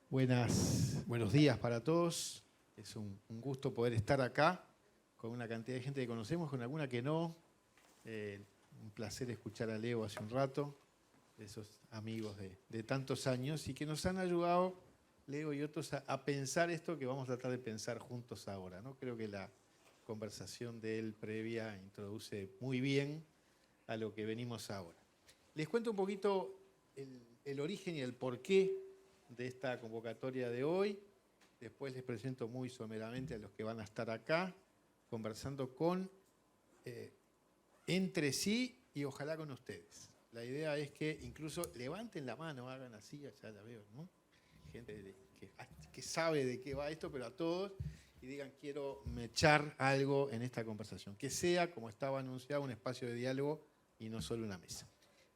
Buenos días para todos. Es un gusto poder estar acá con una cantidad de gente que conocemos, con alguna que no. Un placer escuchar a Leo hace un rato, de esos amigos de tantos años y que nos han ayudado, Leo y otros, a pensar esto que vamos a tratar de pensar juntos ahora, ¿no? Creo que la conversación de él previa introduce muy bien a lo que venimos ahora. Les cuento un poquito el origen y el porqué de esta convocatoria de hoy. Después les presento muy someramente a los que van a estar acá, conversando entre sí y ojalá con ustedes. La idea es que incluso levanten la mano, hagan así, ya la veo, ¿no? Gente que sabe de qué va esto, pero a todos, y digan, quiero mechar algo en esta conversación. Que sea, como estaba anunciado, un espacio de diálogo y no solo una mesa.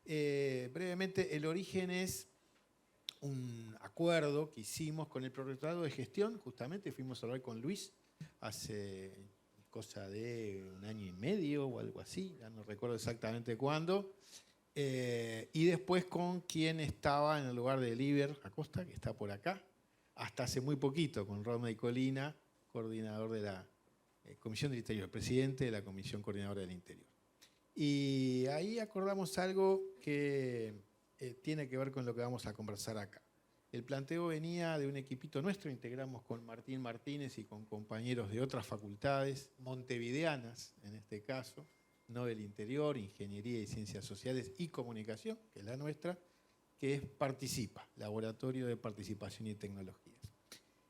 Brevemente, el origen es un acuerdo que hicimos con el Protectorado de Gestión, justamente fuimos a hablar con Luis hace cosa de un año y medio o algo así, ya no recuerdo exactamente cuándo, y después con quien estaba en el lugar de Liber Acosta, que está por acá, hasta hace muy poquito, con Rodney Colina, coordinador de la Comisión del Interior, presidente de la Comisión Coordinadora del Interior. Y ahí acordamos algo que tiene que ver con lo que vamos a conversar acá. El planteo venía de un equipito nuestro, integramos con Martín Martínez y con compañeros de otras facultades, montevideanas en este caso, no del Interior, Ingeniería y Ciencias Sociales y Comunicación, que es la nuestra, que es Participa, Laboratorio de Participación y Tecnologías.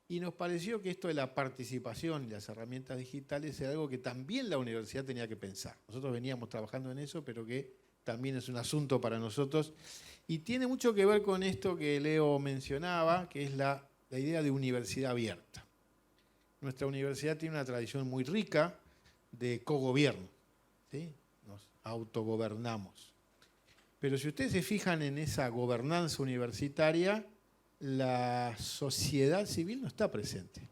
Y nos pareció que esto de la participación y las herramientas digitales era algo que también la universidad tenía que pensar. Nosotros veníamos trabajando en eso, pero que también es un asunto para nosotros. Y tiene mucho que ver con esto que Leo mencionaba, que es la idea de universidad abierta. Nuestra universidad tiene una tradición muy rica de cogobierno, ¿sí? Nos autogobernamos. Pero si ustedes se fijan en esa gobernanza universitaria, la sociedad civil no está presente.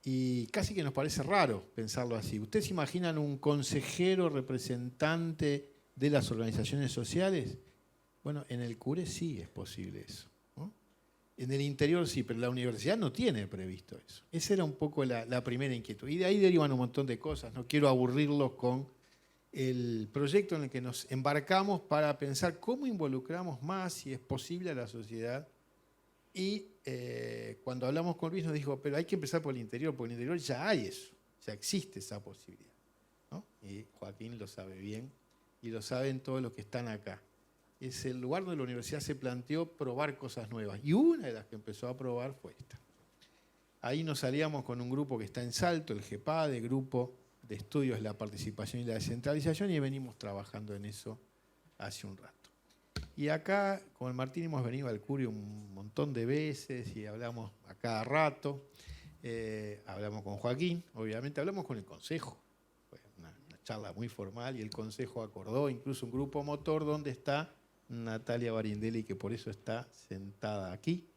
Y casi que nos parece raro pensarlo así. ¿Ustedes se imaginan un consejero representante de las organizaciones sociales? Bueno, en el CURE sí es posible eso, ¿no? En el Interior sí, pero la universidad no tiene previsto eso. Esa era un poco la primera inquietud. Y de ahí derivan un montón de cosas. No quiero aburrirlos con el proyecto en el que nos embarcamos para pensar cómo involucramos más, si es posible, a la sociedad. Y cuando hablamos con Luis nos dijo, pero hay que empezar por el Interior, porque en el Interior ya hay eso, ya existe esa posibilidad, ¿no? Y Joaquín lo sabe bien y lo saben todos los que están acá. Es el lugar donde la universidad se planteó probar cosas nuevas. Y una de las que empezó a probar fue esta. Ahí nos salíamos con un grupo que está en Salto, el GEPADE, Grupo de Estudios de la Participación y la Descentralización, y venimos trabajando en eso hace un rato. Y acá, con el Martín, hemos venido al CURE un montón de veces y hablamos a cada rato. Hablamos con Joaquín, obviamente, hablamos con el Consejo. Fue una charla muy formal y el Consejo acordó incluso un grupo motor donde está Natalia Barindelli, que por eso está sentada aquí.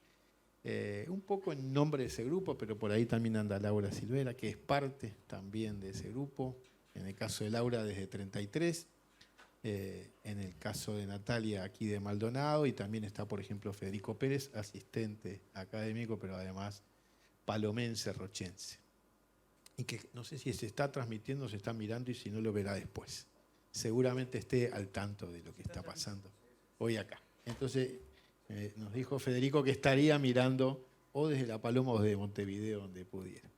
Un poco en nombre de ese grupo, pero por ahí también anda Laura Silvera, que es parte también de ese grupo. En el caso de Laura, desde 33. En el caso de Natalia, aquí de Maldonado, y también está, por ejemplo, Federico Pérez, asistente académico, pero además palomense, rochense. Y que no sé si se está transmitiendo, se está mirando, y si no lo verá después. Seguramente esté al tanto de lo que está pasando hoy acá. Entonces, nos dijo Federico que estaría mirando o desde La Paloma o desde Montevideo, donde pudiera.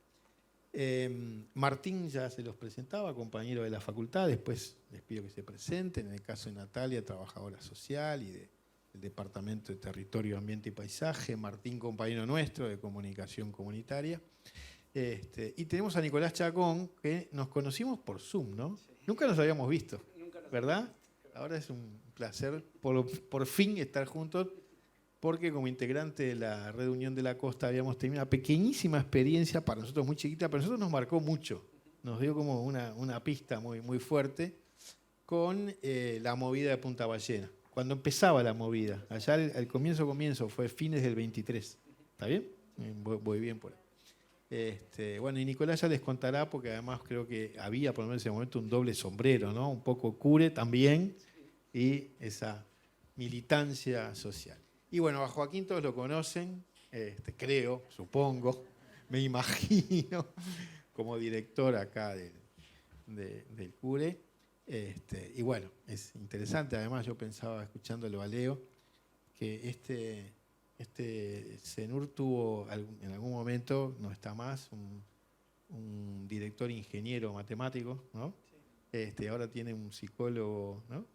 Martín ya se los presentaba, compañero de la facultad, después les pido que se presenten. En el caso de Natalia, trabajadora social y del Departamento de Territorio, Ambiente y Paisaje. Martín, compañero nuestro de Comunicación Comunitaria. Y tenemos a Nicolás Chacón, que nos conocimos por Zoom, ¿no? Sí. Nunca nos habíamos visto, ¿verdad? Ahora es un placer por fin estar juntos, porque como integrante de la Red Unión de la Costa habíamos tenido una pequeñísima experiencia, para nosotros muy chiquita, pero a nosotros nos marcó mucho, nos dio como una pista muy, muy fuerte con la movida de Punta Ballena, cuando empezaba la movida, allá el comienzo fue fines del 23, ¿está bien? Voy bien por ahí. Bueno, y Nicolás ya les contará, porque además creo que había por lo menos en ese momento un doble sombrero, ¿no? Un poco CURE también, y esa militancia social. Y bueno, a Joaquín todos lo conocen, creo, supongo, me imagino, como director acá del CURE. Y bueno, es interesante, además yo pensaba, escuchándolo a Leo, que este CENUR tuvo en algún momento, no está más, un director ingeniero matemático, ¿no? Ahora tiene un psicólogo, ¿no?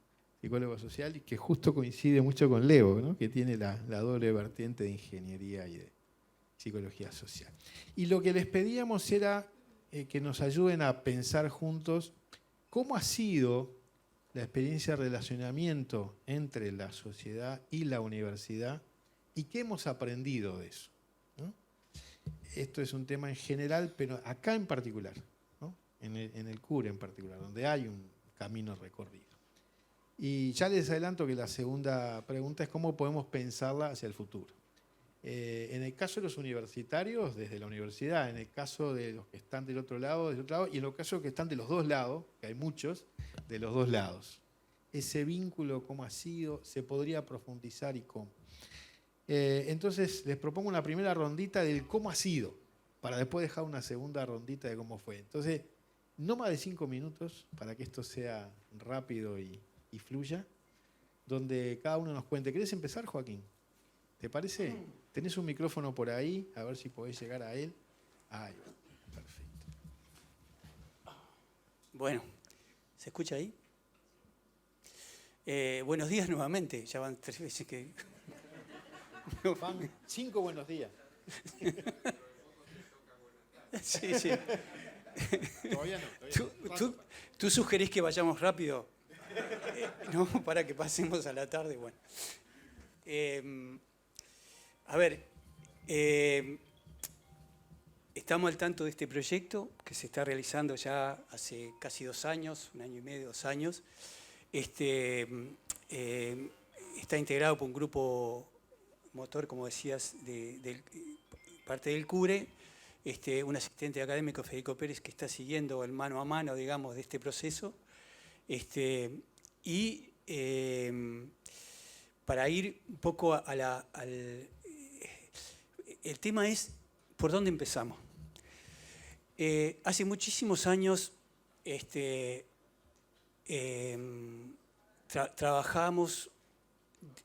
Psicólogo social, y que justo coincide mucho con Leo, ¿no? Que tiene la doble vertiente de ingeniería y de psicología social. Y lo que les pedíamos era que nos ayuden a pensar juntos cómo ha sido la experiencia de relacionamiento entre la sociedad y la universidad y qué hemos aprendido de eso, ¿no? Esto es un tema en general, pero acá en particular, ¿no? En el CURE en particular, donde hay un camino recorrido. Y ya les adelanto que la segunda pregunta es cómo podemos pensarla hacia el futuro. En el caso de los universitarios, desde la universidad, en el caso de los que están del otro lado, y en los casos que están de los dos lados, que hay muchos, de los dos lados. Ese vínculo, cómo ha sido, se podría profundizar y cómo. Entonces, les propongo una primera rondita del cómo ha sido, para después dejar una segunda rondita de cómo fue. Entonces, no más de 5 minutos, para que esto sea rápido y fluya, donde cada uno nos cuente. ¿Querés empezar, Joaquín? ¿Te parece? ¿Tenés un micrófono por ahí? A ver si podés llegar a él. Ahí va. Perfecto. Bueno, ¿se escucha ahí? Buenos días nuevamente. Ya van 3 veces que... Van 5 buenos días. Sí, sí. Todavía no. ¿Tú sugerís que vayamos rápido? No, para que pasemos a la tarde. Bueno. A ver, estamos al tanto de este proyecto que se está realizando ya hace casi 2 años, 1 año y medio, 2 años. Está integrado por un grupo motor, como decías, de parte del CURE, un asistente académico, Federico Pérez, que está siguiendo el mano a mano, digamos, de este proceso. Para ir un poco el tema es por dónde empezamos. Hace muchísimos años trabajamos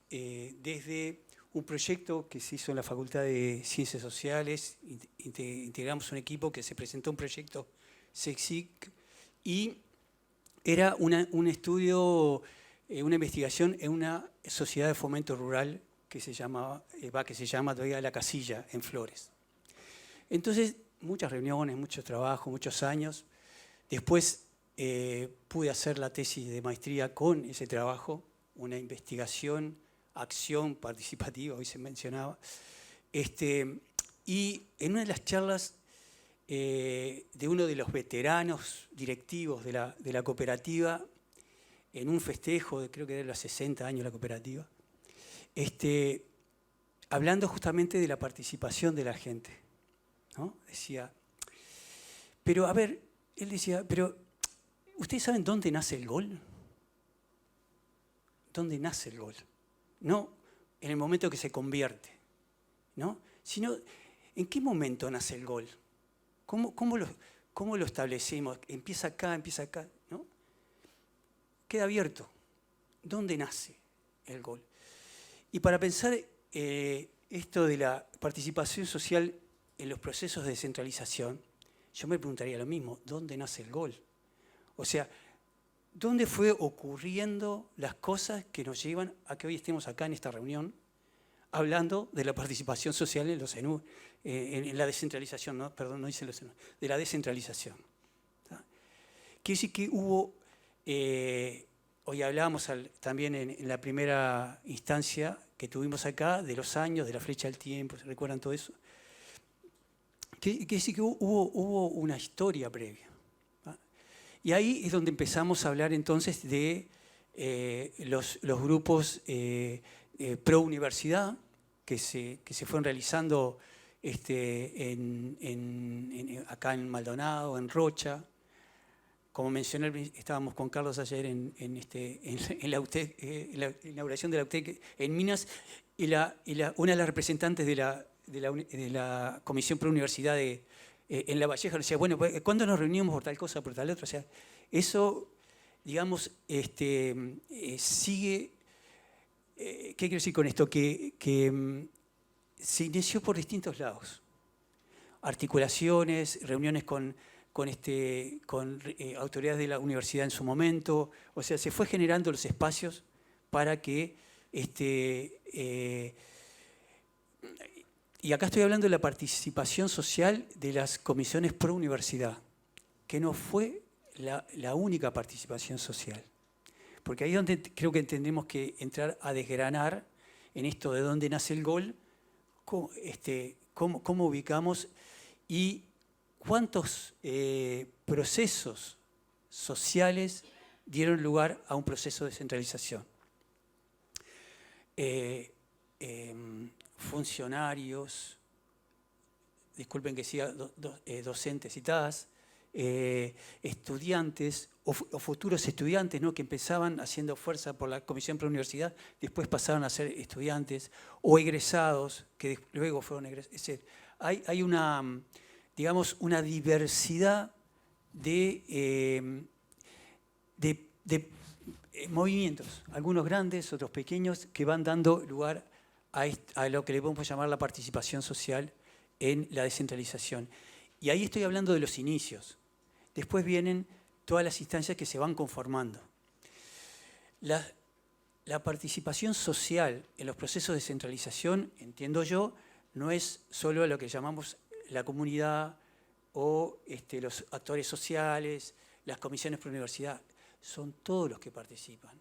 desde un proyecto que se hizo en la Facultad de Ciencias Sociales. Integramos un equipo que se presentó un proyecto SECSIC y era un estudio, una investigación en una sociedad de fomento rural que se llama todavía La Casilla, en Flores. Entonces, muchas reuniones, mucho trabajo, muchos años. Después pude hacer la tesis de maestría con ese trabajo, una investigación, acción participativa, hoy se mencionaba. Y en una de las charlas de uno de los veteranos directivos de la cooperativa, en un festejo, creo que era los 60 años de la cooperativa, hablando justamente de la participación de la gente, ¿no? Decía, pero a ver, él decía, pero ¿ustedes saben dónde nace el gol? ¿Dónde nace el gol? No en el momento que se convierte, ¿no? Sino, ¿en qué momento nace el gol? ¿Cómo lo establecemos? ¿Empieza acá, ¿no? Queda abierto. ¿Dónde nace el gol? Y para pensar esto de la participación social en los procesos de descentralización, yo me preguntaría lo mismo, ¿dónde nace el gol? O sea, ¿dónde fue ocurriendo las cosas que nos llevan a que hoy estemos acá en esta reunión hablando de la participación social en los CENUR, en la descentralización, ¿no? Perdón, no hice los CENUR, de la descentralización. ¿Tá? Quiere decir que hubo, hoy hablábamos también en la primera instancia que tuvimos acá, de los años, de la flecha del tiempo, ¿se recuerdan todo eso? Quiere decir que hubo una historia previa. Y ahí es donde empezamos a hablar entonces de los grupos pro universidad que se fueron realizando acá en Maldonado, en Rocha. Como mencioné, estábamos con Carlos ayer en la UTEC, en la inauguración de la UTEC en Minas, y una de las representantes de de la Comisión Pro Universidad en La Valleja, decía, bueno, ¿cuándo nos reunimos por tal cosa, por tal otra? O sea, eso, digamos, sigue. ¿Qué quiero decir con esto? Que se inició por distintos lados. Articulaciones, reuniones con autoridades de la universidad en su momento. O sea, se fue generando los espacios para que y acá estoy hablando de la participación social de las comisiones pro universidad, que no fue la única participación social. Porque ahí es donde creo que tendremos que entrar a desgranar en esto de dónde nace el GOL, cómo ubicamos y cuántos procesos sociales dieron lugar a un proceso de descentralización. Funcionarios, disculpen que siga docentes citadas, estudiantes o futuros estudiantes, ¿no?, que empezaban haciendo fuerza por la Comisión Pro Universidad, después pasaron a ser estudiantes, o egresados, que luego fueron egresados. Hay una, digamos, una diversidad de movimientos, algunos grandes, otros pequeños, que van dando lugar a lo que le podemos llamar la participación social en la descentralización. Y ahí estoy hablando de los inicios. Después vienen todas las instancias que se van conformando. La participación social en los procesos de descentralización, entiendo yo, no es solo lo que llamamos la comunidad o los actores sociales, las comisiones por universidad, son todos los que participan.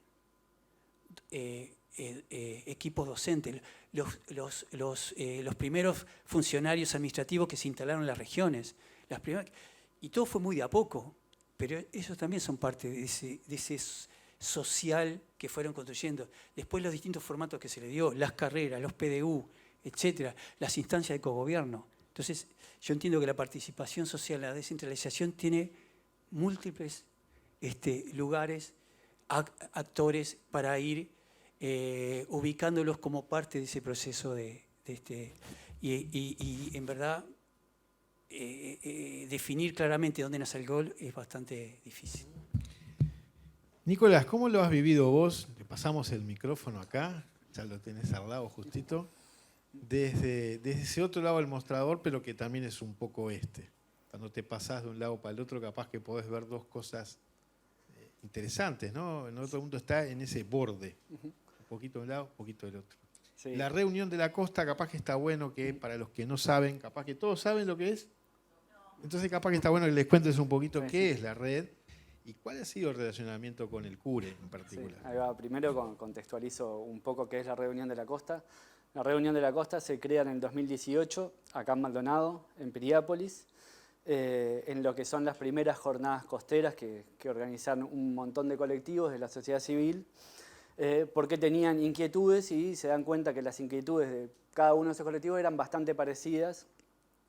Equipos docentes, los primeros funcionarios administrativos que se instalaron en las regiones, y todo fue muy de a poco, pero ellos también son parte de ese social que fueron construyendo. Después los distintos formatos que se le dio, las carreras, los PDU, etcétera, las instancias de cogobierno. Entonces, yo entiendo que la participación social, la descentralización tiene múltiples lugares, actores para ir ubicándolos como parte de ese proceso y en verdad definir claramente dónde nace el GOL es bastante difícil. Nicolás, ¿cómo lo has vivido vos? Le pasamos el micrófono acá, ya lo tenés al lado justito, desde ese otro lado del mostrador, pero que también es un poco Cuando te pasás de un lado para el otro, capaz que podés ver dos cosas interesantes, ¿no? En otro mundo está en ese borde, un poquito de un lado, un poquito del otro. Sí. La reunión de la costa, capaz que está bueno que para los que no saben, capaz que todos saben lo que es. Entonces capaz que está bueno que les cuentes un poquito qué es la red y cuál ha sido el relacionamiento con el CURE en particular. Sí, ahí va. Primero contextualizo un poco qué es la reunión de la costa. La reunión de la costa se crea en el 2018, acá en Maldonado, en Piriápolis, en lo que son las primeras jornadas costeras que organizaron un montón de colectivos de la sociedad civil, porque tenían inquietudes y se dan cuenta que las inquietudes de cada uno de esos colectivos eran bastante parecidas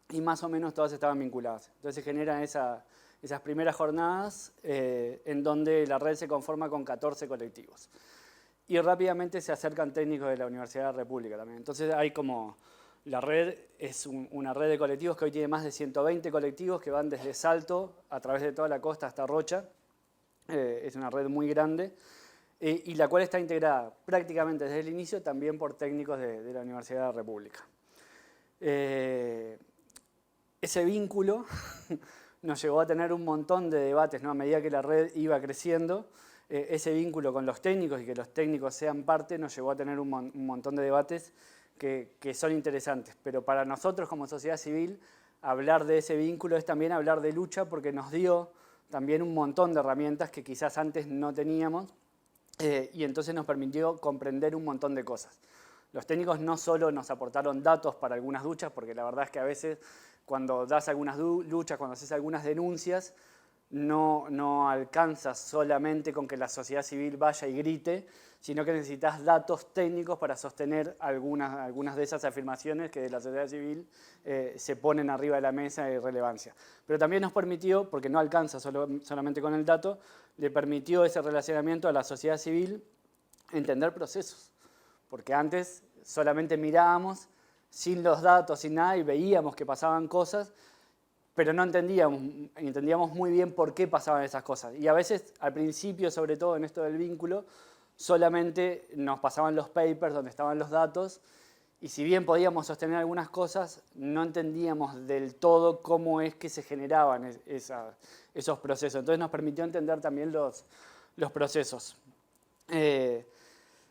y más o menos todas estaban vinculadas. Entonces se generan esas primeras jornadas en donde la red se conforma con 14 colectivos. Y rápidamente se acercan técnicos de la Universidad de la República también. Entonces hay como... La red es una red de colectivos que hoy tiene más de 120 colectivos que van desde Salto a través de toda la costa hasta Rocha. Es una red muy grande y la cual está integrada prácticamente desde el inicio también por técnicos de la Universidad de la República. Ese vínculo nos llevó a tener un montón de debates, ¿no? A medida que la red iba creciendo, ese vínculo con los técnicos y que los técnicos sean parte nos llevó a tener un montón de debates que son interesantes, pero para nosotros como sociedad civil hablar de ese vínculo es también hablar de lucha porque nos dio también un montón de herramientas que quizás antes no teníamos y entonces nos permitió comprender un montón de cosas. Los técnicos no solo nos aportaron datos para algunas luchas, porque la verdad es que a veces cuando das algunas luchas, cuando haces algunas denuncias, no alcanzas solamente con que la sociedad civil vaya y grite, sino que necesitas datos técnicos para sostener algunas de esas afirmaciones que de la sociedad civil se ponen arriba de la mesa de relevancia. Pero también nos permitió, porque no alcanza solamente con el dato, le permitió ese relacionamiento a la sociedad civil entender procesos. Porque antes solamente mirábamos sin los datos, sin nada, y veíamos que pasaban cosas, pero no entendíamos muy bien por qué pasaban esas cosas. Y a veces, al principio, sobre todo en esto del vínculo, solamente nos pasaban los papers donde estaban los datos, y si bien podíamos sostener algunas cosas, no entendíamos del todo cómo es que se generaban esos procesos. Entonces nos permitió entender también los procesos.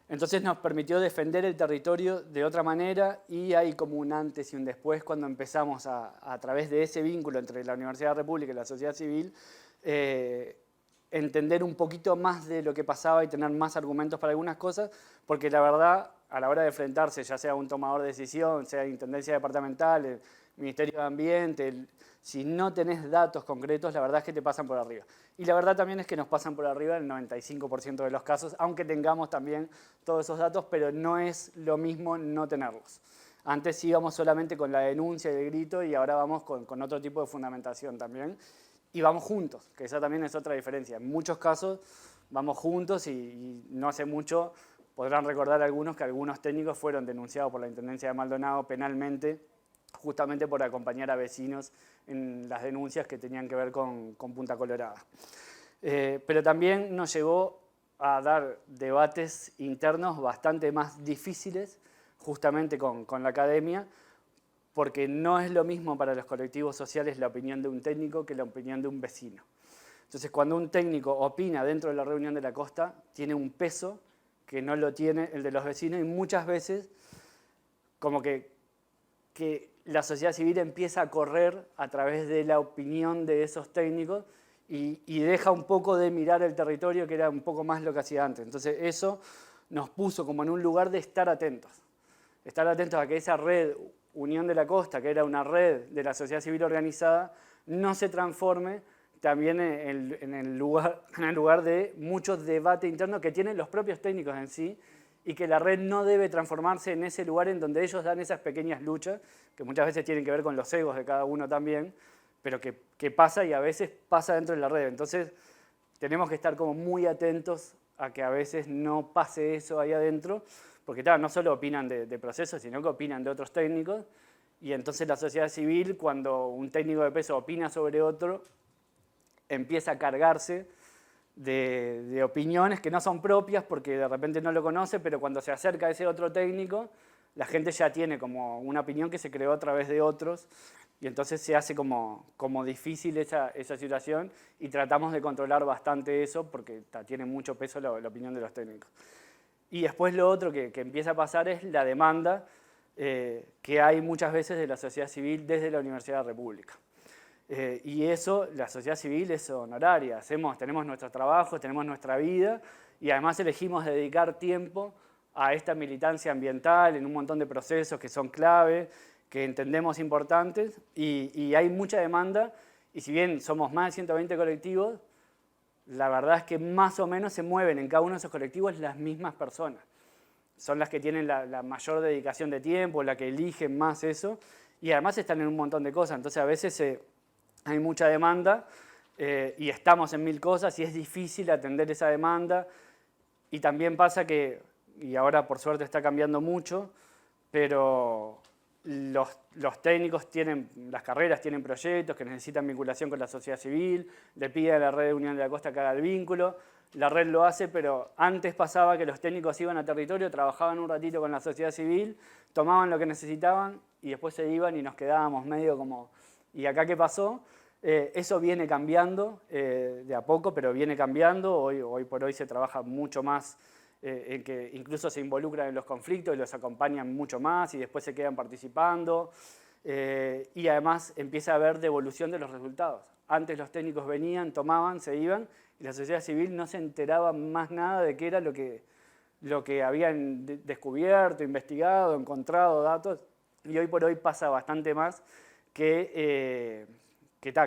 Entonces nos permitió defender el territorio de otra manera, y hay como un antes y un después cuando empezamos a través de ese vínculo entre la Universidad de la República y la sociedad civil, entender un poquito más de lo que pasaba y tener más argumentos para algunas cosas, porque la verdad, a la hora de enfrentarse, ya sea un tomador de decisión, sea Intendencia Departamental, el Ministerio de Ambiente, si no tenés datos concretos, la verdad es que te pasan por arriba. Y la verdad también es que nos pasan por arriba en el 95% de los casos, aunque tengamos también todos esos datos, pero no es lo mismo no tenerlos. Antes íbamos solamente con la denuncia y el grito, y ahora vamos con otro tipo de fundamentación también. Y vamos juntos, que esa también es otra diferencia. En muchos casos vamos juntos, y no hace mucho podrán recordar algunos que algunos técnicos fueron denunciados por la Intendencia de Maldonado penalmente, justamente por acompañar a vecinos en las denuncias que tenían que ver con Punta Colorada. Pero también nos llevó a dar debates internos bastante más difíciles, justamente con la academia, porque no es lo mismo para los colectivos sociales la opinión de un técnico que la opinión de un vecino. Entonces, cuando un técnico opina dentro de la reunión de la costa, tiene un peso que no lo tiene el de los vecinos, y muchas veces como que la sociedad civil empieza a correr a través de la opinión de esos técnicos y deja un poco de mirar el territorio, que era un poco más lo que hacía antes. Entonces eso nos puso como en un lugar de estar atentos a que esa red Unión de la Costa, que era una red de la sociedad civil organizada, no se transforme también en el lugar de mucho debate interno que tienen los propios técnicos en sí, y que la red no debe transformarse en ese lugar en donde ellos dan esas pequeñas luchas, que muchas veces tienen que ver con los egos de cada uno también, pero que pasa, y a veces pasa dentro de la red. Entonces tenemos que estar como muy atentos a que a veces no pase eso ahí adentro, porque no solo opinan de procesos, sino que opinan de otros técnicos, y entonces la sociedad civil, cuando un técnico de peso opina sobre otro, empieza a cargarse de opiniones que no son propias porque de repente no lo conoce, pero cuando se acerca a ese otro técnico, la gente ya tiene como una opinión que se creó a través de otros, y entonces se hace como difícil esa situación, y tratamos de controlar bastante eso porque tiene mucho peso la opinión de los técnicos. Y después lo otro que empieza a pasar es la demanda que hay muchas veces de la sociedad civil desde la Universidad de la República. Y eso, la sociedad civil es honoraria, tenemos nuestros trabajos, tenemos nuestra vida, y además elegimos dedicar tiempo a esta militancia ambiental en un montón de procesos que son clave, que entendemos importantes, y hay mucha demanda, y si bien somos más de 120 colectivos, la verdad es que más o menos se mueven en cada uno de esos colectivos las mismas personas. Son las que tienen la mayor dedicación de tiempo, las que eligen más eso, y además están en un montón de cosas. Entonces a veces hay mucha demanda y estamos en 1000 cosas y es difícil atender esa demanda. Y también pasa que, y ahora por suerte está cambiando mucho, pero los técnicos las carreras tienen proyectos que necesitan vinculación con la sociedad civil, le piden a la red de Unión de la Costa que haga el vínculo, la red lo hace, pero antes pasaba que los técnicos iban a territorio, trabajaban un ratito con la sociedad civil, tomaban lo que necesitaban y después se iban y nos quedábamos medio como, ¿y acá qué pasó? Eso viene cambiando de a poco, pero viene cambiando. Hoy por hoy se trabaja mucho más en que incluso se involucran en los conflictos y los acompañan mucho más y después se quedan participando. Y además empieza a haber devolución de los resultados. Antes los técnicos venían, tomaban, se iban y la sociedad civil no se enteraba más nada de qué era lo que habían descubierto, investigado, encontrado, datos. Y hoy por hoy pasa bastante más que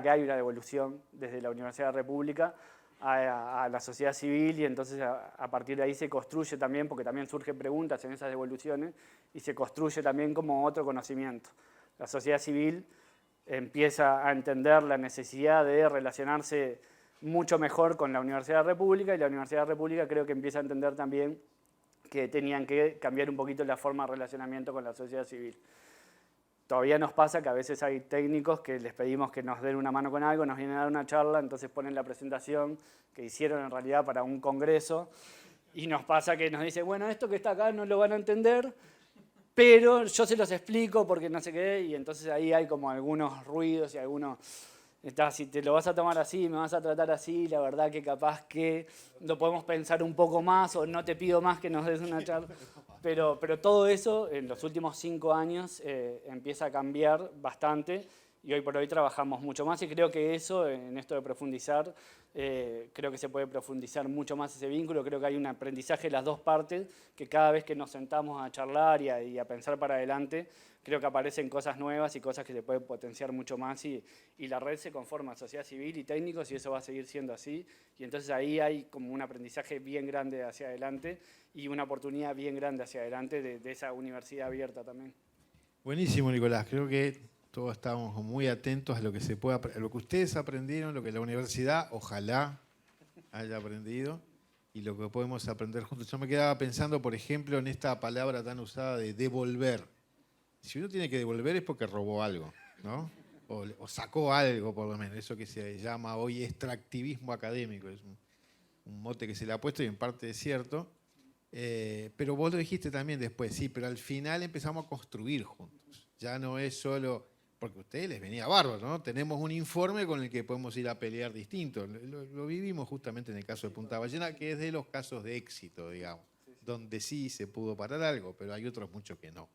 hay una devolución desde la Universidad de la República a la sociedad civil, y entonces a partir de ahí se construye también, porque también surgen preguntas en esas devoluciones, y se construye también como otro conocimiento. La sociedad civil empieza a entender la necesidad de relacionarse mucho mejor con la Universidad de la República, y la Universidad de la República creo que empieza a entender también que tenían que cambiar un poquito la forma de relacionamiento con la sociedad civil. todavía nos pasa que a veces hay técnicos que les pedimos que nos den una mano con algo, nos vienen a dar una charla, entonces ponen la presentación que hicieron en realidad para un congreso y nos pasa que nos dicen, bueno, esto que está acá no lo van a entender, pero yo se los explico porque no sé qué, y entonces ahí hay como algunos ruidos y algunos... si te lo vas a tomar así, me vas a tratar así, la verdad que capaz que lo podemos pensar un poco más o no te pido más que nos des una charla. Pero todo eso en los últimos 5 años empieza a cambiar bastante y hoy por hoy trabajamos mucho más y creo que eso, en esto de profundizar, creo que se puede profundizar mucho más ese vínculo, creo que hay un aprendizaje de las dos partes, que cada vez que nos sentamos a charlar y a pensar para adelante, creo que aparecen cosas nuevas y cosas que se pueden potenciar mucho más y la red se conforma, sociedad civil y técnicos, y eso va a seguir siendo así. Y entonces ahí hay como un aprendizaje bien grande hacia adelante y una oportunidad bien grande hacia adelante de esa universidad abierta también. Buenísimo, Nicolás. Creo que todos estamos muy atentos a lo que a lo que ustedes aprendieron, lo que la universidad ojalá haya aprendido y lo que podemos aprender juntos. Yo me quedaba pensando, por ejemplo, en esta palabra tan usada de devolver. Si uno tiene que devolver es porque robó algo, ¿no? O sacó algo, por lo menos. Eso que se llama hoy extractivismo académico. Es un mote que se le ha puesto y en parte es cierto. Pero vos lo dijiste también después, sí, pero al final empezamos a construir juntos. Ya no es solo... Porque a ustedes les venía bárbaro, ¿no? Tenemos un informe con el que podemos ir a pelear distinto. Lo vivimos justamente en el caso de Punta Ballena, que es de los casos de éxito, digamos, donde sí se pudo parar algo, pero hay otros muchos que no.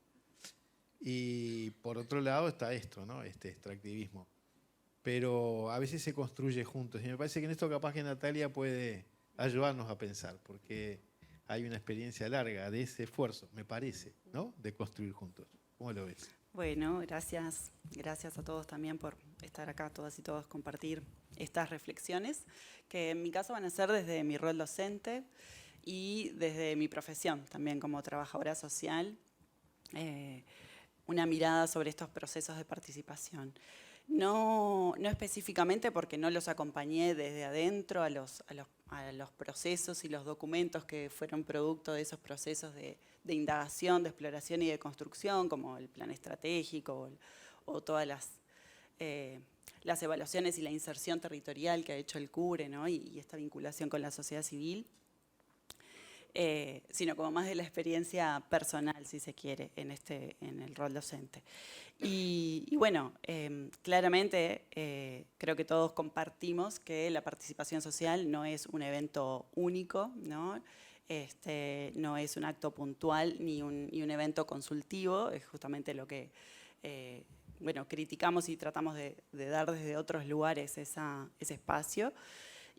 Y por otro lado está esto, ¿no? Este extractivismo. Pero a veces se construye juntos. Y me parece que en esto capaz que Natalia puede ayudarnos a pensar, porque hay una experiencia larga de ese esfuerzo, me parece, ¿no? De construir juntos. ¿Cómo lo ves? Bueno, gracias. Gracias a todos también por estar acá, todas y todos, compartir estas reflexiones, que en mi caso van a ser desde mi rol docente y desde mi profesión, también como trabajadora social, una mirada sobre estos procesos de participación. No específicamente porque no los acompañé desde adentro a los procesos y los documentos que fueron producto de esos procesos de indagación, de exploración y de construcción, como el plan estratégico o todas las evaluaciones y la inserción territorial que ha hecho el CURE, ¿no? y esta vinculación con la sociedad civil, sino como más de la experiencia personal, si se quiere, en el rol docente. Y bueno, claramente creo que todos compartimos que la participación social no es un evento único, ¿no? No es un acto puntual ni un evento consultivo, es justamente lo que bueno, criticamos y tratamos de dar desde otros lugares ese espacio,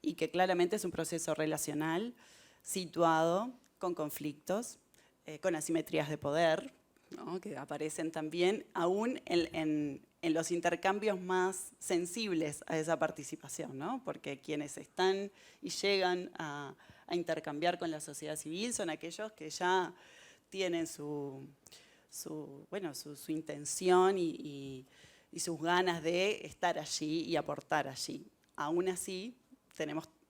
y que claramente es un proceso relacional, situado, con conflictos, con asimetrías de poder, ¿no? Que aparecen también aún en los intercambios más sensibles a esa participación, ¿no? Porque quienes están y llegan a intercambiar con la sociedad civil son aquellos que ya tienen su intención y sus ganas de estar allí y aportar allí. Aún así,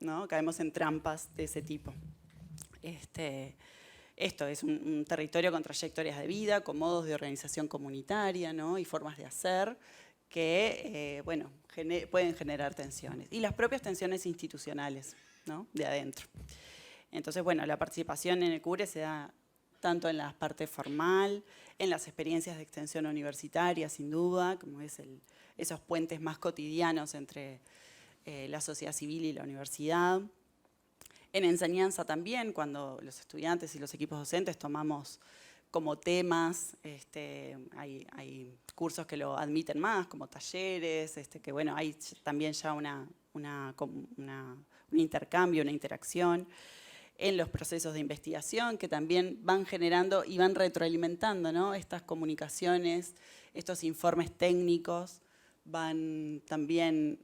¿no? Caemos en trampas de ese tipo. Esto es un territorio con trayectorias de vida, con modos de organización comunitaria, ¿no? Y formas de hacer que bueno, pueden generar tensiones. Y las propias tensiones institucionales, ¿no? De adentro. Entonces, bueno, la participación en el CURE se da tanto en la parte formal, en las experiencias de extensión universitaria, sin duda, como es esos puentes más cotidianos entre la sociedad civil y la universidad. En enseñanza también, cuando los estudiantes y los equipos docentes tomamos como temas, hay cursos que lo admiten más, como talleres, que bueno, hay también ya un intercambio, una interacción. En los procesos de investigación, que también van generando y van retroalimentando, ¿no? Estas comunicaciones, estos informes técnicos, van también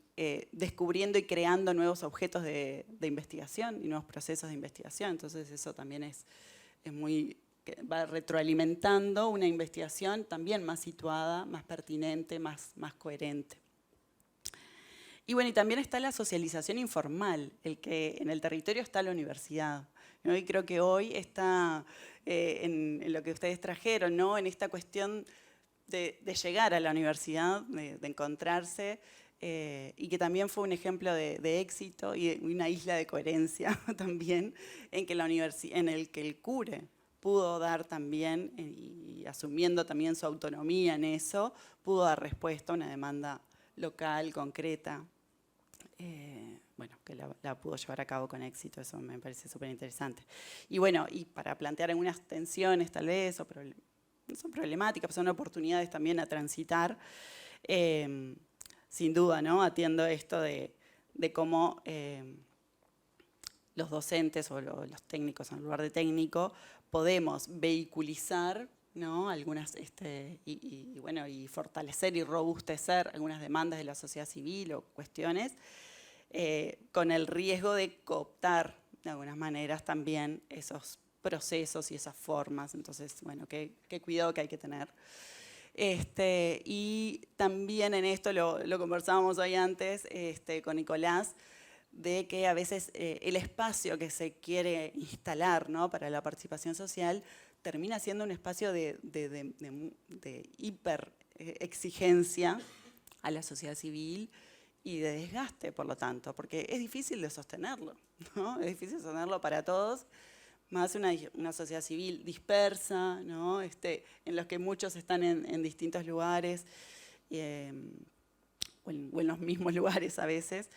descubriendo y creando nuevos objetos de investigación y nuevos procesos de investigación. Entonces eso también va retroalimentando una investigación también más situada, más pertinente, más coherente. Y bueno, y también está la socialización informal, el que en el territorio está la universidad, ¿no? Y creo que hoy está en lo que ustedes trajeron, ¿no? En esta cuestión de llegar a la universidad, de encontrarse, y que también fue un ejemplo de éxito y una isla de coherencia también, en el que el CURE pudo dar también, y asumiendo también su autonomía en eso, pudo dar respuesta a una demanda local, concreta, bueno, que la pudo llevar a cabo con éxito. Eso me parece súper interesante. Y bueno, y para plantear algunas tensiones tal vez, no son problemáticas, pero son oportunidades también a transitar, sin duda, ¿no? Atiendo esto de cómo los docentes o los técnicos, en lugar de técnico, podemos vehiculizar, ¿no? Algunas, bueno, y fortalecer y robustecer algunas demandas de la sociedad civil o cuestiones, con el riesgo de cooptar de algunas maneras también esos procesos y esas formas. Entonces, bueno, qué cuidado que hay que tener. Y también en esto lo conversábamos hoy antes con Nicolás, de que a veces el espacio que se quiere instalar, ¿no? Para la participación social termina siendo un espacio de hiper exigencia a la sociedad civil y de desgaste, por lo tanto, porque es difícil de sostenerlo, ¿no? Es difícil sostenerlo para todos, más una sociedad civil dispersa, ¿no? En los que muchos están en distintos lugares, o en los mismos lugares a veces.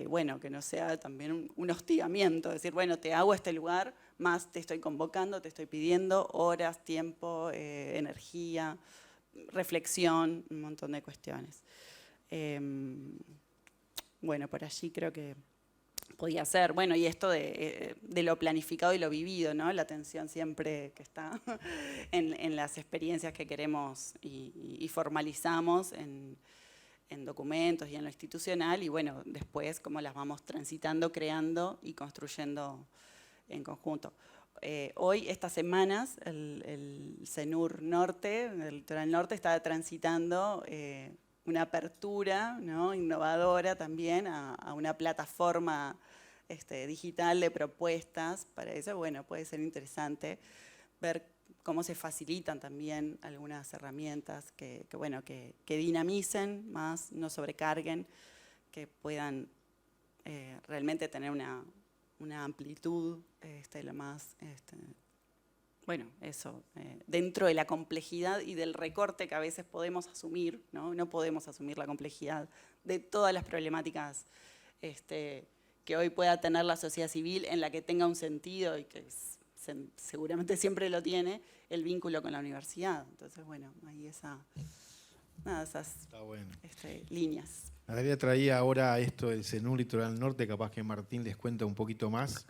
Bueno, que no sea también un hostigamiento, decir, bueno, te hago este lugar, más te estoy convocando, te estoy pidiendo horas, tiempo, energía, reflexión, un montón de cuestiones. Bueno, por allí creo que podía ser. Bueno, y esto de lo planificado y lo vivido, ¿no? La atención siempre que está en las experiencias que queremos y formalizamos en documentos y en lo institucional, y bueno, después cómo las vamos transitando, creando y construyendo en conjunto. Hoy, estas semanas, el CENUR Norte, el Litoral Norte, está transitando una apertura, ¿no? Innovadora también a una plataforma digital de propuestas. Para eso, bueno, puede ser interesante ver cómo se facilitan también algunas herramientas que dinamicen más, no sobrecarguen, que puedan realmente tener una amplitud lo más, bueno, eso, dentro de la complejidad y del recorte que a veces podemos asumir, ¿no? No podemos asumir la complejidad de todas las problemáticas que hoy pueda tener la sociedad civil, en la que tenga un sentido y que seguramente siempre lo tiene, el vínculo con la universidad. Entonces, bueno, ahí esas Está bueno. líneas. Natalia traía ahora esto del CENUR Litoral Norte, capaz que Martín les cuenta un poquito más,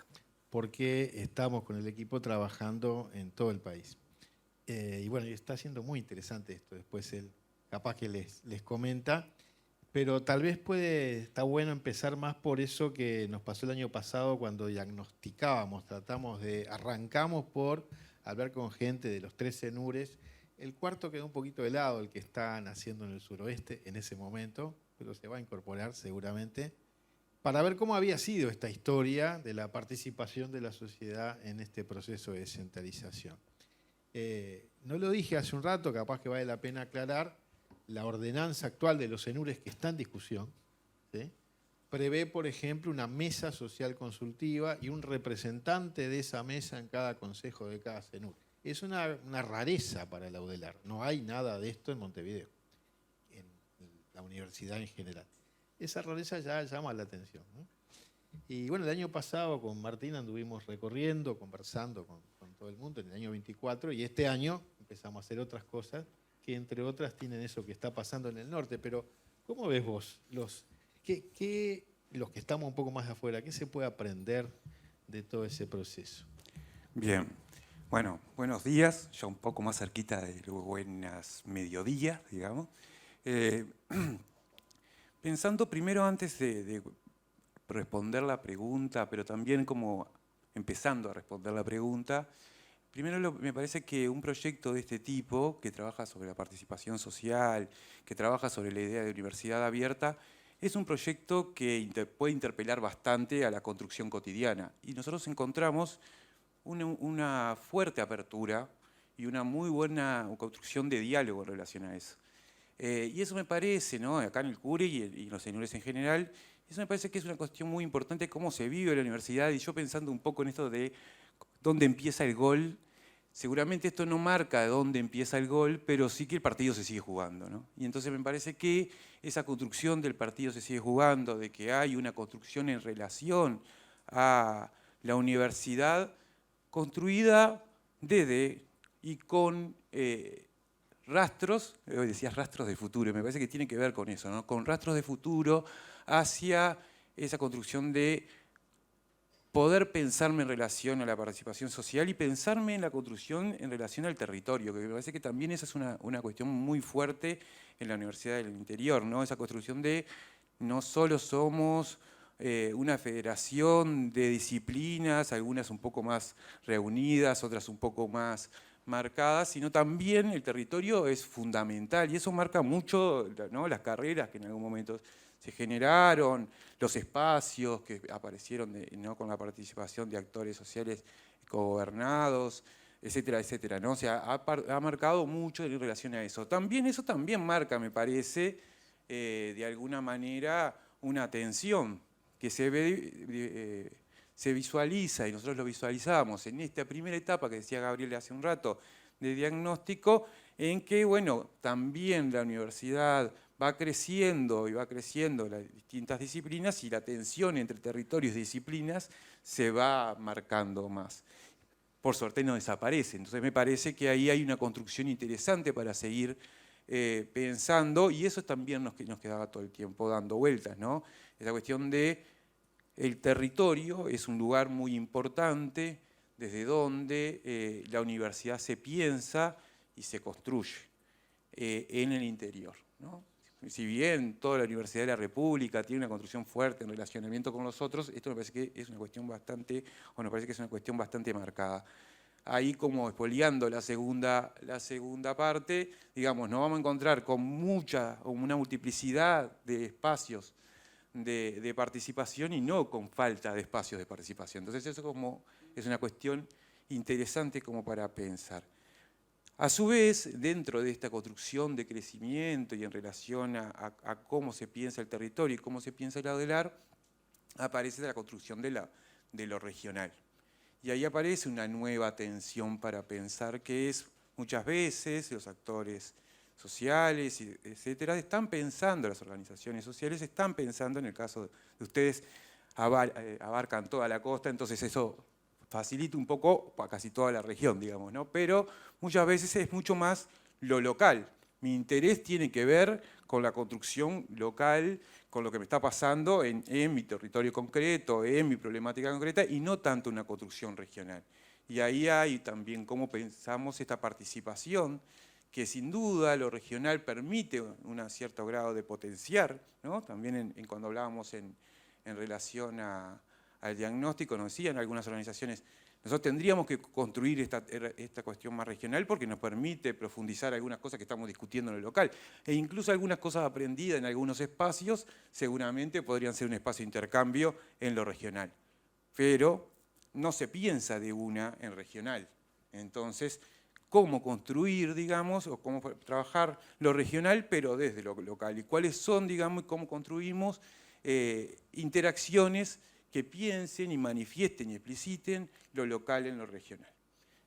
porque estamos con el equipo trabajando en todo el país. Y bueno, está siendo muy interesante esto, después él capaz que les comenta, pero tal vez está bueno empezar más por eso que nos pasó el año pasado cuando diagnosticábamos, arrancamos por hablar con gente de los 3 CENURes. El cuarto quedó un poquito de lado, el que están haciendo en el suroeste en ese momento, pero se va a incorporar seguramente, para ver cómo había sido esta historia de la participación de la sociedad en este proceso de descentralización. No lo dije hace un rato, capaz que vale la pena aclarar, la ordenanza actual de los CENURes que está en discusión, ¿sí? Prevé, por ejemplo, una mesa social consultiva y un representante de esa mesa en cada consejo de cada CENUR. Es una rareza para la UDELAR. No hay nada de esto en Montevideo, en la universidad en general. Esa rareza ya llama la atención, ¿no? Y bueno, el año pasado con Martín anduvimos recorriendo, conversando con todo el mundo en el año 24, y este año empezamos a hacer otras cosas que entre otras tienen eso que está pasando en el norte. Pero, ¿cómo ves vos los que estamos un poco más afuera? ¿Qué se puede aprender de todo ese proceso? Bien, bueno, buenos días, ya un poco más cerquita de buenas mediodías, digamos. Pensando primero antes de responder la pregunta, pero también como empezando a responder la pregunta, primero me parece que un proyecto de este tipo, que trabaja sobre la participación social, que trabaja sobre la idea de universidad abierta, es un proyecto que puede interpelar bastante a la construcción cotidiana. Y nosotros encontramos una fuerte apertura y y una muy buena construcción de diálogo en relación a eso. Y eso me parece, ¿no? Acá en el CURE y los señores en general, eso me parece que es una cuestión muy importante, cómo se vive la universidad, y yo pensando un poco en esto de dónde empieza el gol. Seguramente esto no marca dónde empieza el gol, pero sí que el partido se sigue jugando, ¿no? Y entonces me parece que esa construcción del partido se sigue jugando, de que hay una construcción en relación a la universidad construida desde y con rastros, hoy decías rastros de futuro, me parece que tiene que ver con eso, ¿no? Con rastros de futuro hacia esa construcción de poder pensarme en relación a la participación social y pensarme en la construcción en relación al territorio, que me parece que también esa es una cuestión muy fuerte en la Universidad del Interior, ¿no? Esa construcción de no solo somos una federación de disciplinas, algunas un poco más reunidas, otras un poco más marcadas, sino también el territorio es fundamental y eso marca mucho, ¿no? Las carreras que en algún momento se generaron, los espacios que aparecieron ¿no? con la participación de actores sociales cogobernados, etcétera, etcétera, ¿no? O sea, ha marcado mucho en relación a eso. También eso también marca, me parece, de alguna manera, una tensión que se visualiza, y nosotros lo visualizamos en esta primera etapa que decía Gabriel hace un rato, de diagnóstico, en que, bueno, también la universidad va creciendo y va creciendo las distintas disciplinas y la tensión entre territorios y disciplinas se va marcando más. Por suerte no desaparece, entonces me parece que ahí hay una construcción interesante para seguir pensando, y eso también nos quedaba todo el tiempo dando vueltas, ¿no? Esa cuestión de el territorio es un lugar muy importante desde donde la universidad se piensa y se construye en el interior, ¿no? Si bien toda la Universidad de la República tiene una construcción fuerte en relacionamiento con los otros, esto me parece que es una cuestión bastante, o me parece que es una cuestión bastante marcada. Ahí, como expoliando la segunda parte, digamos, nos vamos a encontrar con una multiplicidad de espacios de participación y no con falta de espacios de participación. Entonces eso es una cuestión interesante como para pensar. A su vez, dentro de esta construcción de crecimiento y en relación a cómo se piensa el territorio y cómo se piensa el Adelar, aparece la construcción de lo regional. Y ahí aparece una nueva tensión para pensar que es muchas veces los actores sociales, etcétera, están pensando, las organizaciones sociales están pensando, en el caso de ustedes, abarcan toda la costa, entonces eso facilita un poco a casi toda la región, digamos, ¿no? Pero muchas veces es mucho más lo local. Mi interés tiene que ver con la construcción local, con lo que me está pasando en mi territorio concreto, en mi problemática concreta, y no tanto una construcción regional. Y ahí hay también cómo pensamos esta participación, que sin duda lo regional permite un cierto grado de potenciar, ¿no? También cuando hablábamos en relación al diagnóstico, nos decían algunas organizaciones, nosotros tendríamos que construir esta cuestión más regional porque nos permite profundizar algunas cosas que estamos discutiendo en lo local. E incluso algunas cosas aprendidas en algunos espacios seguramente podrían ser un espacio de intercambio en lo regional. Pero no se piensa de una en regional. Entonces, ¿cómo construir, digamos, o cómo trabajar lo regional, pero desde lo local? ¿Y cuáles son, digamos, y cómo construimos interacciones que piensen y manifiesten y expliciten lo local en lo regional?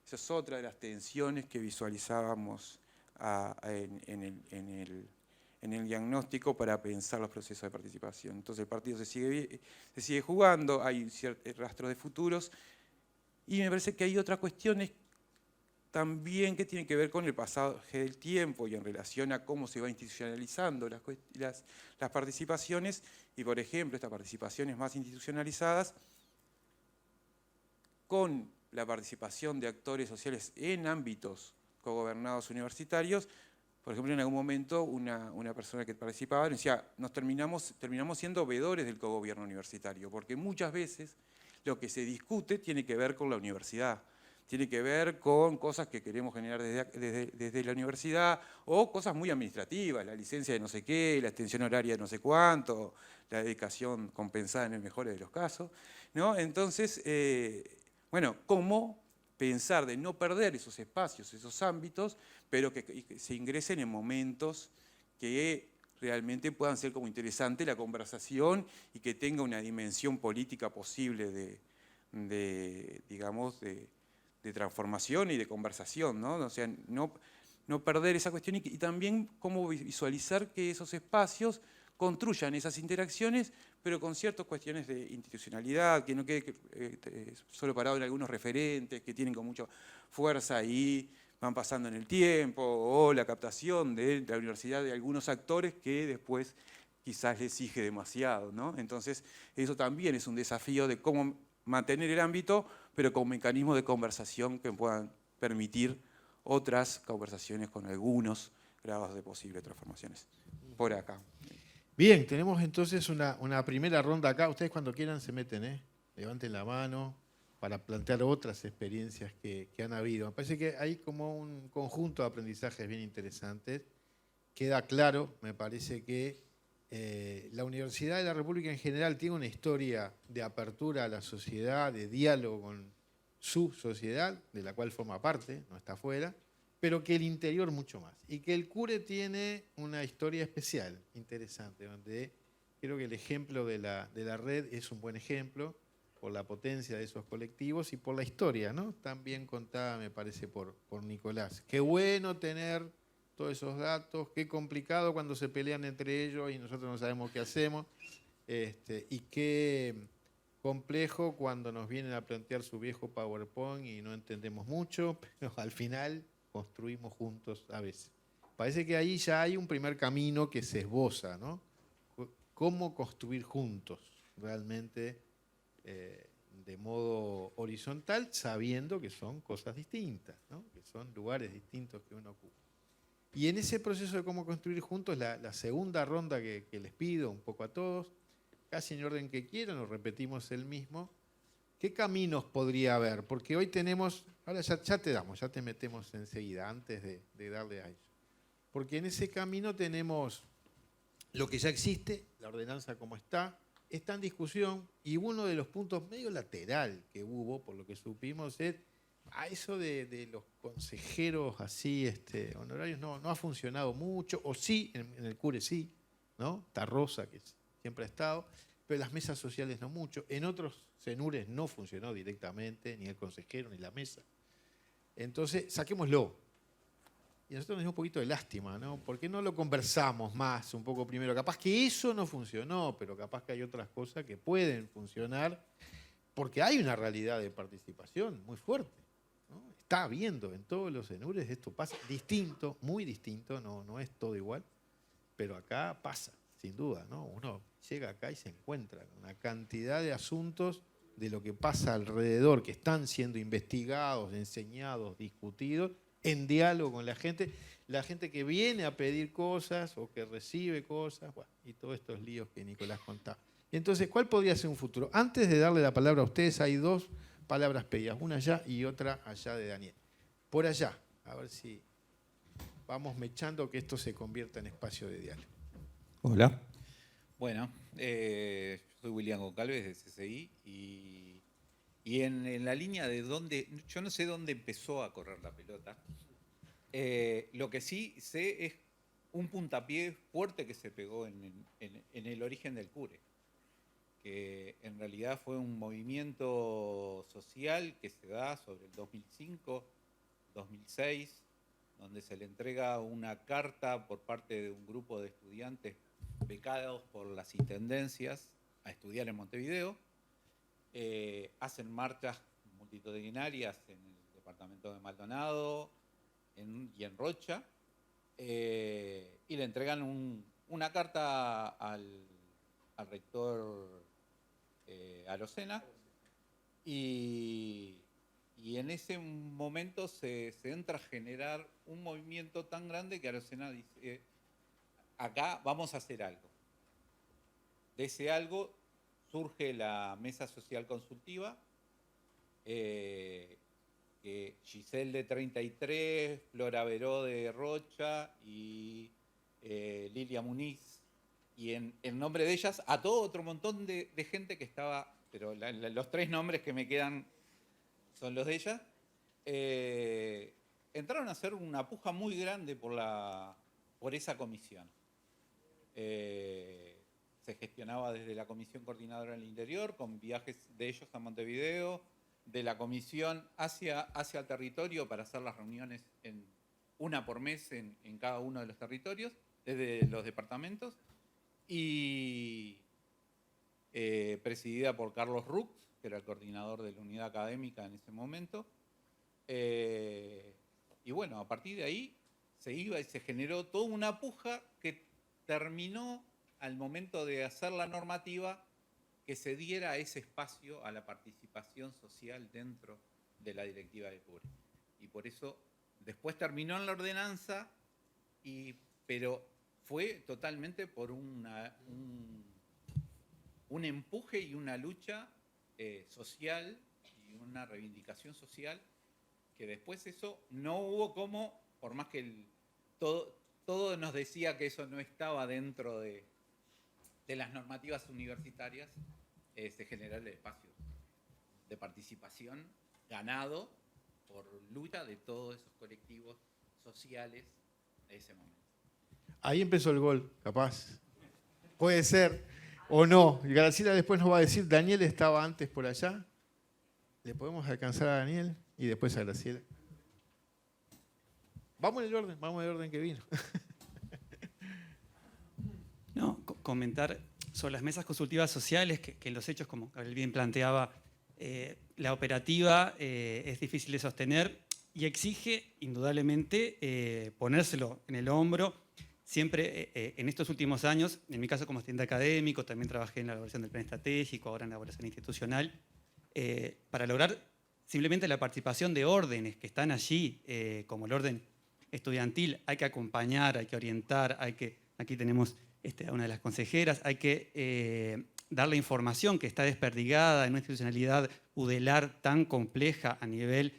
Esa es otra de las tensiones que visualizábamos en el diagnóstico para pensar los procesos de participación. Entonces el partido se sigue jugando, hay ciertos rastros de futuros, y me parece que hay otras cuestiones también que tienen que ver con el pasaje del tiempo y en relación a cómo se va institucionalizando las participaciones, y por ejemplo estas participaciones más institucionalizadas con la participación de actores sociales en ámbitos cogobernados universitarios. Por ejemplo, en algún momento una persona que participaba decía, terminamos siendo veedores del cogobierno universitario, porque muchas veces lo que se discute tiene que ver con la universidad, tiene que ver con cosas que queremos generar desde la universidad, o cosas muy administrativas, la licencia de no sé qué, la extensión horaria de no sé cuánto, la dedicación compensada en el mejor de los casos, ¿no? Entonces, bueno, ¿cómo pensar de no perder esos espacios, esos ámbitos, pero que se ingresen en momentos que realmente puedan ser como interesante la conversación y que tenga una dimensión política posible digamos, de transformación y de conversación, ¿no? O sea, no perder esa cuestión y también cómo visualizar que esos espacios construyan esas interacciones, pero con ciertas cuestiones de institucionalidad, que no quede solo parado en algunos referentes que tienen con mucha fuerza y van pasando en el tiempo, o la captación de la universidad de algunos actores que después quizás les exige demasiado, ¿no? Entonces, eso también es un desafío de cómo mantener el ámbito, pero con mecanismos de conversación que puedan permitir otras conversaciones con algunos grados de posibles transformaciones. Por acá. Bien, tenemos entonces una primera ronda acá. Ustedes cuando quieran se meten, ¿eh? Levanten la mano para plantear otras experiencias que han habido. Me parece que hay como un conjunto de aprendizajes bien interesantes. Queda claro, me parece que la Universidad de la República en general tiene una historia de apertura a la sociedad, de diálogo con su sociedad, de la cual forma parte, no está afuera, pero que el interior mucho más. Y que el CURE tiene una historia especial, interesante, donde creo que el ejemplo de la red es un buen ejemplo por la potencia de esos colectivos y por la historia, ¿no? Tan bien contada, me parece, por Nicolás. Qué bueno tener todos esos datos, qué complicado cuando se pelean entre ellos y nosotros no sabemos qué hacemos, y qué complejo cuando nos vienen a plantear su viejo PowerPoint y no entendemos mucho, pero al final construimos juntos a veces. Parece que ahí ya hay un primer camino que se esboza, ¿no? Cómo construir juntos realmente de modo horizontal, sabiendo que son cosas distintas, ¿no? Que son lugares distintos que uno ocupa. Y en ese proceso de cómo construir juntos, la segunda ronda que les pido un poco a todos, casi en orden que quieran, nos repetimos el mismo. ¿Qué caminos podría haber? Porque hoy tenemos, ahora ya te metemos enseguida, antes de darle a ellos. Porque en ese camino tenemos lo que ya existe, la ordenanza como está en discusión, y uno de los puntos medio lateral que hubo, por lo que supimos, es eso de los consejeros así honorarios no ha funcionado mucho, o sí, en el CURE sí, ¿no? Está Rosa, que siempre ha estado, pero las mesas sociales no mucho. En otros CENURES no funcionó directamente, ni el consejero, ni la mesa. Entonces, saquémoslo. Y nosotros nos dio un poquito de lástima, ¿no? ¿Por qué no lo conversamos más un poco primero? Capaz que eso no funcionó, pero capaz que hay otras cosas que pueden funcionar, porque hay una realidad de participación muy fuerte, ¿no? Está habiendo en todos los CENURES, esto pasa distinto, muy distinto, no es todo igual, pero acá pasa, sin duda, ¿no? Uno llega acá y se encuentra con una cantidad de asuntos de lo que pasa alrededor, que están siendo investigados, enseñados, discutidos, en diálogo con la gente que viene a pedir cosas o que recibe cosas, bueno, y todos estos líos que Nicolás contaba. Entonces, ¿cuál podría ser un futuro? Antes de darle la palabra a ustedes, hay dos palabras pedidas, una allá y otra allá de Daniel. Por allá, a ver si vamos mechando que esto se convierta en espacio de diálogo. Hola. Bueno, yo soy William Goncalves de CCI y en la línea de dónde, yo no sé dónde empezó a correr la pelota. Lo que sí sé es un puntapié fuerte que se pegó en el origen del CURE, que en realidad fue un movimiento social que se da sobre el 2005, 2006, donde se le entrega una carta por parte de un grupo de estudiantes becados por las intendencias a estudiar en Montevideo. Hacen marchas multitudinarias en el departamento de Maldonado y en Rocha, y le entregan una carta al rector Arocena, y en ese momento se entra a generar un movimiento tan grande que Arocena dice, acá vamos a hacer algo. De ese algo surge la Mesa Social Consultiva, que Giselle de 33, Flora Veró de Rocha y Lilia Muniz, y en nombre de ellas a todo otro montón de gente que estaba, pero los tres nombres que me quedan son los de ellas, entraron a hacer una puja muy grande por esa comisión. Se gestionaba desde la Comisión Coordinadora del Interior, con viajes de ellos a Montevideo, de la comisión hacia el territorio para hacer las reuniones una por mes en cada uno de los territorios, desde los departamentos, y presidida por Carlos Rux, que era el coordinador de la unidad académica en ese momento. Y bueno, a partir de ahí se iba y se generó toda una puja que terminó al momento de hacer la normativa que se diera ese espacio a la participación social dentro de la directiva de CURE. Y por eso después terminó en la ordenanza, pero fue totalmente por un empuje y una lucha social y una reivindicación social, que después eso no hubo como, por más que todo nos decía que eso no estaba dentro de las normativas universitarias, se generó el espacio de participación ganado por lucha de todos esos colectivos sociales de ese momento. Ahí empezó el gol, capaz. Puede ser o no. Y Graciela después nos va a decir, Daniel estaba antes por allá. ¿Le podemos alcanzar a Daniel? Y después a Graciela. Vamos en el orden que vino. No, comentar sobre las mesas consultivas sociales, que en los hechos, como Gabriel bien planteaba, la operativa es difícil de sostener y exige, indudablemente, ponérselo en el hombro. Siempre, en estos últimos años, en mi caso como estudiante académico, también trabajé en la elaboración del plan estratégico, ahora en la elaboración institucional, para lograr simplemente la participación de órdenes que están allí, como el orden estudiantil, hay que acompañar, hay que orientar, aquí tenemos a una de las consejeras, hay que dar la información que está desperdigada en una institucionalidad udelar tan compleja a nivel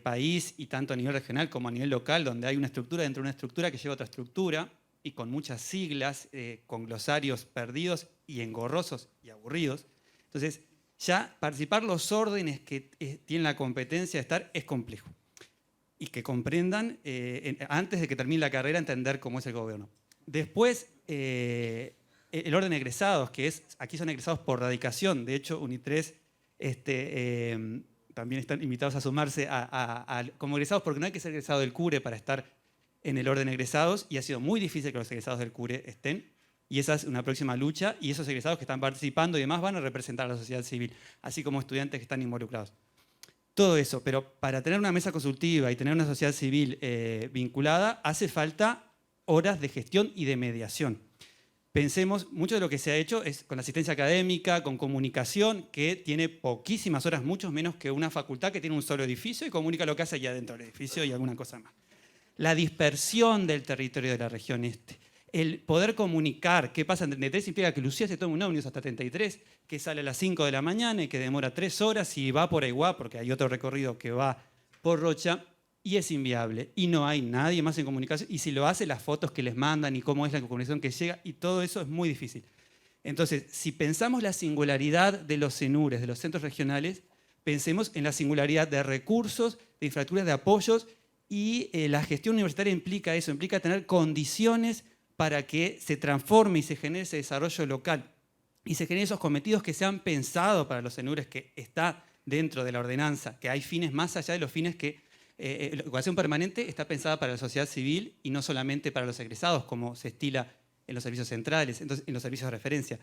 país y tanto a nivel regional como a nivel local, donde hay una estructura dentro de una estructura que lleva a otra estructura y con muchas siglas, con glosarios perdidos y engorrosos y aburridos. Entonces, ya participar los órdenes que tienen la competencia de estar es complejo. Y que comprendan, antes de que termine la carrera, entender cómo es el gobierno. Después, el orden de egresados, aquí son egresados por radicación. De hecho, UNI3 también están invitados a sumarse como egresados, porque no hay que ser egresado del CURE para estar en el orden de egresados, y ha sido muy difícil que los egresados del CURE estén, y esa es una próxima lucha, y esos egresados que están participando y demás van a representar a la sociedad civil, así como estudiantes que están involucrados. Todo eso, pero para tener una mesa consultiva y tener una sociedad civil vinculada, hace falta horas de gestión y de mediación. Pensemos, mucho de lo que se ha hecho es con la asistencia académica, con comunicación, que tiene poquísimas horas, mucho menos que una facultad que tiene un solo edificio y comunica lo que hace allá dentro del edificio y alguna cosa más. La dispersión del territorio de la región este. El poder comunicar qué pasa en 33 implica que Lucía se tome un ómnibus hasta 33, que sale a las 5 de la mañana y que demora 3 horas y va por Aiguá, porque hay otro recorrido que va por Rocha, y es inviable. Y no hay nadie más en comunicación. Y si lo hace, las fotos que les mandan y cómo es la comunicación que llega, y todo eso es muy difícil. Entonces, si pensamos la singularidad de los CENURES, de los centros regionales, pensemos en la singularidad de recursos, de infraestructuras, de apoyos, y la gestión universitaria implica eso, implica tener condiciones para que se transforme y se genere ese desarrollo local y se generen esos cometidos que se han pensado para los CENURES, que está dentro de la ordenanza, que hay fines más allá de los fines que la educación permanente está pensada para la sociedad civil y no solamente para los egresados, como se estila en los servicios centrales, entonces, en los servicios de referencia.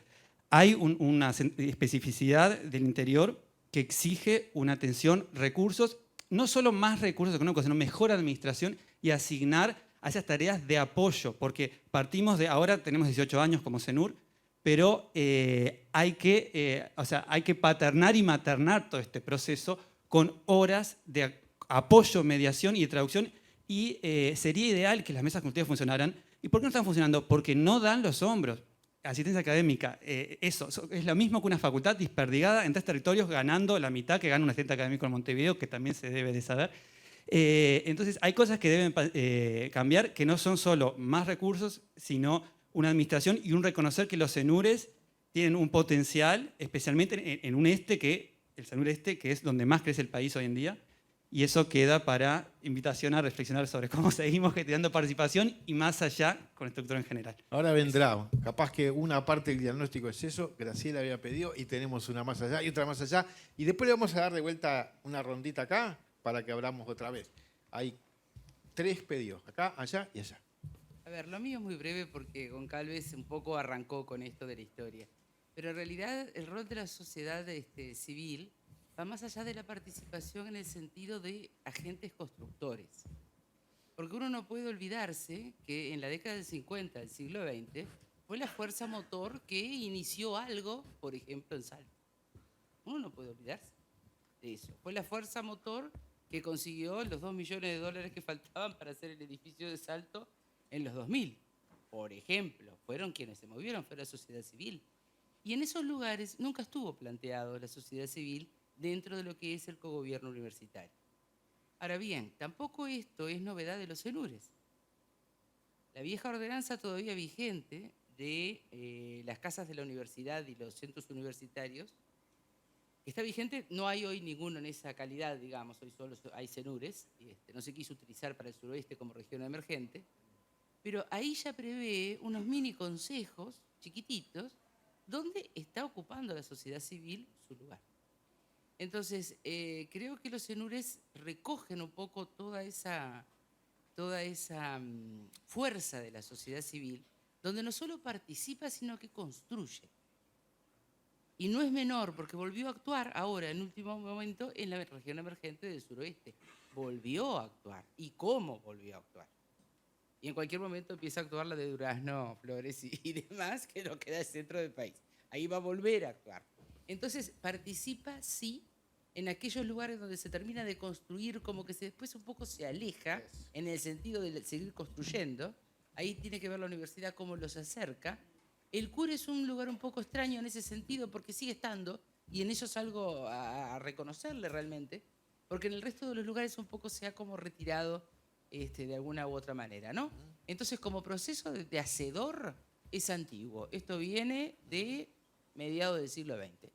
Hay una especificidad del interior que exige una atención, recursos, no solo más recursos económicos, sino mejor administración y asignar a esas tareas de apoyo, porque partimos de, ahora tenemos 18 años como CENUR, pero hay que paternar y maternar todo este proceso con horas de apoyo, mediación y de traducción, y sería ideal que las mesas consultivas funcionaran. ¿Y por qué no están funcionando? Porque no dan los hombros. Asistencia académica, eso es lo mismo que una facultad desperdigada en 3 territorios, ganando la mitad que gana un asistente académico en Montevideo, que también se debe de saber. Entonces hay cosas que deben cambiar, que no son solo más recursos, sino una administración y un reconocer que los CENURES tienen un potencial, especialmente en un el CENUR que es donde más crece el país hoy en día, Y eso queda para invitación a reflexionar sobre cómo seguimos generando participación y más allá con la estructura en general. Ahora vendrá, capaz que una parte del diagnóstico es eso, Graciela había pedido, y tenemos una más allá y otra más allá, y después le vamos a dar de vuelta una rondita acá para que abramos otra vez. Hay 3 pedidos, acá, allá y allá. A ver, lo mío es muy breve porque Goncalves un poco arrancó con esto de la historia. Pero en realidad el rol de la sociedad civil va más allá de la participación en el sentido de agentes constructores. Porque uno no puede olvidarse que en la década del 50 del siglo XX fue la fuerza motor que inició algo, por ejemplo, en Salto. Uno no puede olvidarse de eso. Fue la fuerza motor que consiguió los $2 millones que faltaban para hacer el edificio de Salto en los 2000. Por ejemplo, fueron quienes se movieron, fue la sociedad civil. Y en esos lugares nunca estuvo planteado la sociedad civil dentro de lo que es el cogobierno universitario. Ahora bien, tampoco esto es novedad de los CENURES. La vieja ordenanza todavía vigente de las casas de la universidad y los centros universitarios, está vigente, no hay hoy ninguno en esa calidad, digamos, hoy solo hay CENURES, no se quiso utilizar para el suroeste como región emergente, pero ahí ya prevé unos mini consejos chiquititos donde está ocupando la sociedad civil su lugar. Entonces, creo que los CENURES recogen un poco toda esa fuerza de la sociedad civil, donde no solo participa, sino que construye. Y no es menor, porque volvió a actuar ahora, en último momento, en la región emergente del suroeste. Volvió a actuar. ¿Y cómo volvió a actuar? Y en cualquier momento empieza a actuar la de Durazno, Flores y demás, que no queda el centro del país. Ahí va a volver a actuar. Entonces, participa, sí, en aquellos lugares donde se termina de construir, como que después un poco se aleja, en el sentido de seguir construyendo. Ahí tiene que ver la universidad cómo los acerca. El CURE es un lugar un poco extraño en ese sentido, porque sigue estando, y en eso es algo a reconocerle realmente, porque en el resto de los lugares un poco se ha como retirado de alguna u otra manera, ¿no? Entonces, como proceso de hacedor, es antiguo. Esto viene de mediados del siglo XX.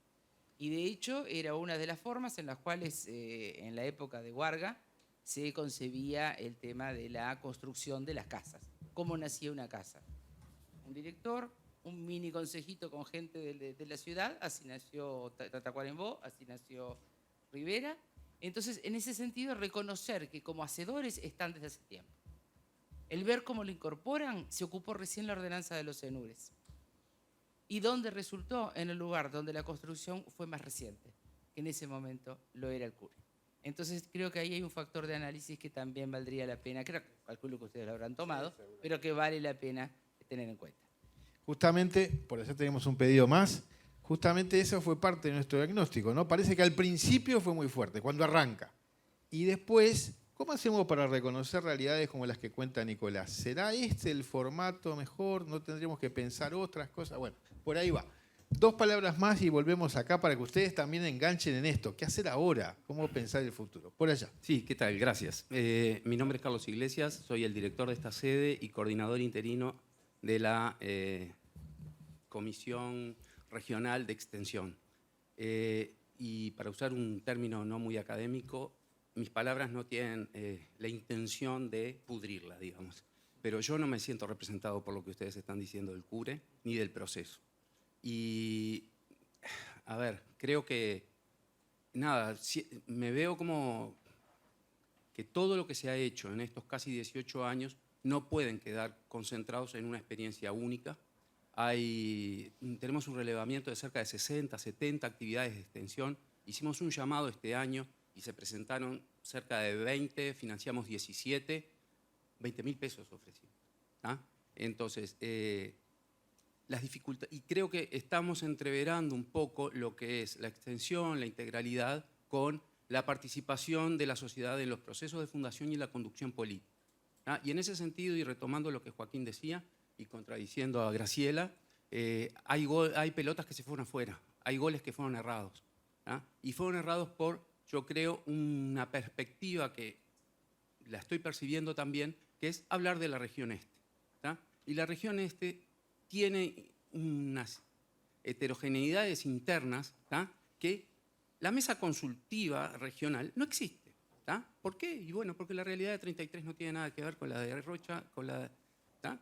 Y de hecho, era una de las formas en las cuales, en la época de Huarga, se concebía el tema de la construcción de las casas. ¿Cómo nacía una casa? Un director, un mini consejito con gente de la ciudad, así nació Tacuarembó, así nació Rivera. Entonces, en ese sentido, reconocer que como hacedores están desde hace tiempo. El ver cómo lo incorporan, se ocupó recién la ordenanza de los CENURES. ¿Y dónde resultó? En el lugar donde la construcción fue más reciente, que en ese momento lo era el CURE. Entonces, creo que ahí hay un factor de análisis que también valdría la pena, calculo que ustedes lo habrán tomado, pero que vale la pena tener en cuenta. Justamente, por eso tenemos un pedido más, justamente eso fue parte de nuestro diagnóstico, ¿no? Parece que al principio fue muy fuerte, cuando arranca. Y después, ¿cómo hacemos para reconocer realidades como las que cuenta Nicolás? ¿Será este el formato mejor? ¿No tendríamos que pensar otras cosas? Bueno, por ahí va. 2 palabras más y volvemos acá para que ustedes también enganchen en esto. ¿Qué hacer ahora? ¿Cómo pensar el futuro? Por allá. Sí, ¿qué tal? Gracias. Mi nombre es Carlos Iglesias, soy el director de esta sede y coordinador interino de la Comisión Regional de Extensión. Y para usar un término no muy académico, mis palabras no tienen la intención de pudrirla, digamos. Pero yo no me siento representado por lo que ustedes están diciendo del CURE ni del proceso. Y, a ver, creo que, nada, me veo como que todo lo que se ha hecho en estos casi 18 años no pueden quedar concentrados en una experiencia única. Tenemos un relevamiento de cerca de 60, 70 actividades de extensión. Hicimos un llamado este año y se presentaron cerca de 20, financiamos 17, 20.000 pesos ofrecimos. ¿Ah? Entonces, las dificultades, y creo que estamos entreverando un poco lo que es la extensión, la integralidad, con la participación de la sociedad en los procesos de fundación y la conducción política. ¿Ah? Y en ese sentido, y retomando lo que Joaquín decía, y contradiciendo a Graciela, hay pelotas que se fueron afuera, hay goles que fueron errados. ¿Ah? Y fueron errados por, yo creo, una perspectiva que la estoy percibiendo también, que es hablar de la región este. ¿Ah? Y la región este tiene unas heterogeneidades internas, ¿tá? Que la mesa consultiva regional no existe. ¿tá? ¿Por qué? Y bueno, porque la realidad de 33 no tiene nada que ver con la de Rocha, ¿tá?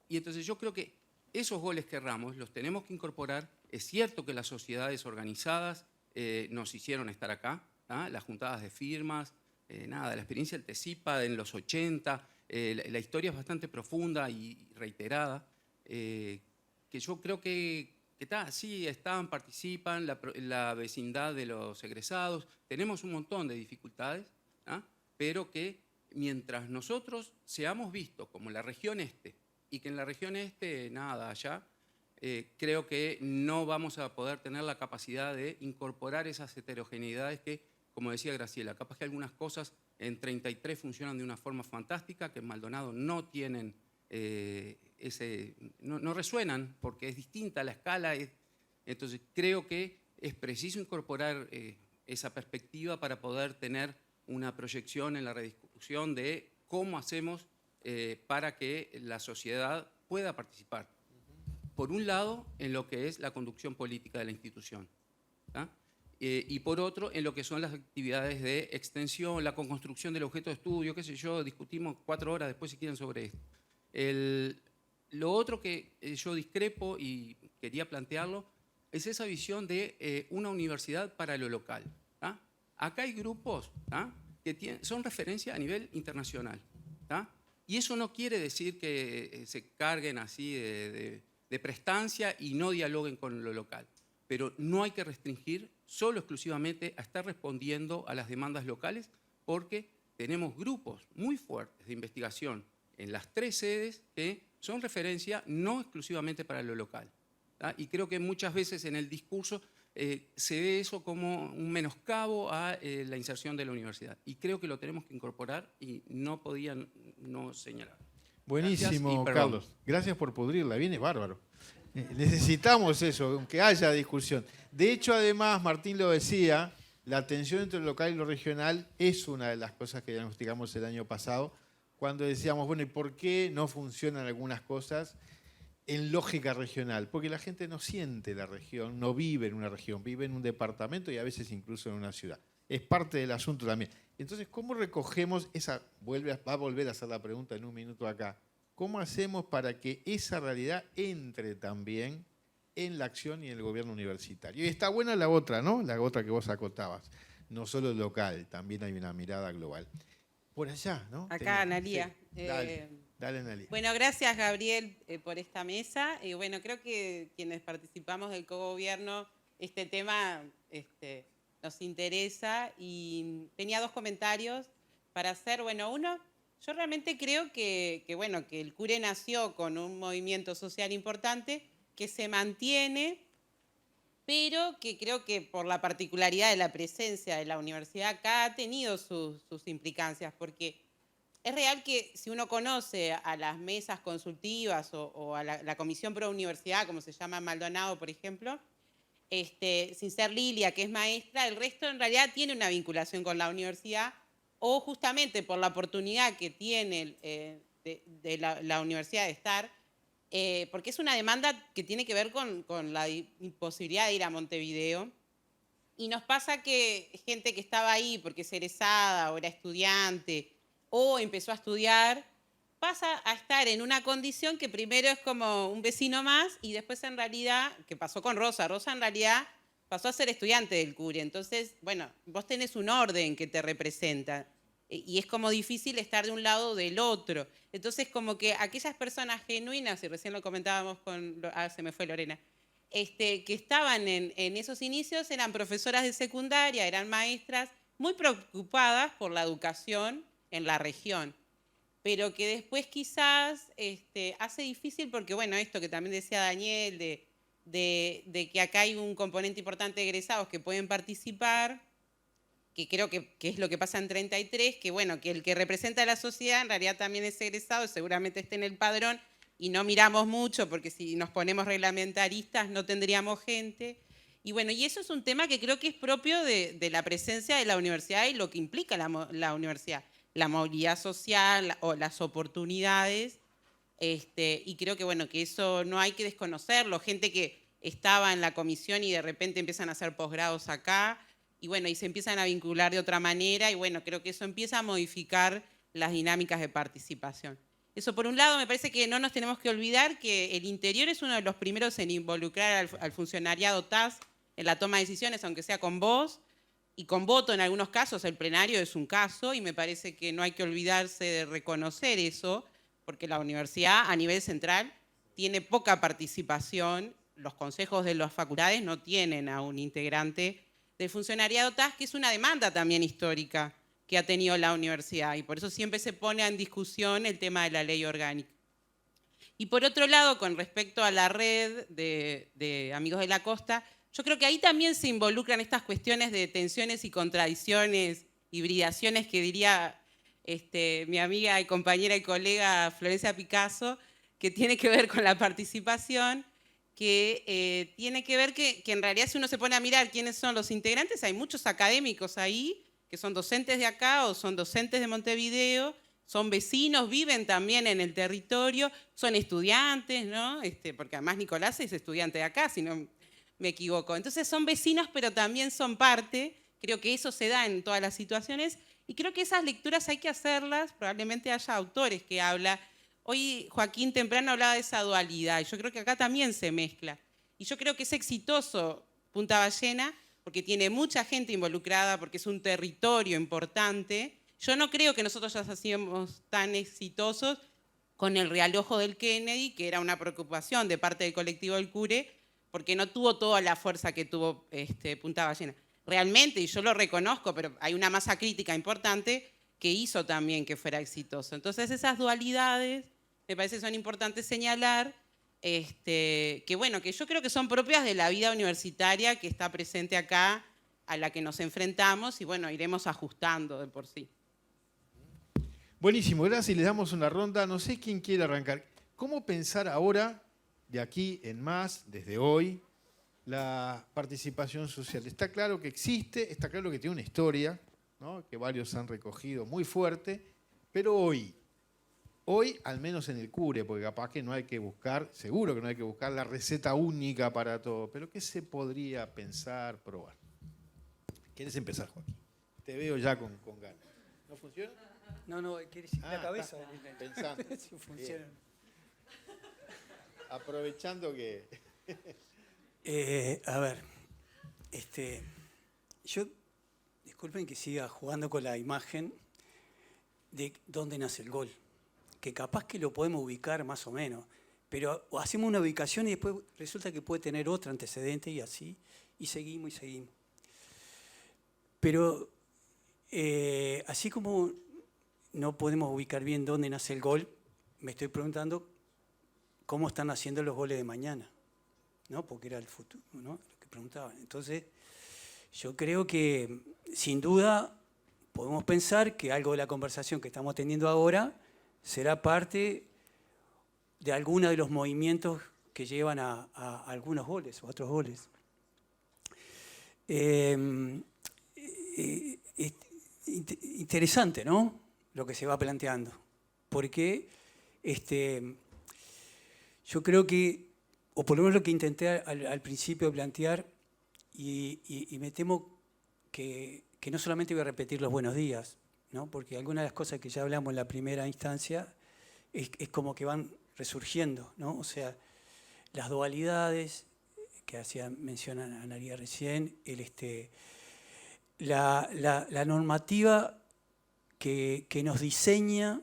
Y entonces yo creo que esos goles que erramos los tenemos que incorporar. Es cierto que las sociedades organizadas nos hicieron estar acá, ¿tá? Las juntadas de firmas, la experiencia del TESIPA en los 80, la historia es bastante profunda y reiterada, que yo creo que sí, participan, la vecindad de los egresados, tenemos un montón de dificultades, ¿tá? Pero que mientras nosotros seamos vistos como la región este, y que en la región este nada allá, creo que no vamos a poder tener la capacidad de incorporar esas heterogeneidades que, como decía Graciela, capaz que algunas cosas en 33 funcionan de una forma fantástica, que en Maldonado no tienen no resuenan porque es distinta la escala. Entonces creo que es preciso incorporar esa perspectiva para poder tener una proyección en la rediscusión de cómo hacemos para que la sociedad pueda participar. Por un lado, en lo que es la conducción política de la institución, ¿tá? Y por otro, en lo que son las actividades de extensión, la construcción del objeto de estudio, qué sé yo, discutimos 4 horas después si quieren sobre esto. Lo otro que yo discrepo y quería plantearlo es esa visión de una universidad para lo local, ¿tá? Acá hay grupos, ¿tá? Que son referencia a nivel internacional, ¿tá? Y eso no quiere decir que se carguen así de prestancia y no dialoguen con lo local. Pero no hay que restringir solo exclusivamente a estar respondiendo a las demandas locales, porque tenemos grupos muy fuertes de investigación en las 3 sedes que son referencia no exclusivamente para lo local, ¿tá? Y creo que muchas veces en el discurso se ve eso como un menoscabo a la inserción de la universidad. Y creo que lo tenemos que incorporar y no podían no señalar. Buenísimo, Gracias, Carlos. Gracias por pudrirla. Viene bárbaro. Necesitamos eso, que haya discusión. De hecho, además, Martín lo decía, la tensión entre lo local y lo regional es una de las cosas que diagnosticamos el año pasado, cuando decíamos, bueno, ¿y por qué no funcionan algunas cosas en lógica regional? Porque la gente no siente la región, no vive en una región, vive en un departamento y a veces incluso en una ciudad. Es parte del asunto también. Entonces, ¿cómo recogemos esa? Va a volver a hacer la pregunta en un minuto acá. ¿Cómo hacemos para que esa realidad entre también en la acción y en el gobierno universitario? Y está buena la otra, ¿no? La otra que vos acotabas. No solo local, también hay una mirada global. Por allá, ¿no? Acá, Analía. Sí. Dale, Analía. Bueno, gracias, Gabriel, por esta mesa. Y bueno, creo que quienes participamos del cogobierno, este tema nos interesa. Y tenía 2 comentarios para hacer. Bueno, uno, yo realmente creo que el CURE nació con un movimiento social importante que se mantiene, pero que creo que por la particularidad de la presencia de la universidad acá ha tenido sus implicancias, porque es real que si uno conoce a las mesas consultivas o a la Comisión Pro Universidad, como se llama en Maldonado, por ejemplo, sin ser Lilia, que es maestra, el resto en realidad tiene una vinculación con la universidad, o justamente por la oportunidad que tiene de la universidad de estar, porque es una demanda que tiene que ver con la imposibilidad de ir a Montevideo. Y nos pasa que gente que estaba ahí porque es egresada o era estudiante o empezó a estudiar, pasa a estar en una condición que primero es como un vecino más y después en realidad, que pasó con Rosa, en realidad pasó a ser estudiante del CURE. Entonces, bueno, vos tenés un orden que te representa y es como difícil estar de un lado o del otro. Entonces, como que aquellas personas genuinas, y recién lo comentábamos se me fue Lorena, que estaban en esos inicios, eran profesoras de secundaria, eran maestras, muy preocupadas por la educación en la región, pero que después quizás hace difícil, porque bueno, esto que también decía Daniel, de que acá hay un componente importante de egresados que pueden participar, que creo que es lo que pasa en 33, que bueno, que el que representa a la sociedad en realidad también es egresado, seguramente esté en el padrón, y no miramos mucho, porque si nos ponemos reglamentaristas no tendríamos gente. Y bueno, y eso es un tema que creo que es propio de la presencia de la universidad y lo que implica la universidad, la movilidad social o las oportunidades, y creo que bueno, que eso no hay que desconocerlo, gente que estaba en la comisión y de repente empiezan a hacer posgrados acá, y bueno, y se empiezan a vincular de otra manera, y bueno, creo que eso empieza a modificar las dinámicas de participación. Eso por un lado, me parece que no nos tenemos que olvidar que el interior es uno de los primeros en involucrar al funcionariado TAS en la toma de decisiones, aunque sea con voz y con voto en algunos casos. El plenario es un caso y me parece que no hay que olvidarse de reconocer eso, porque la universidad a nivel central tiene poca participación. Los consejos de las facultades no tienen a un integrante del funcionariado TAS, que es una demanda también histórica que ha tenido la universidad, y por eso siempre se pone en discusión el tema de la ley orgánica. Y por otro lado, con respecto a la red de Amigos de la Costa, yo creo que ahí también se involucran estas cuestiones de tensiones y contradicciones, hibridaciones, que diría mi amiga y compañera y colega Florencia Picasso, que tiene que ver con la participación, que tiene que ver que en realidad, si uno se pone a mirar quiénes son los integrantes, hay muchos académicos ahí que son docentes de acá o son docentes de Montevideo, son vecinos, viven también en el territorio, son estudiantes, ¿no? Porque además Nicolás es estudiante de acá, si no me equivoco. Entonces son vecinos, pero también son parte. Creo que eso se da en todas las situaciones y creo que esas lecturas hay que hacerlas. Probablemente haya autores que hablan. Hoy Joaquín temprano hablaba de esa dualidad y yo creo que acá también se mezcla. Y yo creo que es exitoso Punta Ballena porque tiene mucha gente involucrada, porque es un territorio importante. Yo no creo que nosotros ya seamos tan exitosos con el realojo del Kennedy, que era una preocupación de parte del colectivo del CURE, porque no tuvo toda la fuerza que tuvo Punta Ballena. Realmente, y yo lo reconozco, pero hay una masa crítica importante que hizo también que fuera exitoso. Entonces esas dualidades me parece que son importantes señalar, que bueno, que yo creo que son propias de la vida universitaria que está presente acá, a la que nos enfrentamos, y bueno, iremos ajustando de por sí. Buenísimo, gracias. Les damos una ronda. No sé quién quiere arrancar. ¿Cómo pensar ahora, de aquí en más, desde hoy, la participación social? Está claro que existe, está claro que tiene una historia, ¿no? Que varios han recogido muy fuerte, pero hoy, al menos en el CURE, porque capaz que no hay que buscar, seguro que no hay que buscar la receta única para todo, pero ¿qué se podría pensar, probar? ¿Quieres empezar, Joaquín? Te veo ya con ganas. ¿No funciona? No, quiere decir la cabeza. Pensando. Si funciona. Aprovechando que... A ver, yo, disculpen que siga jugando con la imagen de dónde nace el gol, que capaz que lo podemos ubicar más o menos, pero hacemos una ubicación y después resulta que puede tener otro antecedente y así, y seguimos. Pero así como no podemos ubicar bien dónde nace el gol, me estoy preguntando cómo están haciendo los goles de mañana, ¿no? Porque era el futuro, ¿no? Lo que preguntaban. Entonces, yo creo que sin duda podemos pensar que algo de la conversación que estamos teniendo ahora será parte de alguno de los movimientos que llevan a algunos goles o a otros goles. Interesante, ¿no? Lo que se va planteando. Porque yo creo que, o por lo menos lo que intenté al principio plantear, y me temo que no solamente voy a repetir los buenos días, ¿no? Porque algunas de las cosas que ya hablamos en la primera instancia es como que van resurgiendo, ¿no? O sea, las dualidades que hacía mención a Analía recién, la normativa que nos diseña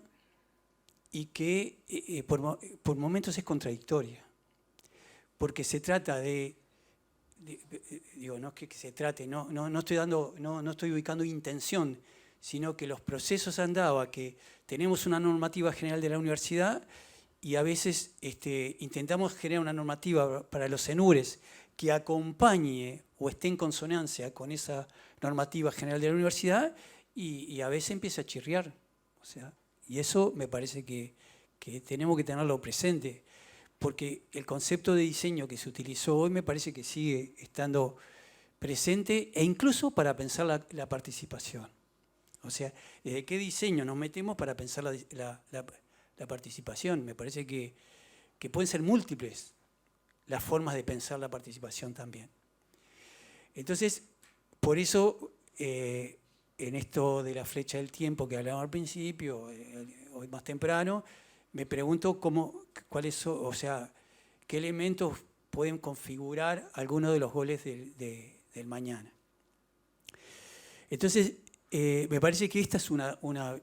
y que por momentos es contradictoria, porque se trata digo, no es que se trate, no estoy ubicando intención, sino que los procesos han dado a que tenemos una normativa general de la universidad y a veces intentamos generar una normativa para los CENURES que acompañe o esté en consonancia con esa normativa general de la universidad y a veces empieza a chirriar. O sea, y eso me parece que tenemos que tenerlo presente, porque el concepto de diseño que se utilizó hoy me parece que sigue estando presente e incluso para pensar la participación. O sea, ¿desde qué diseño nos metemos para pensar la participación? Me parece que pueden ser múltiples las formas de pensar la participación también. Entonces, por eso, en esto de la flecha del tiempo que hablábamos al principio, hoy más temprano, me pregunto qué elementos pueden configurar algunos de los goles del mañana. Entonces, me parece que esta es una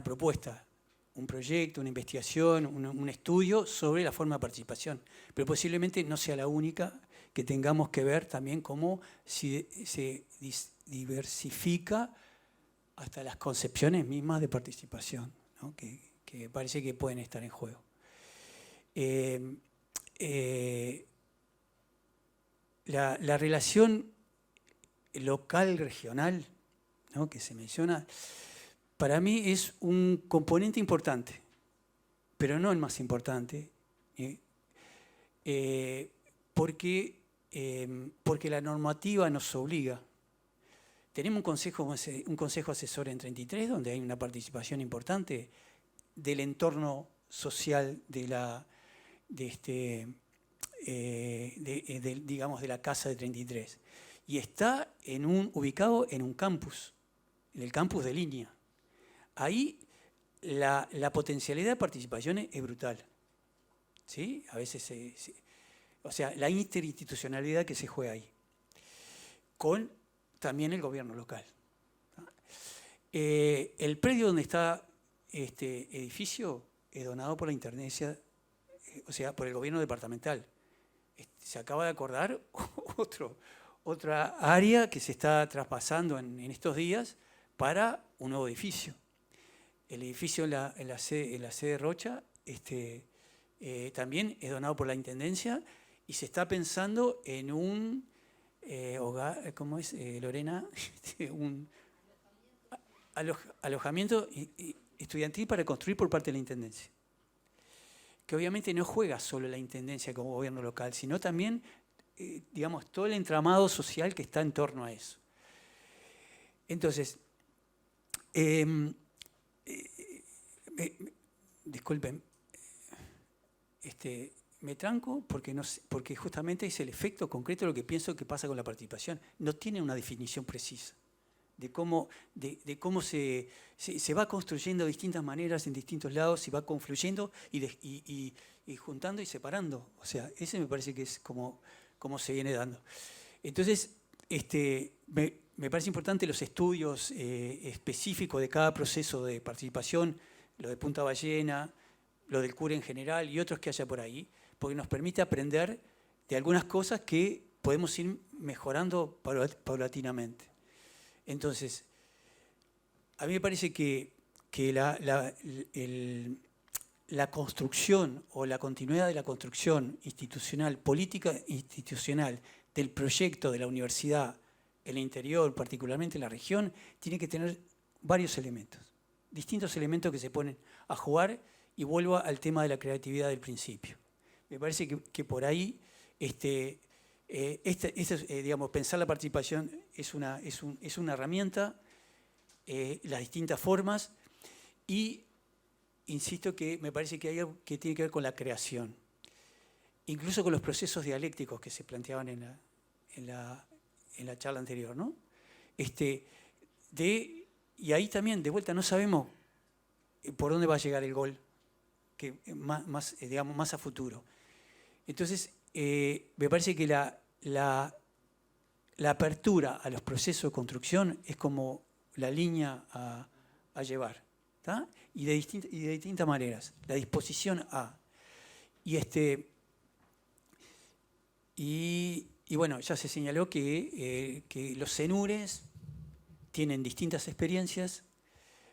propuesta, un proyecto, una investigación, un estudio sobre la forma de participación, pero posiblemente no sea la única, que tengamos que ver también cómo se diversifica hasta las concepciones mismas de participación, ¿no? que parece que pueden estar en juego. La relación local-regional, ¿no? que se menciona, para mí es un componente importante, pero no el más importante, porque la normativa nos obliga. Tenemos un consejo asesor en 33, donde hay una participación importante del entorno social de la Casa de 33. Y está ubicado en un campus, en el campus de Línea. Ahí la potencialidad de participación es brutal. ¿Sí? A veces o sea, la interinstitucionalidad que se juega ahí, con también el gobierno local. El predio donde está este edificio es donado por la Intendencia, o sea, por el gobierno departamental. Se acaba de acordar otra área que se está traspasando en estos días para un nuevo edificio. El edificio en la sede Rocha también es donado por la Intendencia y se está pensando en un hogar, ¿cómo es, Lorena? Un alojamiento estudiantil para construir por parte de la Intendencia. Que obviamente no juega solo la Intendencia como gobierno local, sino también, digamos, todo el entramado social que está en torno a eso. Entonces, disculpen, me tranco porque justamente es el efecto concreto de lo que pienso que pasa con la participación. No tiene una definición precisa de cómo se va construyendo de distintas maneras en distintos lados, se va confluyendo y juntando y separando. O sea, ese me parece que es como se viene dando. Entonces, me parece importante los estudios específicos de cada proceso de participación, lo de Punta Ballena, lo del CURE en general y otros que haya por ahí, porque nos permite aprender de algunas cosas que podemos ir mejorando paulatinamente. Entonces, a mí me parece que la construcción o la continuidad de la construcción institucional, política institucional del proyecto de la universidad en el interior, particularmente en la región, tiene que tener varios elementos, distintos elementos que se ponen a jugar, y vuelvo al tema de la creatividad del principio. Me parece que por ahí digamos, pensar la participación es una herramienta, las distintas formas, y insisto que me parece que hay algo que tiene que ver con la creación, incluso con los procesos dialécticos que se planteaban en la charla anterior, ¿no? Y ahí también, de vuelta, no sabemos por dónde va a llegar el gol, que digamos, más a futuro. Entonces, me parece que la apertura a los procesos de construcción es como la línea a llevar, ¿tá? Y de distintas maneras, la disposición a. Y bueno, ya se señaló que los CENURES tienen distintas experiencias.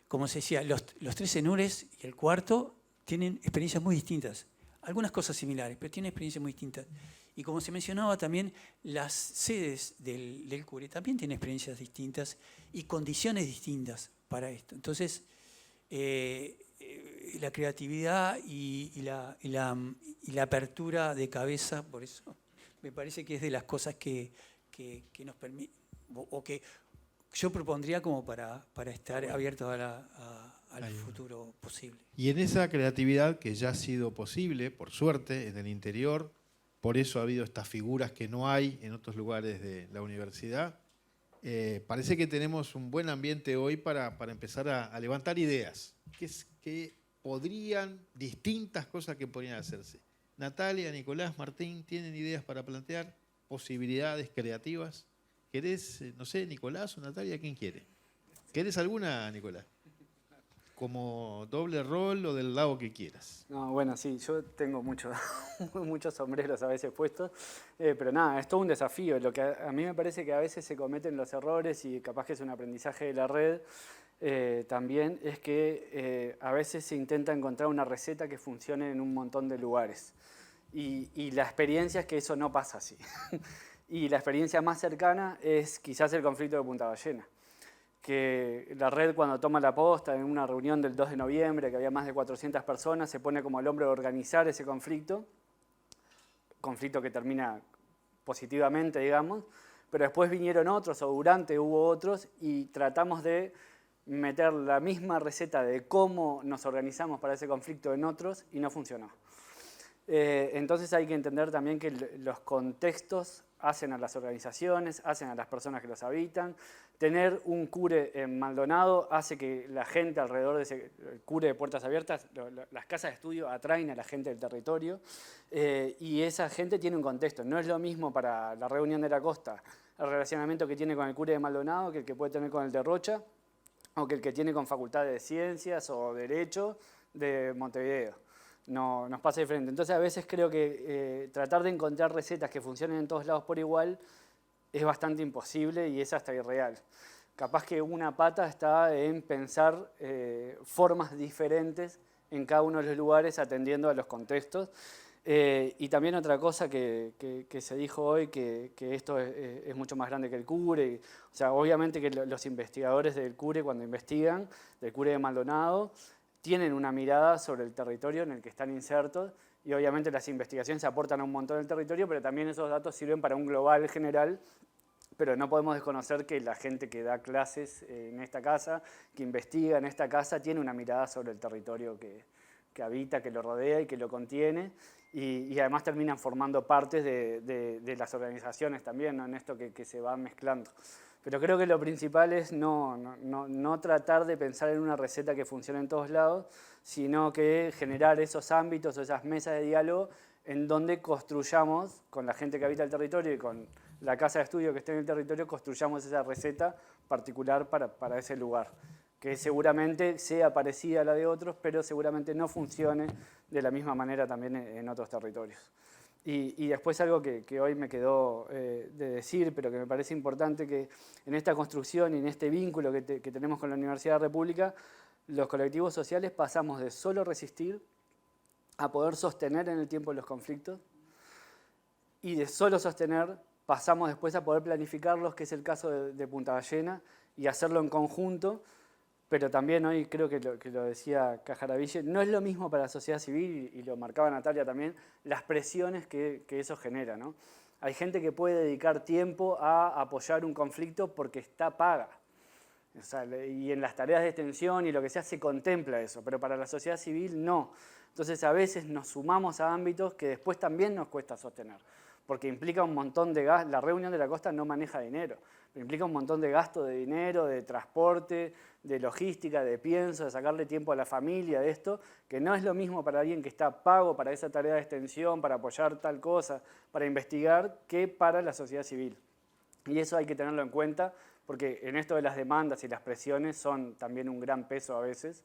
Como se decía, los 3 CENURES y el cuarto tienen experiencias muy distintas. Algunas cosas similares, pero tienen experiencias muy distintas. Y como se mencionaba también, las sedes del CURE también tienen experiencias distintas y condiciones distintas para esto. Entonces, la creatividad y la apertura de cabeza, por eso me parece que es de las cosas que nos permite, o que yo propondría como para estar abiertos al futuro posible. Y en esa creatividad que ya ha sido posible, por suerte, en el interior, por eso ha habido estas figuras que no hay en otros lugares de la universidad, Parece que tenemos un buen ambiente hoy para empezar a levantar ideas. Que podrían, distintas cosas que podrían hacerse. Natalia, Nicolás, Martín, ¿tienen ideas para plantear? Posibilidades creativas. ¿Querés, no sé, Nicolás o Natalia? ¿Quién quiere? ¿Querés alguna, Nicolás? Como doble rol o del lado que quieras. No, bueno, sí, yo tengo muchos sombreros a veces puestos, pero nada, es todo un desafío. Lo que a mí me parece que a veces se cometen los errores y capaz que es un aprendizaje de la red, también es que a veces se intenta encontrar una receta que funcione en un montón de lugares. Y la experiencia es que eso no pasa así. Y la experiencia más cercana es quizás el conflicto de Punta Ballena, que la red cuando toma la posta en una reunión del 2 de noviembre, que había más de 400 personas, se pone como el hombro de organizar ese conflicto que termina positivamente, digamos, pero después vinieron otros, o durante hubo otros, y tratamos de meter la misma receta de cómo nos organizamos para ese conflicto en otros, y no funcionó. Entonces hay que entender también que los contextos hacen a las organizaciones, hacen a las personas que los habitan. Tener un CURE en Maldonado hace que la gente alrededor de ese CURE de Puertas Abiertas, las casas de estudio atraen a la gente del territorio, y esa gente tiene un contexto. No es lo mismo para la Reunión de la Costa el relacionamiento que tiene con el CURE de Maldonado que el que puede tener con el de Rocha, o que el que tiene con Facultad de Ciencias o Derecho de Montevideo. No, nos pasa diferente. Entonces a veces creo que tratar de encontrar recetas que funcionen en todos lados por igual es bastante imposible y es hasta irreal. Capaz que una pata está en pensar formas diferentes en cada uno de los lugares atendiendo a los contextos. Y también otra cosa que se dijo hoy, que esto es mucho más grande que el CURE. O sea, obviamente que los investigadores del CURE, cuando investigan, del CURE de Maldonado, tienen una mirada sobre el territorio en el que están insertos, y obviamente las investigaciones aportan a un montón del territorio, pero también esos datos sirven para un global general, pero no podemos desconocer que la gente que da clases en esta casa, que investiga en esta casa, tiene una mirada sobre el territorio que habita, que lo rodea y que lo contiene, y además terminan formando partes de las organizaciones también, ¿no? En esto que se va mezclando. Pero creo que lo principal es no tratar de pensar en una receta que funcione en todos lados, sino que generar esos ámbitos o esas mesas de diálogo en donde construyamos, con la gente que habita el territorio y con la casa de estudio que esté en el territorio, construyamos esa receta particular para ese lugar, que seguramente sea parecida a la de otros, pero seguramente no funcione de la misma manera también en otros territorios. Y después algo que hoy me quedó de decir, pero que me parece importante, que en esta construcción y en este vínculo que tenemos con la Universidad de la República, los colectivos sociales pasamos de solo resistir a poder sostener en el tiempo los conflictos, y de solo sostener pasamos después a poder planificarlos, que es el caso de Punta Ballena, y hacerlo en conjunto. Pero también hoy creo que lo decía Cajaraville, no es lo mismo para la sociedad civil, y lo marcaba Natalia también, las presiones que eso genera, ¿no? Hay gente que puede dedicar tiempo a apoyar un conflicto porque está paga. O sea, y en las tareas de extensión y lo que sea se contempla eso, pero para la sociedad civil no. Entonces a veces nos sumamos a ámbitos que después también nos cuesta sostener, porque implica un montón de gasto. La Reunión de la Costa no maneja dinero, pero implica un montón de gasto de dinero, de transporte, de logística, de pienso, de sacarle tiempo a la familia, de esto, que no es lo mismo para alguien que está pago para esa tarea de extensión, para apoyar tal cosa, para investigar, que para la sociedad civil. Y eso hay que tenerlo en cuenta, porque en esto de las demandas y las presiones son también un gran peso a veces.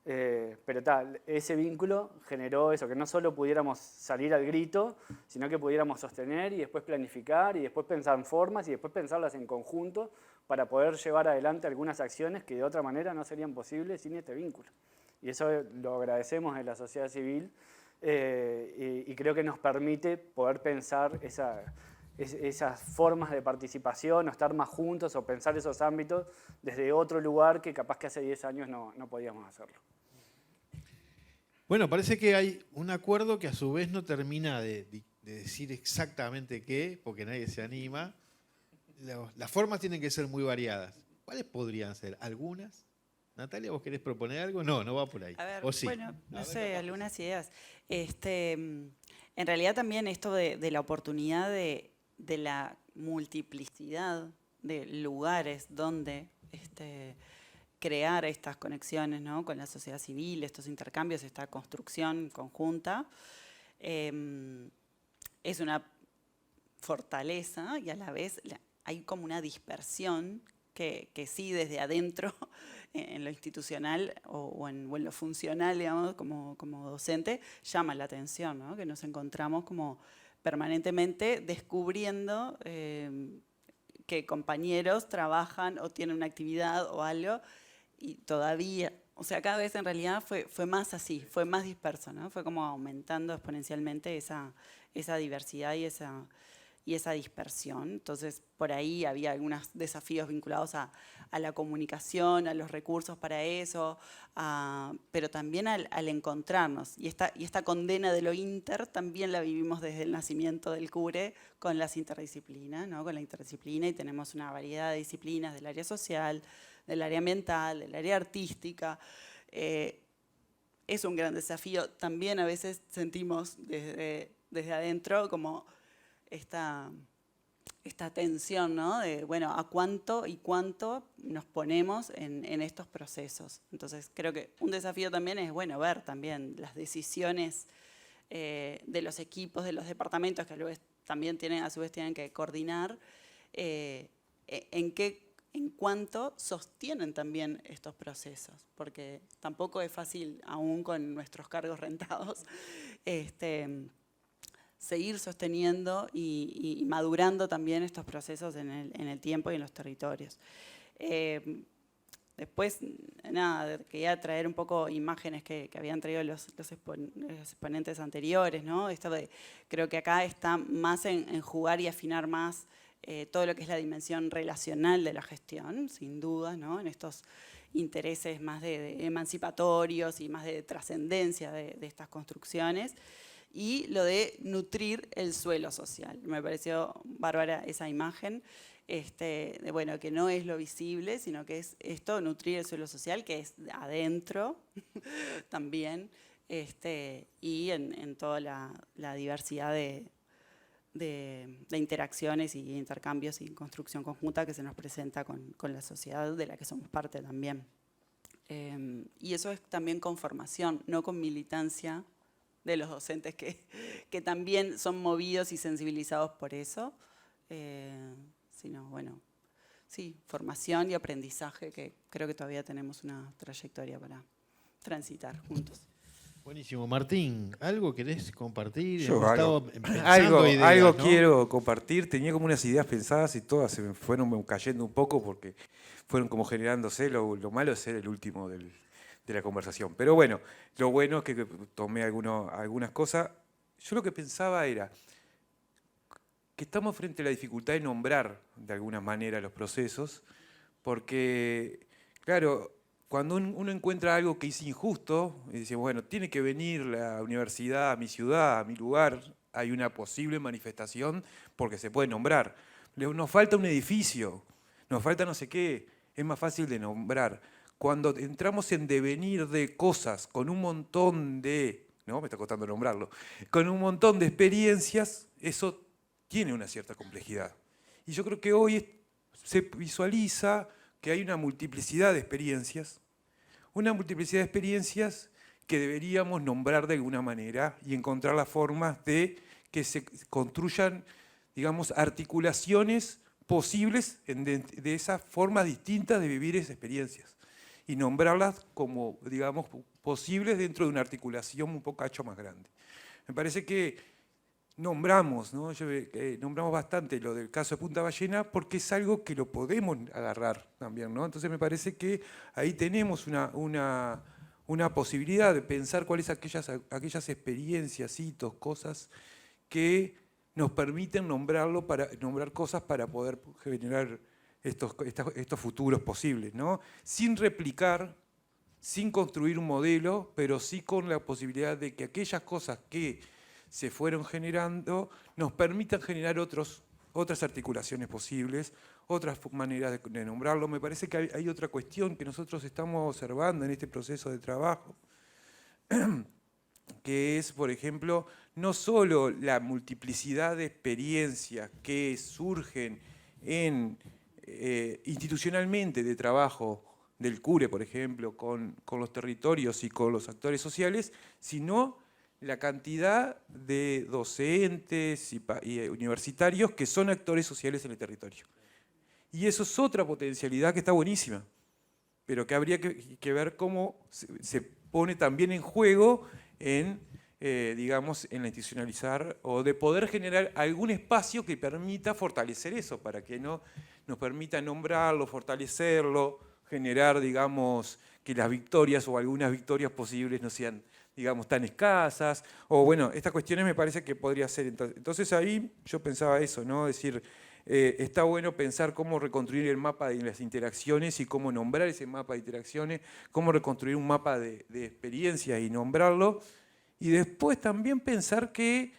Pero ese vínculo generó eso, que no solo pudiéramos salir al grito, sino que pudiéramos sostener y después planificar y después pensar en formas y después pensarlas en conjunto para poder llevar adelante algunas acciones que de otra manera no serían posibles sin este vínculo. Y eso lo agradecemos de la sociedad civil, y creo que nos permite poder pensar esas formas de participación, o estar más juntos, o pensar esos ámbitos desde otro lugar que capaz que hace 10 años no podíamos hacerlo. Bueno, parece que hay un acuerdo que a su vez no termina de decir exactamente qué, porque nadie se anima. Las formas tienen que ser muy variadas. ¿Cuáles podrían ser? ¿Algunas? Natalia, ¿vos querés proponer algo? No va por ahí. A ver, ¿O sí? bueno, no sé, algunas ideas. En realidad también esto de la oportunidad de la multiplicidad de lugares donde crear estas conexiones, ¿no?, con la sociedad civil, estos intercambios, esta construcción conjunta, es una fortaleza y a la vez hay como una dispersión que sí desde adentro, en lo institucional o en lo funcional, digamos, como docente, llama la atención, ¿no?, que nos encontramos como permanentemente descubriendo que compañeros trabajan o tienen una actividad o algo y todavía, o sea, cada vez en realidad fue más así, fue más disperso, ¿no? Fue como aumentando exponencialmente esa diversidad y esa dispersión. Entonces, por ahí había algunos desafíos vinculados a la comunicación, a los recursos para eso, pero también al encontrarnos. Y esta condena de lo inter también la vivimos desde el nacimiento del CURE con las interdisciplinas, ¿no?, con la interdisciplina, y tenemos una variedad de disciplinas del área social, del área ambiental, del área artística. Es un gran desafío. También a veces sentimos desde adentro como esta tensión, ¿no?, de, bueno, a cuánto y cuánto nos ponemos en estos procesos. Entonces, creo que un desafío también es, bueno, ver también las decisiones de los equipos, de los departamentos, que a su vez también tienen que coordinar, en cuánto sostienen también estos procesos, porque tampoco es fácil, aún con nuestros cargos rentados, seguir sosteniendo y madurando también estos procesos en el tiempo y en los territorios. Después, nada, quería traer un poco imágenes que habían traído los exponentes anteriores, ¿no? Creo que acá está más en jugar y afinar más todo lo que es la dimensión relacional de la gestión, sin duda, ¿no?, en estos intereses más de emancipatorios y más de trascendencia de estas construcciones, y lo de nutrir el suelo social. Me pareció bárbara esa imagen, de, bueno, que no es lo visible, sino que es esto, nutrir el suelo social, que es adentro también, y en toda la diversidad de interacciones y intercambios y construcción conjunta que se nos presenta con la sociedad de la que somos parte también. Y eso es también con formación, no con militancia de los docentes que también son movidos y sensibilizados por eso, sino, bueno, sí, formación y aprendizaje, que creo que todavía tenemos una trayectoria para transitar juntos. Buenísimo. Martín, ¿algo querés compartir? Yo Algo quiero compartir. Tenía como unas ideas pensadas y todas se me fueron cayendo un poco porque fueron como generándose. Lo malo es ser el último de la conversación. Pero bueno, lo bueno es que tomé algunas cosas. Yo lo que pensaba era que estamos frente a la dificultad de nombrar de alguna manera los procesos, porque, claro, cuando uno encuentra algo que es injusto, y dice, bueno, tiene que venir la universidad a mi ciudad, a mi lugar, hay una posible manifestación porque se puede nombrar. Nos falta un edificio, nos falta no sé qué, es más fácil de nombrar. Cuando entramos en devenir de cosas con un montón de, no, me está costando nombrarlo, con un montón de experiencias, eso tiene una cierta complejidad. Y yo creo que hoy se visualiza que hay una multiplicidad de experiencias que deberíamos nombrar de alguna manera y encontrar las formas de que se construyan, digamos, articulaciones posibles de esas formas distintas de vivir esas experiencias y nombrarlas como, digamos, posibles dentro de una articulación un poco más grande. Me parece que nombramos, ¿no? Nombramos bastante lo del caso de Punta Ballena porque es algo que lo podemos agarrar también, ¿no? Entonces me parece que ahí tenemos una posibilidad de pensar cuáles son aquellas experiencias, hitos, cosas que nos permiten nombrar cosas para poder generar estos futuros posibles, ¿no? Sin replicar, sin construir un modelo, pero sí con la posibilidad de que aquellas cosas que se fueron generando nos permitan generar otras articulaciones posibles, otras maneras de nombrarlo. Me parece que hay otra cuestión que nosotros estamos observando en este proceso de trabajo, que es, por ejemplo, no solo la multiplicidad de experiencias que surgen en institucionalmente de trabajo del CURE, por ejemplo, con los territorios y con los actores sociales, sino la cantidad de docentes y universitarios que son actores sociales en el territorio. Y eso es otra potencialidad que está buenísima, pero que habría que ver cómo se pone también en juego en, digamos, en la institucionalizar o de poder generar algún espacio que permita fortalecer eso, para que no nos permita nombrarlo, fortalecerlo, generar, digamos, que las victorias o algunas victorias posibles no sean, digamos, tan escasas, o bueno, estas cuestiones me parece que podría ser. Entonces ahí yo pensaba eso, ¿no? Es decir, está bueno pensar cómo reconstruir el mapa de las interacciones y cómo nombrar ese mapa de interacciones, cómo reconstruir un mapa de experiencias y nombrarlo, y después también pensar que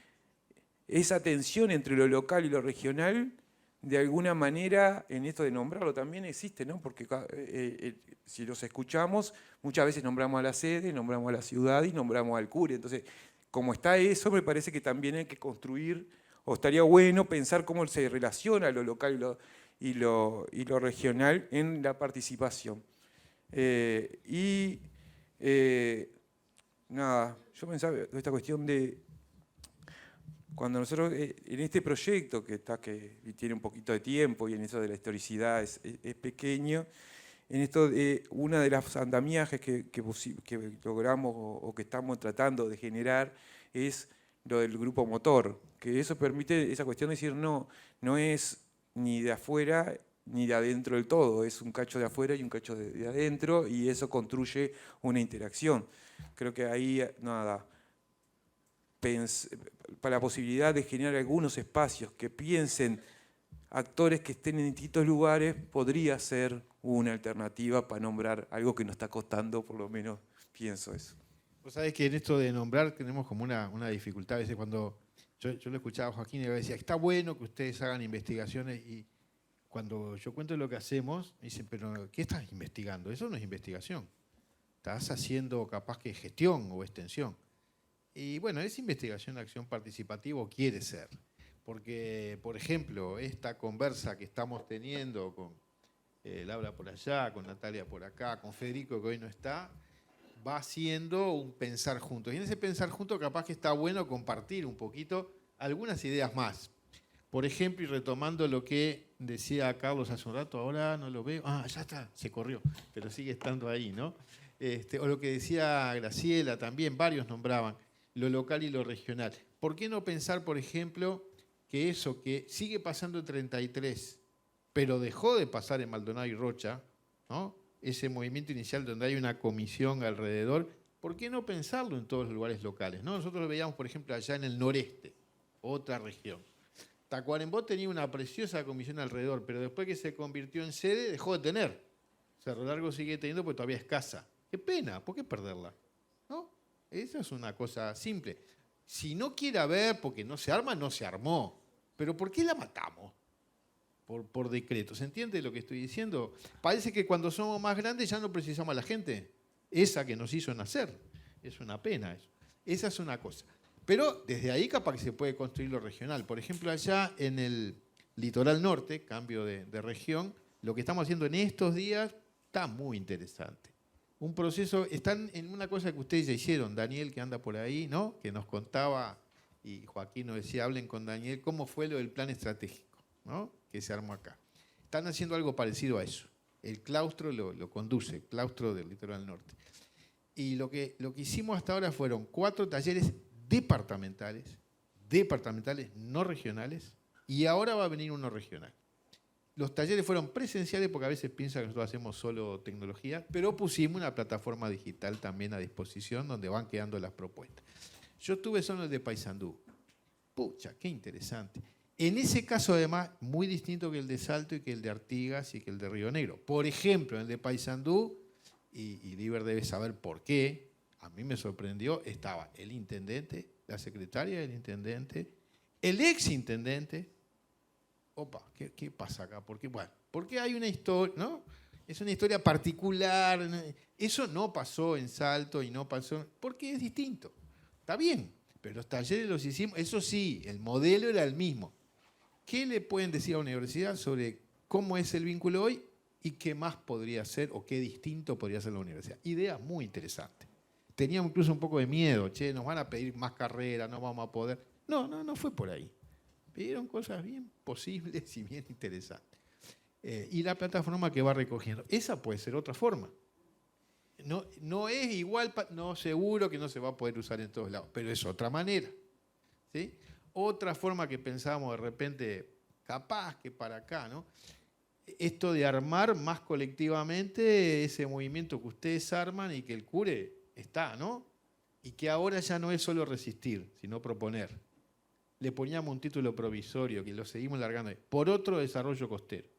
esa tensión entre lo local y lo regional, de alguna manera, en esto de nombrarlo también existe, ¿no? Porque si los escuchamos, muchas veces nombramos a la sede, nombramos a la ciudad y nombramos al CURE. Entonces, como está eso, me parece que también hay que construir, o estaría bueno pensar cómo se relaciona lo local y lo regional en la participación. Nada, yo pensaba esta cuestión de cuando nosotros, en este proyecto que tiene un poquito de tiempo y en eso de la historicidad es pequeño, en esto una de las andamiajes que logramos o que estamos tratando de generar es lo del grupo motor, que eso permite esa cuestión de decir no es ni de afuera ni de adentro del todo, es un cacho de afuera y un cacho de adentro, y eso construye una interacción. Creo que ahí, nada, para la posibilidad de generar algunos espacios que piensen actores que estén en distintos lugares, podría ser una alternativa para nombrar algo que nos está costando, por lo menos pienso eso. Vos sabés que en esto de nombrar tenemos como una dificultad. A veces cuando yo lo escuchaba a Joaquín y le decía, está bueno que ustedes hagan investigaciones, y cuando yo cuento lo que hacemos, me dicen, pero ¿qué estás investigando? Eso no es investigación. Estás haciendo capaz que gestión o extensión. Y bueno, esa investigación de acción participativa quiere ser. Porque, por ejemplo, esta conversa que estamos teniendo con Laura por allá, con Natalia por acá, con Federico que hoy no está, va haciendo un pensar juntos. Y en ese pensar juntos capaz que está bueno compartir un poquito algunas ideas más. Por ejemplo, y retomando lo que decía Carlos hace un rato, ahora no lo veo, ya está, se corrió, pero sigue estando ahí, ¿no? O lo que decía Graciela también, varios nombraban, lo local y lo regional. ¿Por qué no pensar, por ejemplo, que eso que sigue pasando en 33, pero dejó de pasar en Maldonado y Rocha, ¿no? Ese movimiento inicial donde hay una comisión alrededor, ¿por qué no pensarlo en todos los lugares locales, ¿no? Nosotros lo veíamos, por ejemplo, allá en el noreste, otra región. Tacuarembó tenía una preciosa comisión alrededor, pero después que se convirtió en sede, dejó de tener. Cerro Largo sigue teniendo, porque todavía es escasa. Qué pena, ¿por qué perderla? ¿No? Esa es una cosa simple. Si no quiere haber, porque no se arma, no se armó. Pero ¿por qué la matamos? Por decreto. ¿Se entiende lo que estoy diciendo? Parece que cuando somos más grandes ya no precisamos a la gente. Esa que nos hizo nacer. Es una pena eso. Esa es una cosa. Pero desde ahí capaz que se puede construir lo regional. Por ejemplo, allá en el litoral norte, cambio de región, lo que estamos haciendo en estos días está muy interesante. Un proceso, están en una cosa que ustedes ya hicieron, Daniel que anda por ahí, ¿no? Que nos contaba, y Joaquín nos decía, hablen con Daniel, cómo fue lo del plan estratégico, ¿no? Que se armó acá. Están haciendo algo parecido a eso. El claustro lo conduce, el claustro del litoral norte. Y lo que hicimos hasta ahora fueron 4 talleres departamentales no regionales, y ahora va a venir uno regional. Los talleres fueron presenciales porque a veces piensan que nosotros hacemos solo tecnología, pero pusimos una plataforma digital también a disposición donde van quedando las propuestas. Yo estuve solo en el de Paysandú. Pucha, qué interesante. En ese caso, además, muy distinto que el de Salto y que el de Artigas y que el de Río Negro. Por ejemplo, en el de Paysandú, y Liber debe saber por qué, a mí me sorprendió, estaba el intendente, la secretaria del intendente, el exintendente. Opa, ¿qué pasa acá? Porque hay una historia, ¿no? Es una historia particular. Eso no pasó en Salto y no pasó, porque es distinto. Está bien, pero los talleres los hicimos, eso sí, el modelo era el mismo. ¿Qué le pueden decir a la universidad sobre cómo es el vínculo hoy y qué más podría ser o qué distinto podría ser la universidad. Idea muy interesante. Teníamos incluso un poco de miedo, che, nos van a pedir más carreras, no vamos a poder. No fue por ahí. Pidieron cosas bien posibles y bien interesantes. Y la plataforma que va recogiendo. Esa puede ser otra forma. No es igual, no seguro que no se va a poder usar en todos lados, pero es otra manera. ¿Sí? Otra forma que pensamos de repente, capaz que para acá, ¿no? Esto de armar más colectivamente ese movimiento que ustedes arman y que el CURE está, ¿no? Y que ahora ya no es solo resistir, sino proponer. Le poníamos un título provisorio, que lo seguimos largando, por otro desarrollo costero.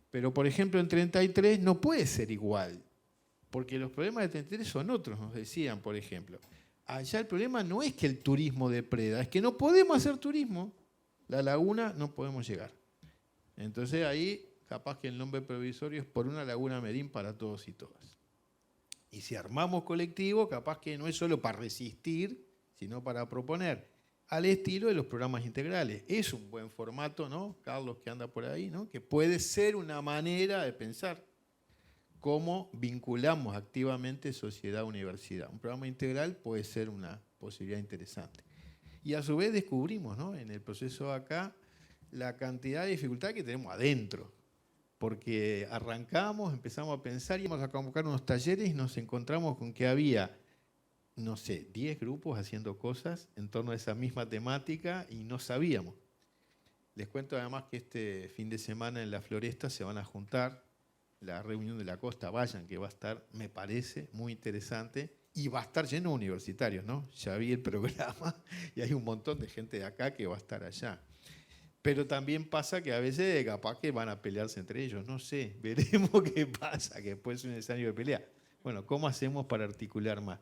Pero, por ejemplo, en 33 no puede ser igual, porque los problemas de 33 son otros, nos decían, por ejemplo. Allá el problema no es que el turismo depreda, es que no podemos hacer turismo. La laguna no podemos llegar. Entonces ahí, capaz que el nombre provisorio es por una laguna Merín para todos y todas. Y si armamos colectivo, capaz que no es solo para resistir, sino para proponer, al estilo de los programas integrales. Es un buen formato, ¿no? Carlos, que anda por ahí, ¿no? Que puede ser una manera de pensar cómo vinculamos activamente sociedad-universidad. Un programa integral puede ser una posibilidad interesante. Y a su vez descubrimos, ¿no? En el proceso acá la cantidad de dificultad que tenemos adentro. Porque arrancamos, empezamos a pensar, íbamos a convocar unos talleres y nos encontramos con que había, no sé, 10 grupos haciendo cosas en torno a esa misma temática y no sabíamos. Les cuento además que este fin de semana en la Floresta se van a juntar la reunión de la costa, vayan, que va a estar, me parece, muy interesante, y va a estar lleno de universitarios, ¿no? Ya vi el programa y hay un montón de gente de acá que va a estar allá. Pero también pasa que a veces capaz que van a pelearse entre ellos, no sé, veremos qué pasa, que puede ser un escenario de pelea. Bueno, ¿cómo hacemos para articular más?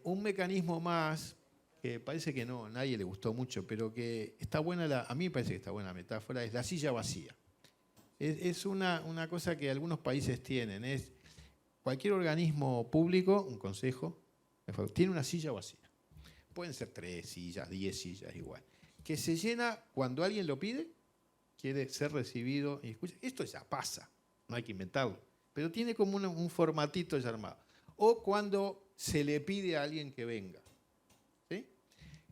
Un mecanismo más, que parece que no, a nadie le gustó mucho, pero que está buena, a mí me parece que está buena la metáfora, es la silla vacía. Es una cosa que algunos países tienen, es cualquier organismo público, un consejo, tiene una silla vacía. Pueden ser 3 sillas, 10 sillas, igual. Que se llena cuando alguien lo pide, quiere ser recibido y escucha. Esto ya pasa, no hay que inventarlo, pero tiene como un formatito ya armado. O cuando se le pide a alguien que venga. ¿Sí?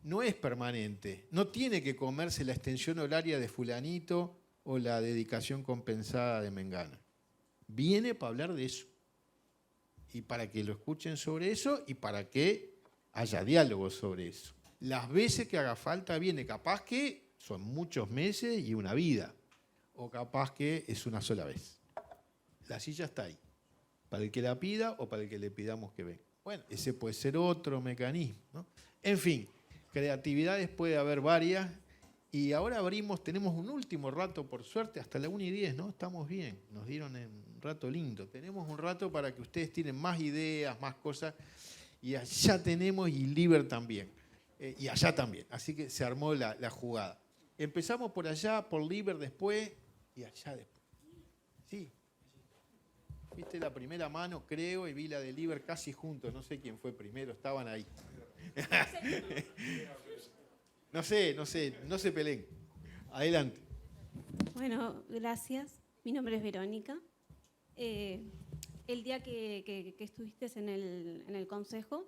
No es permanente, no tiene que comerse la extensión horaria de fulanito o la dedicación compensada de mengana. Viene para hablar de eso. Y para que lo escuchen sobre eso y para que haya diálogo sobre eso. Las veces que haga falta viene, capaz que son muchos meses y una vida. O capaz que es una sola vez. La silla está ahí. Para el que la pida o para el que le pidamos que venga. Bueno, ese puede ser otro mecanismo, ¿no? En fin, creatividades puede haber varias. Y ahora tenemos un último rato, por suerte, hasta la 1:10, ¿no? Estamos bien, nos dieron un rato lindo. Tenemos un rato para que ustedes tienen más ideas, más cosas. Y allá tenemos, y Liber también. Y allá también. Así que se armó la jugada. Empezamos por allá, por Liber después, y allá después. Sí. Viste la primera mano, creo, y vi la de Liber casi juntos. No sé quién fue primero, estaban ahí. No se peleen. Adelante. Bueno, gracias. Mi nombre es Verónica. El día que estuviste en el consejo,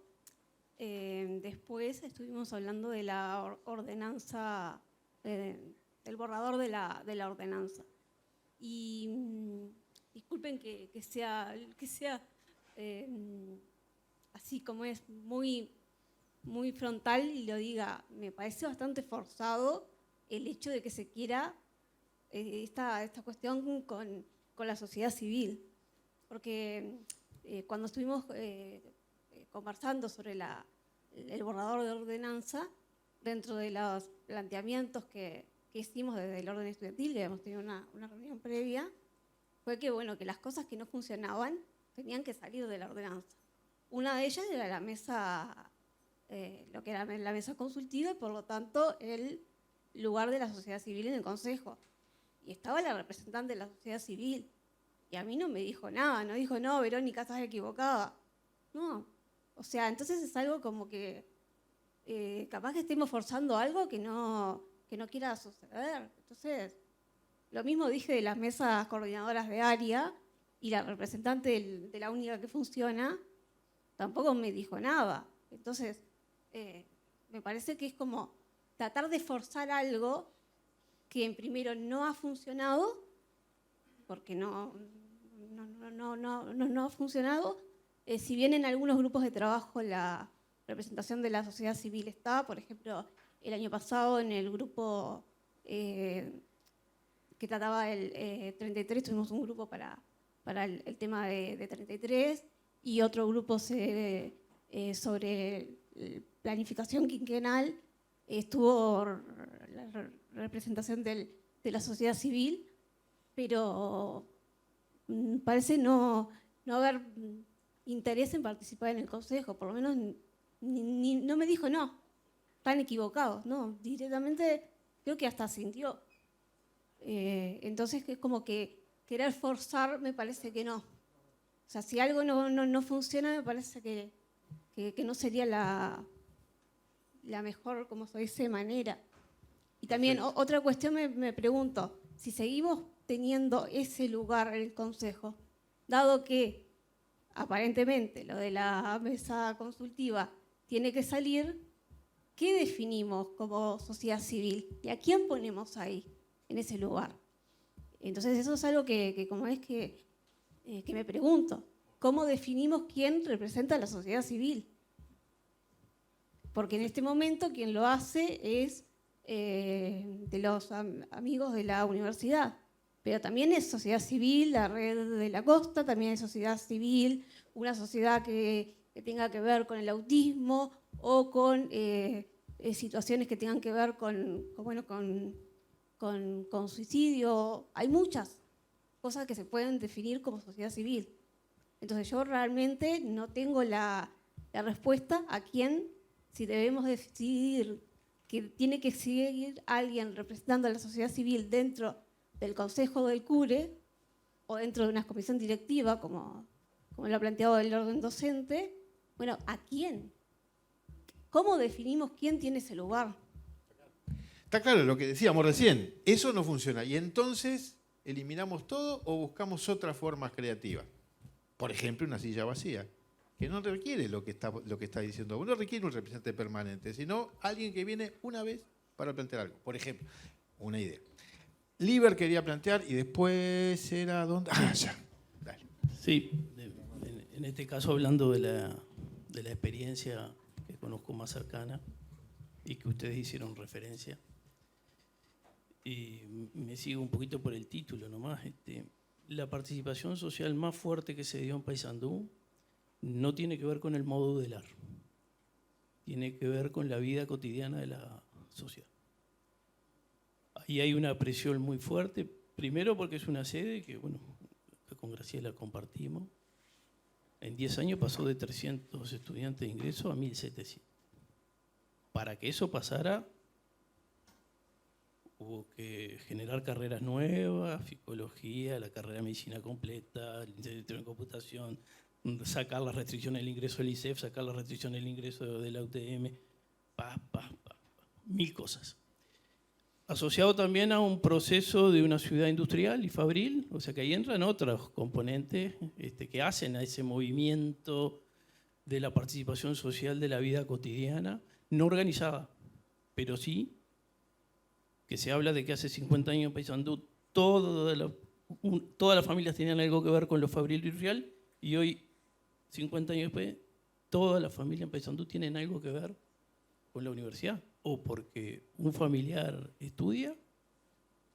después estuvimos hablando de la ordenanza, del borrador de la ordenanza. Y disculpen que sea así como es, muy frontal y lo diga, me parece bastante forzado el hecho de que se quiera esta cuestión con la sociedad civil. Porque cuando estuvimos conversando sobre el borrador de ordenanza, dentro de los planteamientos que hicimos desde el orden estudiantil, que habíamos tenido una reunión previa, fue que, bueno, que las cosas que no funcionaban tenían que salir de la ordenanza. Una de ellas era la mesa, lo que era la mesa consultiva y por lo tanto el lugar de la sociedad civil en el consejo. Y estaba la representante de la sociedad civil y a mí no me dijo nada, no dijo, no, Verónica, estás equivocada. No, o sea, entonces es algo como que capaz que estemos forzando algo que no quiera suceder. Entonces, Lo mismo dije de las mesas coordinadoras de área y la representante de la única que funciona tampoco me dijo nada. Entonces, me parece que es como tratar de forzar algo que en primero no ha funcionado, porque no ha funcionado. Si bien en algunos grupos de trabajo la representación de la sociedad civil está, por ejemplo, el año pasado en el grupo que trataba el 33, tuvimos un grupo para el tema de 33 y otro grupo sobre planificación quinquenal. Estuvo la representación de la sociedad civil, pero parece no haber interés en participar en el consejo, por lo menos no me dijo no, están equivocados, no, directamente creo que hasta sintió. Entonces es como que querer forzar me parece que no. O sea, si algo no funciona me parece que no sería la mejor, como se dice, manera. Y también otra cuestión me pregunto, si seguimos teniendo ese lugar en el Consejo, dado que aparentemente lo de la mesa consultiva tiene que salir, ¿qué definimos como sociedad civil? ¿Y a quién ponemos ahí, en ese lugar? Entonces eso es algo que como es que me pregunto, ¿cómo definimos quién representa a la sociedad civil? Porque en este momento quien lo hace es de los amigos de la universidad, pero también es sociedad civil, la red de la costa, también es sociedad civil, una sociedad que tenga que ver con el autismo o con situaciones que tengan que ver con suicidio. Hay muchas cosas que se pueden definir como sociedad civil. Entonces yo realmente no tengo la respuesta a quién, si debemos decidir que tiene que seguir alguien representando a la sociedad civil dentro del Consejo del CURE o dentro de una comisión directiva, como lo ha planteado el orden docente. Bueno, ¿a quién? ¿Cómo definimos quién tiene ese lugar? Está claro lo que decíamos recién, eso no funciona. Y entonces, ¿eliminamos todo o buscamos otras formas creativas? Por ejemplo, una silla vacía, que no requiere lo que está diciendo. No requiere un representante permanente, sino alguien que viene una vez para plantear algo. Por ejemplo, una idea. Liber quería plantear y después era... ¿dónde? Ah, ya. Dale. Sí, en este caso hablando de la experiencia que conozco más cercana y que ustedes hicieron referencia, y me sigo un poquito por el título nomás. La participación social más fuerte que se dio en Paysandú no tiene que ver con el modular, tiene que ver con la vida cotidiana de la sociedad. Ahí hay una presión muy fuerte, primero porque es una sede que, bueno, que con Graciela compartimos. En 10 años pasó de 300 estudiantes de ingreso a 1.700. Para que eso pasara, hubo que generar carreras nuevas, psicología, la carrera de medicina completa, licenciatura en computación, sacar las restricciones del ingreso del ISEF, sacar las restricciones del ingreso de la UTM, mil cosas. Asociado también a un proceso de una ciudad industrial y fabril, o sea que ahí entran otros componentes que hacen a ese movimiento de la participación social de la vida cotidiana, no organizada, pero sí que se habla de que hace 50 años en Paysandú todas las familias tenían algo que ver con lo fabril y industrial, y hoy, 50 años después, todas las familias en Paysandú tienen algo que ver con la universidad, o porque un familiar estudia,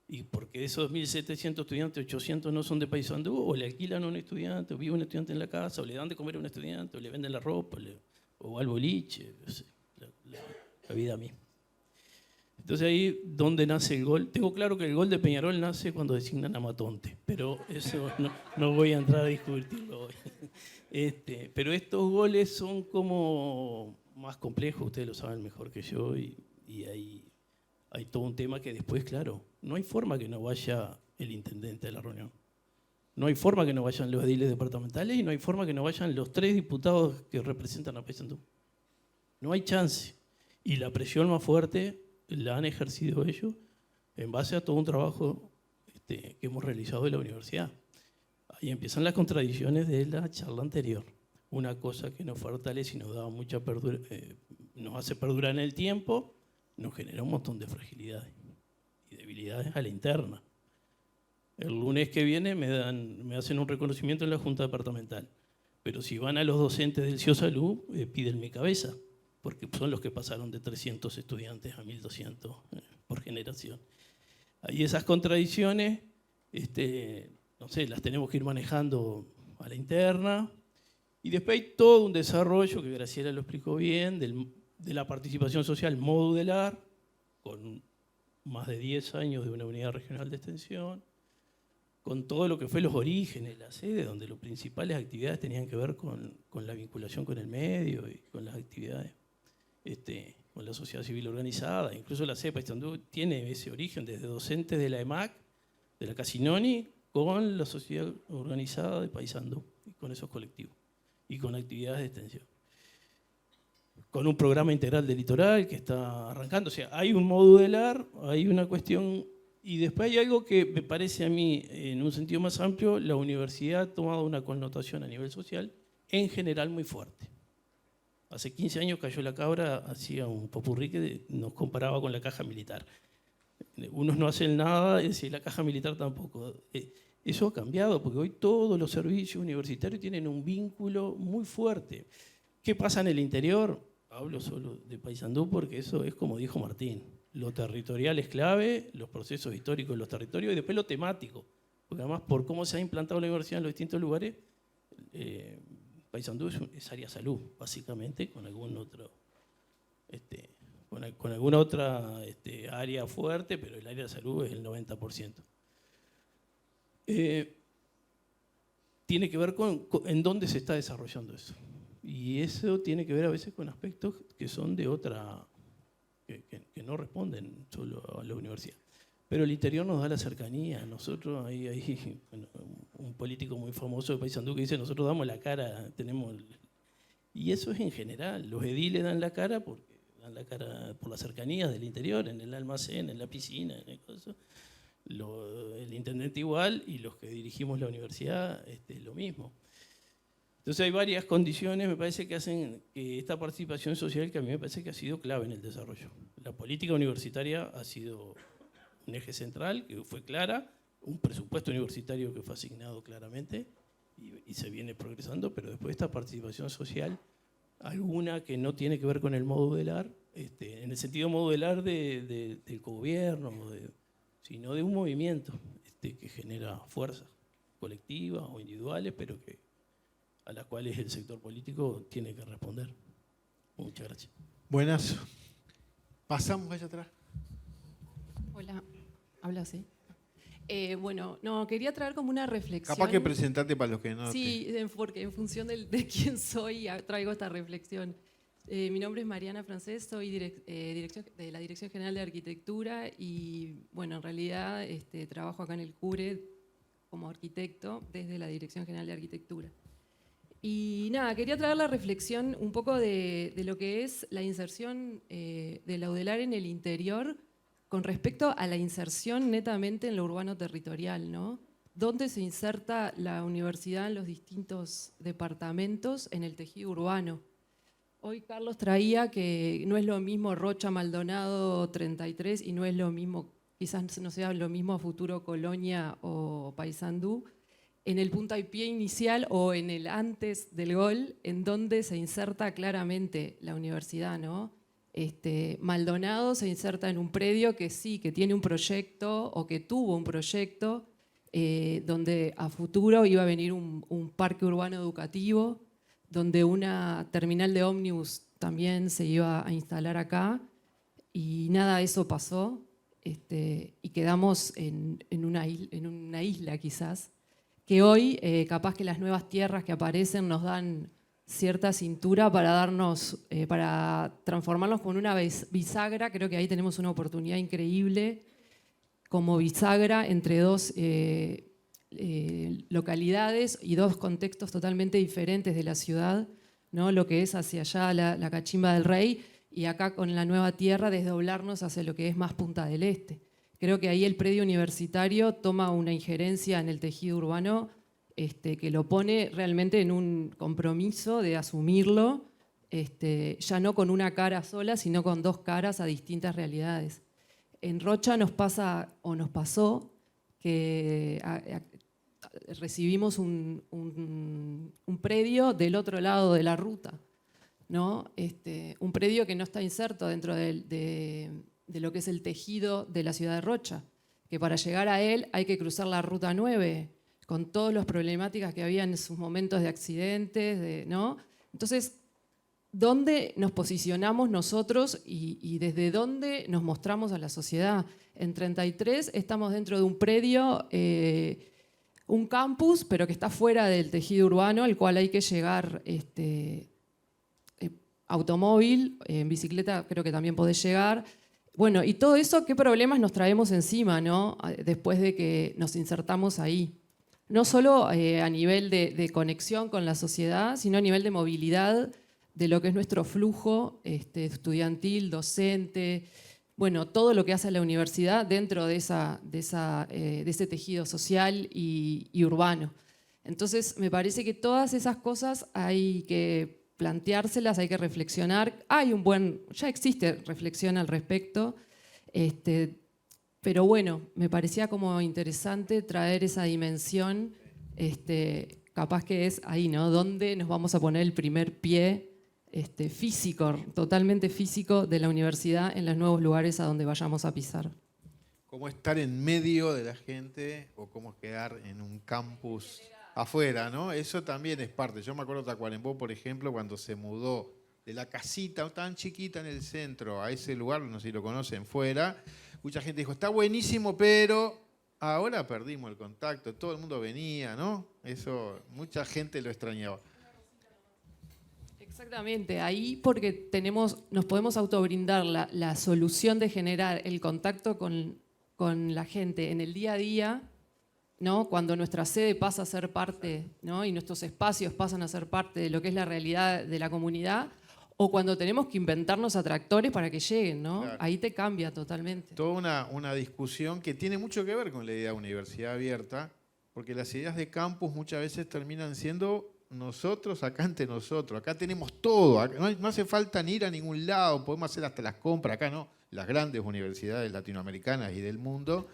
y porque de esos 1.700 estudiantes, 800 no son de Paysandú, o le alquilan a un estudiante, o vive un estudiante en la casa, o le dan de comer a un estudiante, o le venden la ropa, o al boliche, no sé, la vida misma. Entonces ahí, ¿dónde nace el gol? Tengo claro que el gol de Peñarol nace cuando designan a Matonte, pero eso no voy a entrar a discutirlo hoy. Pero estos goles son como más complejos, ustedes lo saben mejor que yo, y hay todo un tema que después, claro, no hay forma que no vaya el intendente de la reunión. No hay forma que no vayan los ediles departamentales y no hay forma que no vayan los 3 diputados que representan a Paysandú. No hay chance. Y la presión más fuerte la han ejercido ellos en base a todo un trabajo que hemos realizado en la universidad. Ahí empiezan las contradicciones de la charla anterior. Una cosa que nos fortalece y nos da mucha nos hace perdurar en el tiempo, nos genera un montón de fragilidades y debilidades a la interna. El lunes que viene me hacen un reconocimiento en la Junta Departamental. Pero si van a los docentes del CIO Salud, piden mi cabeza, porque son los que pasaron de 300 estudiantes a 1.200 por generación. Ahí esas contradicciones, no sé, las tenemos que ir manejando a la interna. Y después hay todo un desarrollo, que Graciela lo explicó bien, de la participación social modular, con más de 10 años de una unidad regional de extensión, con todo lo que fue los orígenes, la sede, donde las principales actividades tenían que ver con la vinculación con el medio y con las actividades, con la sociedad civil organizada. Incluso la CEPA tiene ese origen desde docentes de la EMAC, de la Casinoni, con la sociedad organizada de Paysandú, y con esos colectivos, y con actividades de extensión. Con un programa integral de litoral que está arrancando. O sea, hay un modular, hay una cuestión. Y después hay algo que me parece a mí, en un sentido más amplio, la universidad ha tomado una connotación a nivel social, en general muy fuerte. Hace 15 años Cayó la Cabra hacía un popurrí que nos comparaba con la caja militar. Unos no hacen nada, y la caja militar tampoco. Eso ha cambiado, porque hoy todos los servicios universitarios tienen un vínculo muy fuerte. ¿Qué pasa en el interior? Hablo solo de Paysandú porque eso es como dijo Martín. Lo territorial es clave, los procesos históricos de los territorios y después lo temático. Porque además, por cómo se ha implantado la universidad en los distintos lugares, Paysandú es área salud, básicamente, con algún otro, con alguna otra área fuerte, pero el área de salud es el 90%. Tiene que ver con en dónde se está desarrollando eso. Y eso tiene que ver a veces con aspectos que son de otra, que no responden solo a la universidad. Pero el interior nos da la cercanía. Nosotros, hay un político muy famoso de Paysandú que dice, nosotros damos la cara, y eso es en general. Los ediles dan la cara porque dan la cara por las cercanías del interior, en el almacén, en la piscina, en el coso. El intendente igual, y los que dirigimos la universidad, lo mismo. Entonces hay varias condiciones, me parece, que hacen que esta participación social, que a mí me parece que ha sido clave en el desarrollo. La política universitaria ha sido un eje central, que fue clara, un presupuesto universitario que fue asignado claramente y se viene progresando, pero después esta participación social, alguna que no tiene que ver con el modular, en el sentido modular del gobierno, sino de un movimiento que genera fuerzas colectivas o individuales, pero a las cuales el sector político tiene que responder. Muchas gracias. Buenas. Pasamos allá atrás. Hola, habla así. Bueno, no, quería traer como una reflexión. Capaz que presentarte para los que no. Sí, porque en función de quién soy traigo esta reflexión. Mi nombre es Mariana Francés, soy de la Dirección General de Arquitectura y, bueno, en realidad trabajo acá en el CURE como arquitecto desde la Dirección General de Arquitectura. Y nada, quería traer la reflexión un poco de lo que es la inserción del Audelar en el interior con respecto a la inserción netamente en lo urbano territorial, ¿no? ¿Dónde se inserta la universidad en los distintos departamentos en el tejido urbano? Hoy Carlos traía que no es lo mismo Rocha Maldonado 33 y no es lo mismo, quizás no sea lo mismo a futuro Colonia o Paysandú, en el puntapié inicial o en el antes del gol, en donde se inserta claramente la universidad, ¿no? Maldonado se inserta en un predio que sí, que tiene un proyecto o que tuvo un proyecto donde a futuro iba a venir un parque urbano educativo, donde una terminal de ómnibus también se iba a instalar acá, y nada de eso pasó, y quedamos en una isla quizás, que hoy capaz que las nuevas tierras que aparecen nos dan cierta cintura para para transformarnos con una bisagra. Creo que ahí tenemos una oportunidad increíble como bisagra entre dos localidades y dos contextos totalmente diferentes de la ciudad, ¿no? Lo que es hacia allá la Cachimba del Rey y acá con la nueva tierra desdoblarnos hacia lo que es más Punta del Este. Creo que ahí el predio universitario toma una injerencia en el tejido urbano que lo pone realmente en un compromiso de asumirlo, ya no con una cara sola, sino con dos caras a distintas realidades. En Rocha nos pasa, o nos pasó, que recibimos un predio del otro lado de la ruta, ¿no? Un predio que no está inserto dentro de lo que es el tejido de la ciudad de Rocha, que para llegar a él hay que cruzar la ruta 9, con todas las problemáticas que había en sus momentos de accidentes, ¿no? Entonces, ¿dónde nos posicionamos nosotros y desde dónde nos mostramos a la sociedad? En 33 estamos dentro de un predio, un campus, pero que está fuera del tejido urbano, al cual hay que llegar automóvil, en bicicleta creo que también podés llegar. Bueno, y todo eso, ¿qué problemas nos traemos encima, ¿no? Después de que nos insertamos ahí? No solo a nivel de conexión con la sociedad, sino a nivel de movilidad, de lo que es nuestro flujo estudiantil, docente, bueno, todo lo que hace la universidad dentro de ese tejido social y urbano. Entonces, me parece que todas esas cosas hay que planteárselas, hay que reflexionar. Ya existe reflexión al respecto, pero bueno, me parecía como interesante traer esa dimensión, capaz que es ahí, ¿no? ¿Dónde nos vamos a poner el primer pie físico, totalmente físico de la universidad en los nuevos lugares a donde vayamos a pisar? Cómo estar en medio de la gente o cómo quedar en un campus afuera, ¿no? Eso también es parte. Yo me acuerdo de Tacuarembó, por ejemplo, cuando se mudó de la casita tan chiquita en el centro a ese lugar, no sé si lo conocen, fuera, mucha gente dijo, está buenísimo, pero ahora perdimos el contacto, todo el mundo venía, ¿no? Eso, mucha gente lo extrañaba. Exactamente, ahí porque nos podemos autobrindar la solución de generar el contacto con la gente en el día a día, ¿no? Cuando nuestra sede pasa a ser parte, ¿no? Y nuestros espacios pasan a ser parte de lo que es la realidad de la comunidad, o cuando tenemos que inventarnos atractores para que lleguen, ¿no? Claro. Ahí te cambia totalmente. Toda una discusión que tiene mucho que ver con la idea de universidad abierta, porque las ideas de campus muchas veces terminan siendo nosotros acá ante nosotros. Acá tenemos todo, no hace falta ni ir a ningún lado, podemos hacer hasta las compras, acá no. Las grandes universidades latinoamericanas y del mundo,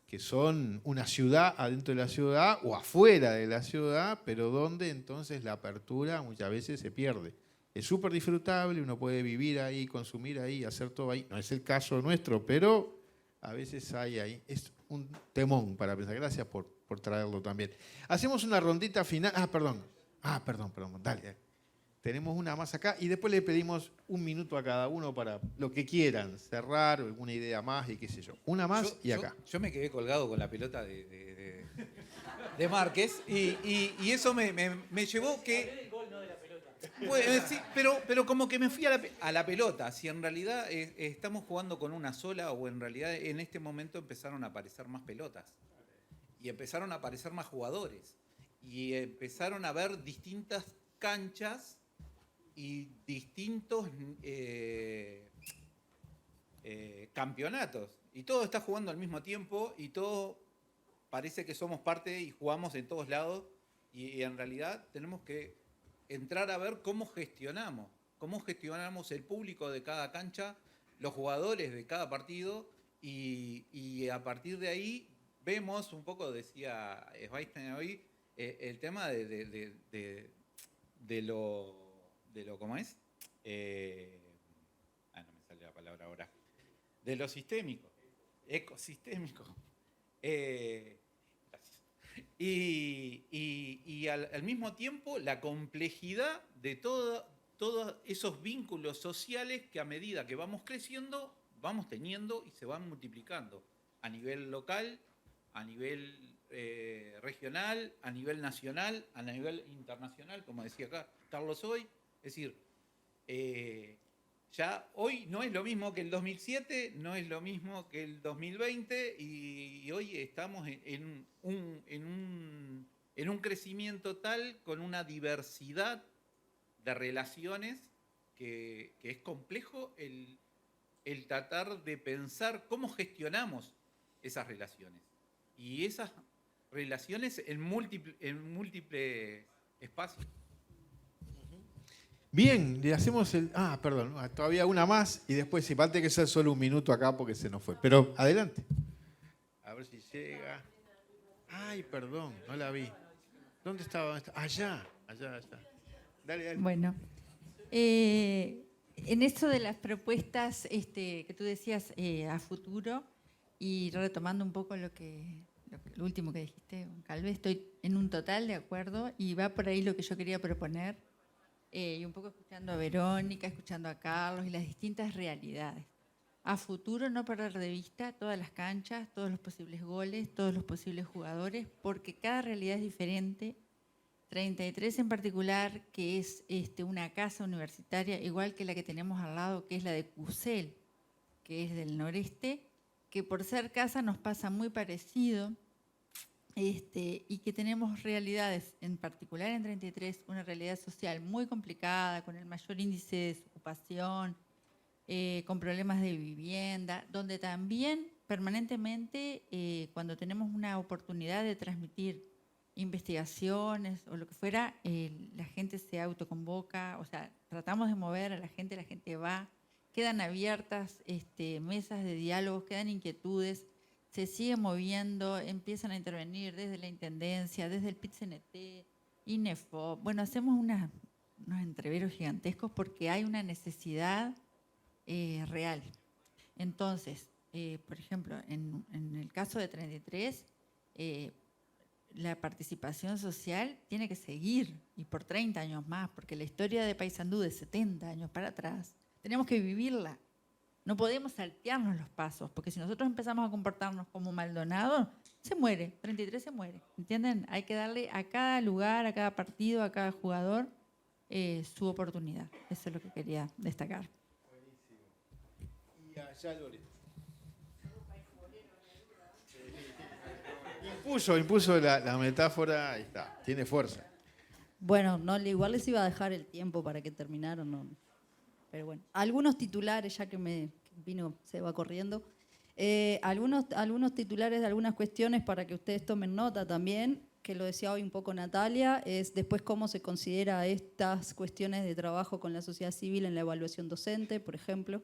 que son una ciudad adentro de la ciudad o afuera de la ciudad, pero donde entonces la apertura muchas veces se pierde. Es súper disfrutable, uno puede vivir ahí, consumir ahí, hacer todo ahí. No es el caso nuestro, pero a veces hay ahí. Es un temón para pensar. Gracias por traerlo también. Hacemos una rondita final. Perdón, dale. Tenemos una más acá y después le pedimos un minuto a cada uno para lo que quieran, cerrar, alguna idea más y qué sé yo. Una más y acá. Yo me quedé colgado con la pelota de Márquez y eso me llevó que... Bueno, sí, pero como que me fui a la pelota. Si en realidad estamos jugando con una sola o en realidad en este momento empezaron a aparecer más pelotas y empezaron a aparecer más jugadores y empezaron a ver distintas canchas y distintos campeonatos. Y todo está jugando al mismo tiempo y todo parece que somos parte y jugamos en todos lados y en realidad tenemos que entrar a ver cómo gestionamos el público de cada cancha, los jugadores de cada partido y a partir de ahí vemos un poco, decía Schweinsteiger hoy, el tema de lo ¿cómo es? No me sale la palabra ahora. De lo sistémico, ecosistémico. Y al mismo tiempo la complejidad de todos esos vínculos sociales que a medida que vamos creciendo, vamos teniendo y se van multiplicando a nivel local, a nivel regional, a nivel nacional, a nivel internacional, como decía acá Carlos hoy. Es decir, ya hoy no es lo mismo que el 2007, no es lo mismo que el 2020 y hoy estamos en un crecimiento tal, con una diversidad de relaciones que es complejo el tratar de pensar cómo gestionamos esas relaciones. Y esas relaciones en múltiple espacios. Bien, le hacemos el... perdón, todavía una más y después si falta que ser solo un minuto acá porque se nos fue. Pero adelante. A ver si llega. Ay, perdón, no la vi. ¿Dónde estaba? Allá. Dale. Bueno, en esto de las propuestas que tú decías a futuro y retomando un poco lo último que dijiste, Calvé, estoy en un total de acuerdo y va por ahí lo que yo quería proponer. Y un poco escuchando a Verónica, escuchando a Carlos y las distintas realidades. A futuro no perder de vista todas las canchas, todos los posibles goles, todos los posibles jugadores, porque cada realidad es diferente. 33 en particular, que es una casa universitaria, igual que la que tenemos al lado, que es la de Cusel, que es del noreste, que por ser casa nos pasa muy parecido. Y que tenemos realidades, en particular en 33, una realidad social muy complicada, con el mayor índice de desocupación, con problemas de vivienda, donde también permanentemente, cuando tenemos una oportunidad de transmitir investigaciones o lo que fuera, la gente se autoconvoca, o sea, tratamos de mover a la gente va, quedan abiertas mesas de diálogos, quedan inquietudes, se sigue moviendo, empiezan a intervenir desde la Intendencia, desde el PIT-CNT, INEFO. Bueno, hacemos unos entreveros gigantescos porque hay una necesidad real. Entonces, por ejemplo, en el caso de 33, la participación social tiene que seguir y por 30 años más, porque la historia de Paysandú de 70 años para atrás, tenemos que vivirla. No podemos saltearnos los pasos, porque si nosotros empezamos a comportarnos como Maldonado, se muere, 33 se muere, ¿entienden? Hay que darle a cada lugar, a cada partido, a cada jugador su oportunidad. Eso es lo que quería destacar. Buenísimo. Y allá Loreto. Impuso la metáfora, ahí está, tiene fuerza. Bueno, no, igual les iba a dejar el tiempo para que terminaran, no. Pero bueno, algunos titulares, ya que se va corriendo, algunos titulares de algunas cuestiones para que ustedes tomen nota también, que lo decía hoy un poco Natalia, es después cómo se considera estas cuestiones de trabajo con la sociedad civil en la evaluación docente, por ejemplo.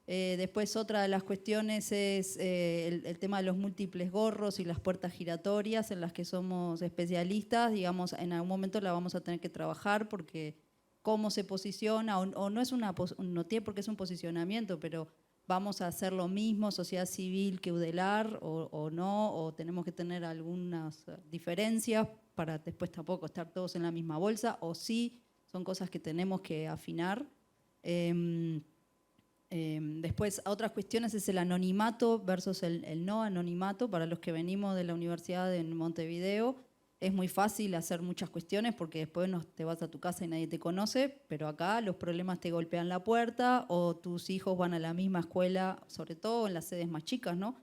Después otra de las cuestiones es el tema de los múltiples gorros y las puertas giratorias en las que somos especialistas, digamos, en algún momento la vamos a tener que trabajar porque cómo se posiciona, o no es no tiene por qué es un posicionamiento, pero vamos a hacer lo mismo, sociedad civil que UDELAR, o no, o tenemos que tener algunas diferencias para después tampoco estar todos en la misma bolsa, o sí, son cosas que tenemos que afinar. Después, otras cuestiones es el anonimato versus el no anonimato. Para los que venimos de la Universidad de Montevideo, es muy fácil hacer muchas cuestiones porque después te vas a tu casa y nadie te conoce, pero acá los problemas te golpean la puerta o tus hijos van a la misma escuela, sobre todo en las sedes más chicas, ¿no?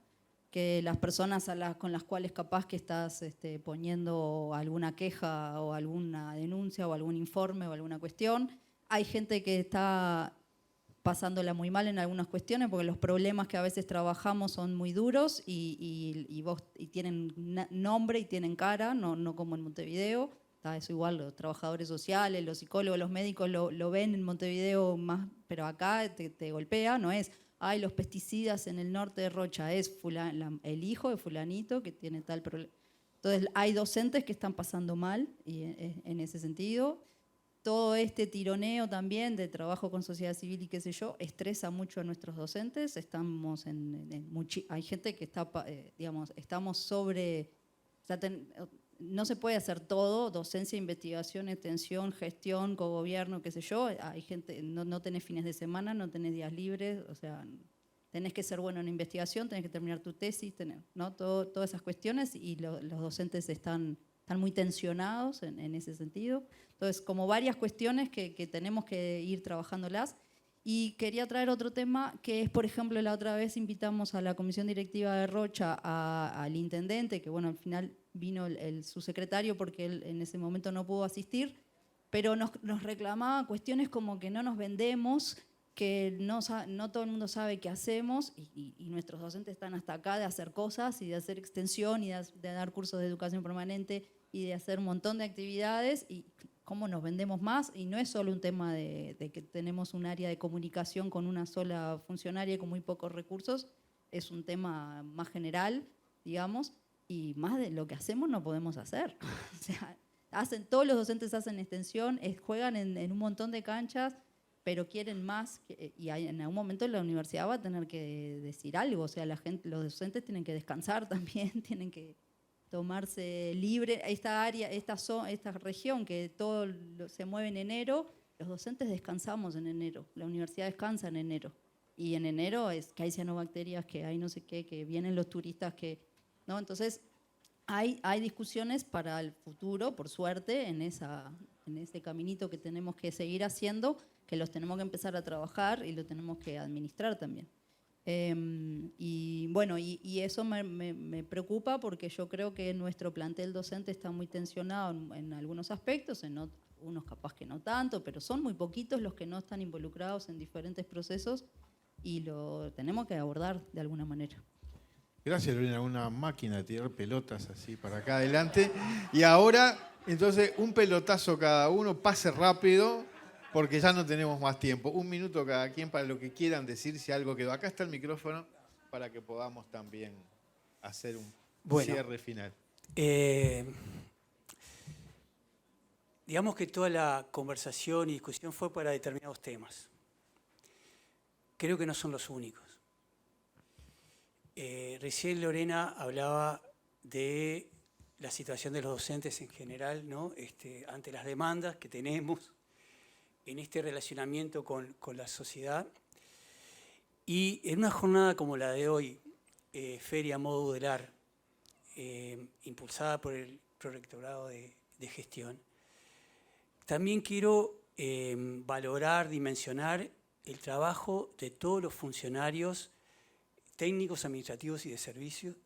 Que las personas con las cuales capaz que estás poniendo alguna queja o alguna denuncia o algún informe o alguna cuestión. Hay gente que está pasándola muy mal en algunas cuestiones porque los problemas que a veces trabajamos son muy duros y tienen nombre y tienen cara, no como en Montevideo. Está eso igual, los trabajadores sociales, los psicólogos, los médicos lo ven en Montevideo más, pero acá te golpea, no es, ay, los pesticidas en el norte de Rocha, es el hijo de fulanito que tiene tal problema. Entonces hay docentes que están pasando mal y en ese sentido. Todo este tironeo también de trabajo con sociedad civil y qué sé yo, estresa mucho a nuestros docentes. Estamos hay gente que está, estamos sobre... no se puede hacer todo, docencia, investigación, extensión, gestión, cogobierno, qué sé yo. Hay gente, no tenés fines de semana, no tenés días libres, o sea, tenés que ser bueno en investigación, tenés que terminar tu tesis, ¿no? Todas esas cuestiones y los docentes están muy tensionados en ese sentido. Entonces, como varias cuestiones que tenemos que ir trabajándolas. Y quería traer otro tema, que es, por ejemplo, la otra vez invitamos a la comisión directiva de Rocha al intendente, que bueno, al final vino el subsecretario porque él en ese momento no pudo asistir, pero nos reclamaba cuestiones como que no nos vendemos, que no todo el mundo sabe qué hacemos y nuestros docentes están hasta acá de hacer cosas y de hacer extensión y de dar cursos de educación permanente y de hacer un montón de actividades y cómo nos vendemos más. Y no es solo un tema de que tenemos un área de comunicación con una sola funcionaria con muy pocos recursos, es un tema más general, digamos, y más de lo que hacemos no podemos hacer. O sea, todos los docentes hacen extensión, juegan en un montón de canchas, pero quieren más, y en algún momento la universidad va a tener que decir algo, o sea, los docentes tienen que descansar también, tienen que tomarse libre. Esta área, esta región que todo se mueve en enero, los docentes descansamos en enero, la universidad descansa en enero, y en enero es que hay cianobacterias, que hay no sé qué, que vienen los turistas, ¿no? Entonces, hay discusiones para el futuro, por suerte, en ese caminito que tenemos que seguir haciendo, que los tenemos que empezar a trabajar y lo tenemos que administrar también. Y bueno, y eso me preocupa porque yo creo que nuestro plantel docente está muy tensionado en algunos aspectos, en unos capaz que no tanto, pero son muy poquitos los que no están involucrados en diferentes procesos y lo tenemos que abordar de alguna manera. Gracias, Lorena. Una máquina de tirar pelotas así para acá adelante. Y ahora, entonces, un pelotazo cada uno, pase rápido, porque ya no tenemos más tiempo. 1 minuto cada quien para lo que quieran decir, si algo quedó. Acá está el micrófono para que podamos también hacer un cierre final. Digamos que toda la conversación y discusión fue para determinados temas. Creo que no son los únicos. Recién Lorena hablaba de la situación de los docentes en general, ¿no? Ante las demandas que tenemos en este relacionamiento con la sociedad. Y en una jornada como la de hoy, Feria Modular, impulsada por el Prorectorado de Gestión, también quiero valorar, dimensionar el trabajo de todos los funcionarios técnicos, administrativos y de servicios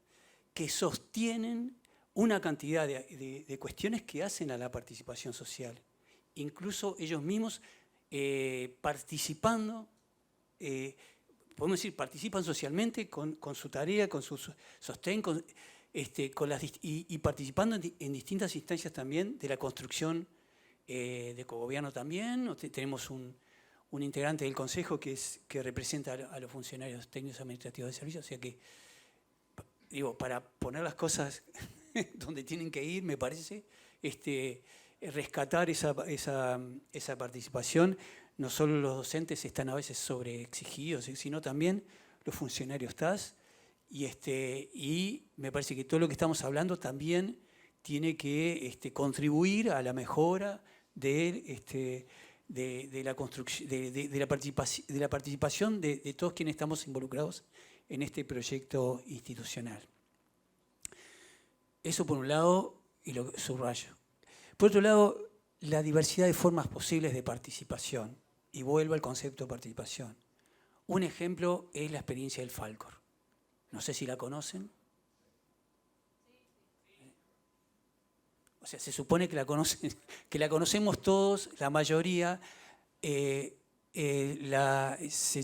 que sostienen una cantidad de cuestiones que hacen a la participación social. Incluso ellos mismos participando, podemos decir, participan socialmente con su tarea, con su sostén, y participando en distintas instancias también de la construcción de cogobierno también. Tenemos un integrante del Consejo que representa a los funcionarios técnicos administrativos de servicio, o sea que, digo, para poner las cosas donde tienen que ir, me parece, rescatar esa participación. No solo los docentes están a veces sobreexigidos, sino también los funcionarios TAS, y me parece que todo lo que estamos hablando también tiene que contribuir a la mejora de la construcción, de la participación de todos quienes estamos involucrados en este proyecto institucional. Eso por un lado, y lo subrayo. Por otro lado, la diversidad de formas posibles de participación, y vuelvo al concepto de participación. Un ejemplo es la experiencia del Falcor. No sé si la conocen. O sea, se supone que la conocemos todos, la mayoría. Se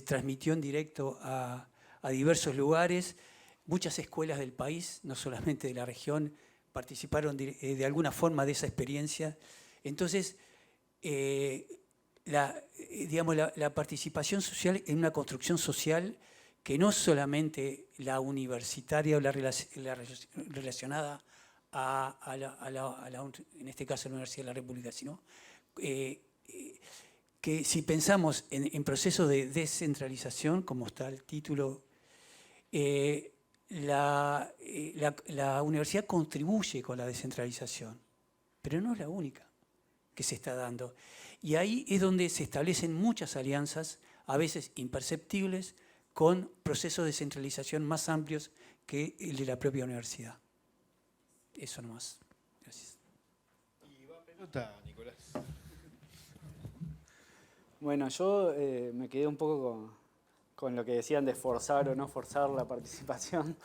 transmitió en directo a diversos lugares. Muchas escuelas del país, no solamente de la región, participaron de alguna forma de esa experiencia. Entonces, la participación social en una construcción social que no solamente la universitaria o la relacionada en este caso a la Universidad de la República, sino que si pensamos en procesos de descentralización, como está el título, la universidad contribuye con la descentralización, pero no es la única que se está dando. Y ahí es donde se establecen muchas alianzas, a veces imperceptibles, con procesos de descentralización más amplios que el de la propia universidad. Eso nomás. Gracias. Y va pelota, Nicolás. Bueno, yo me quedé un poco con lo que decían de forzar o no forzar la participación.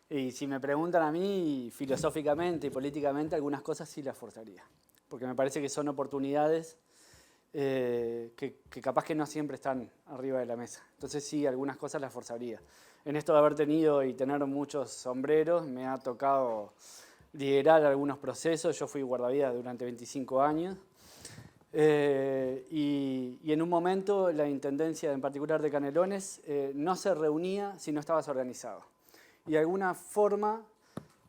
Y si me preguntan a mí, filosóficamente y políticamente, algunas cosas sí las forzaría. Porque me parece que son oportunidades que capaz que no siempre están arriba de la mesa. Entonces sí, algunas cosas las forzaría. En esto de haber tenido y tener muchos sombreros, me ha tocado liderar algunos procesos. Yo fui guardavidas durante 25 años. Y en un momento la Intendencia, en particular de Canelones, no se reunía si no estabas organizado. Y de alguna forma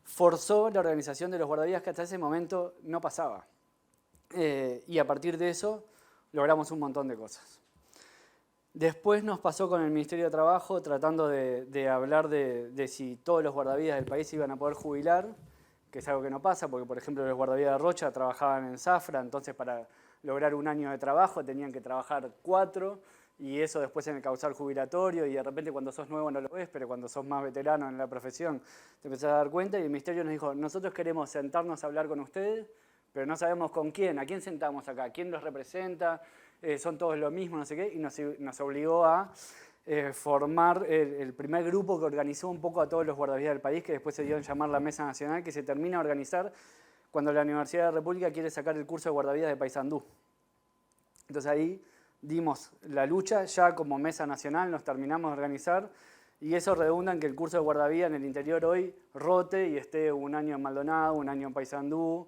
forzó la organización de los guardavidas que hasta ese momento no pasaba. Y a partir de eso logramos un montón de cosas. Después nos pasó con el Ministerio de Trabajo tratando de hablar de si todos los guardavidas del país iban a poder jubilar, que es algo que no pasa, porque por ejemplo los guardavidas de Rocha trabajaban en Zafra, entonces para lograr un año de trabajo tenían que trabajar 4, y eso después en el causal jubilatorio, y de repente cuando sos nuevo no lo ves, pero cuando sos más veterano en la profesión te empezás a dar cuenta, y el Ministerio nos dijo, nosotros queremos sentarnos a hablar con ustedes, pero no sabemos con quién, a quién sentamos acá, quién los representa, son todos lo mismo, no sé qué, y nos obligó a formar el primer grupo que organizó un poco a todos los guardavidas del país, que después se dio en llamar la Mesa Nacional, que se termina de organizar cuando la Universidad de la República quiere sacar el curso de guardavidas de Paysandú. Entonces ahí dimos la lucha, ya como Mesa Nacional nos terminamos de organizar, y eso redunda en que el curso de guardavidas en el interior hoy rote y esté un año en Maldonado, un año en Paysandú,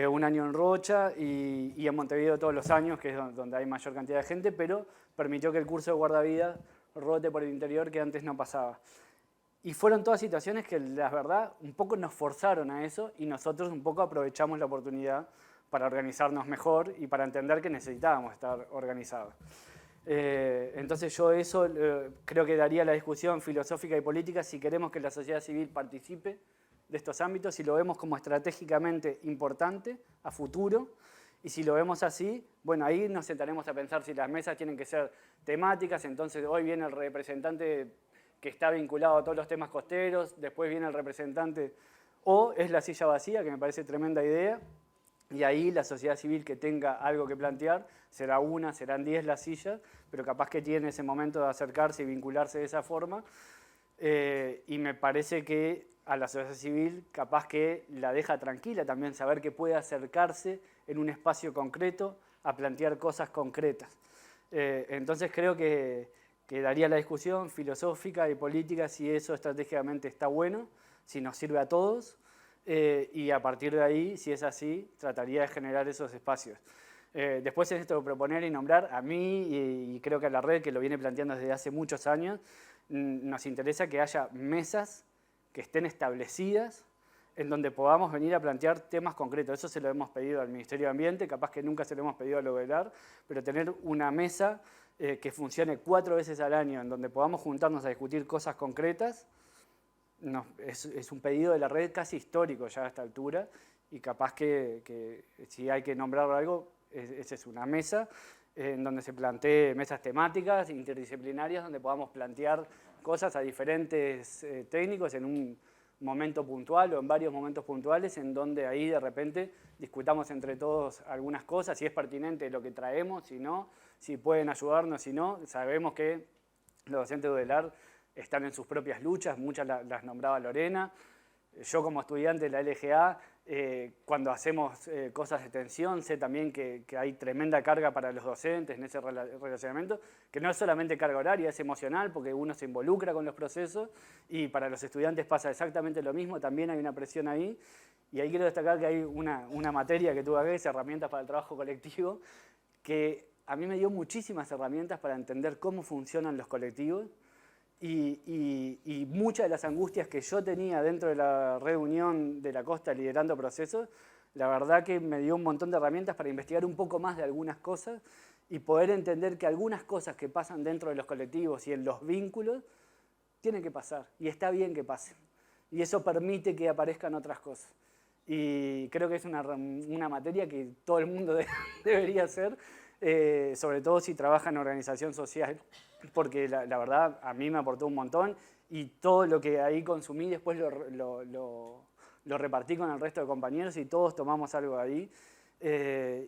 un año en Rocha y en Montevideo todos los años, que es donde hay mayor cantidad de gente, pero permitió que el curso de guardavidas rote por el interior, que antes no pasaba. Y fueron todas situaciones que, la verdad, un poco nos forzaron a eso y nosotros un poco aprovechamos la oportunidad para organizarnos mejor y para entender que necesitábamos estar organizados. Entonces yo eso creo que daría la discusión filosófica y política si queremos que la sociedad civil participe de estos ámbitos, si lo vemos como estratégicamente importante a futuro, y si lo vemos así, bueno, ahí nos sentaremos a pensar si las mesas tienen que ser temáticas, entonces hoy viene el representante que está vinculado a todos los temas costeros, después viene el representante, o es la silla vacía, que me parece tremenda idea, y ahí la sociedad civil que tenga algo que plantear, será una, serán 10 las sillas, pero capaz que tiene ese momento de acercarse y vincularse de esa forma, y me parece que a la sociedad civil capaz que la deja tranquila también, saber que puede acercarse en un espacio concreto a plantear cosas concretas. Entonces creo que daría la discusión filosófica y política si eso estratégicamente está bueno, si nos sirve a todos, y a partir de ahí, si es así, trataría de generar esos espacios. Después en esto de proponer y nombrar, a mí y creo que a la red, que lo viene planteando desde hace muchos años, nos interesa que haya mesas que estén establecidas en donde podamos venir a plantear temas concretos. Eso se lo hemos pedido al Ministerio de Ambiente, capaz que nunca se lo hemos pedido al OVELAR, pero tener una mesa que funcione 4 veces al año, en donde podamos juntarnos a discutir cosas concretas, es un pedido de la red casi histórico ya a esta altura, y capaz que si hay que nombrar algo, esa es una mesa en donde se plantee mesas temáticas, interdisciplinarias, donde podamos plantear cosas a diferentes técnicos en un momento puntual o en varios momentos puntuales, en donde ahí de repente discutamos entre todos algunas cosas, si es pertinente lo que traemos, si no, si pueden ayudarnos, si no. Sabemos que los docentes de UDELAR están en sus propias luchas, muchas las nombraba Lorena. Yo como estudiante de la LGA, cuando hacemos cosas de extensión, sé también que hay tremenda carga para los docentes en ese relacionamiento, que no es solamente carga horaria, es emocional, porque uno se involucra con los procesos, y para los estudiantes pasa exactamente lo mismo, también hay una presión ahí, y ahí quiero destacar que hay una materia que tuve acá, que es herramientas para el trabajo colectivo, que a mí me dio muchísimas herramientas para entender cómo funcionan los colectivos, y muchas de las angustias que yo tenía dentro de la reunión de la Costa liderando procesos, la verdad que me dio un montón de herramientas para investigar un poco más de algunas cosas y poder entender que algunas cosas que pasan dentro de los colectivos y en los vínculos tienen que pasar, y está bien que pasen. Y eso permite que aparezcan otras cosas. Y creo que es una materia que todo el mundo debería hacer, sobre todo si trabaja en organización social, porque la verdad a mí me aportó un montón, y todo lo que ahí consumí después lo repartí con el resto de compañeros y todos tomamos algo de ahí,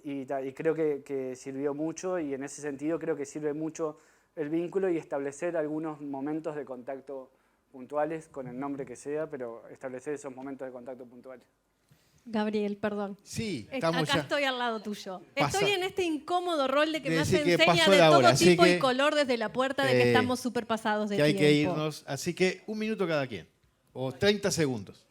y creo que sirvió mucho, y en ese sentido creo que sirve mucho el vínculo y establecer algunos momentos de contacto puntuales, con el nombre que sea, pero establecer esos momentos de contacto puntuales. Gabriel, perdón. Sí, estamos Acá ya. estoy al lado tuyo. Pasa. Estoy en este incómodo rol de que De me decir que enseña pasó de la todo hora, así tipo y que, color desde la puerta de que estamos súper pasados de que hay tiempo. que irnos. Así que 1 minuto cada quien. O 30 segundos.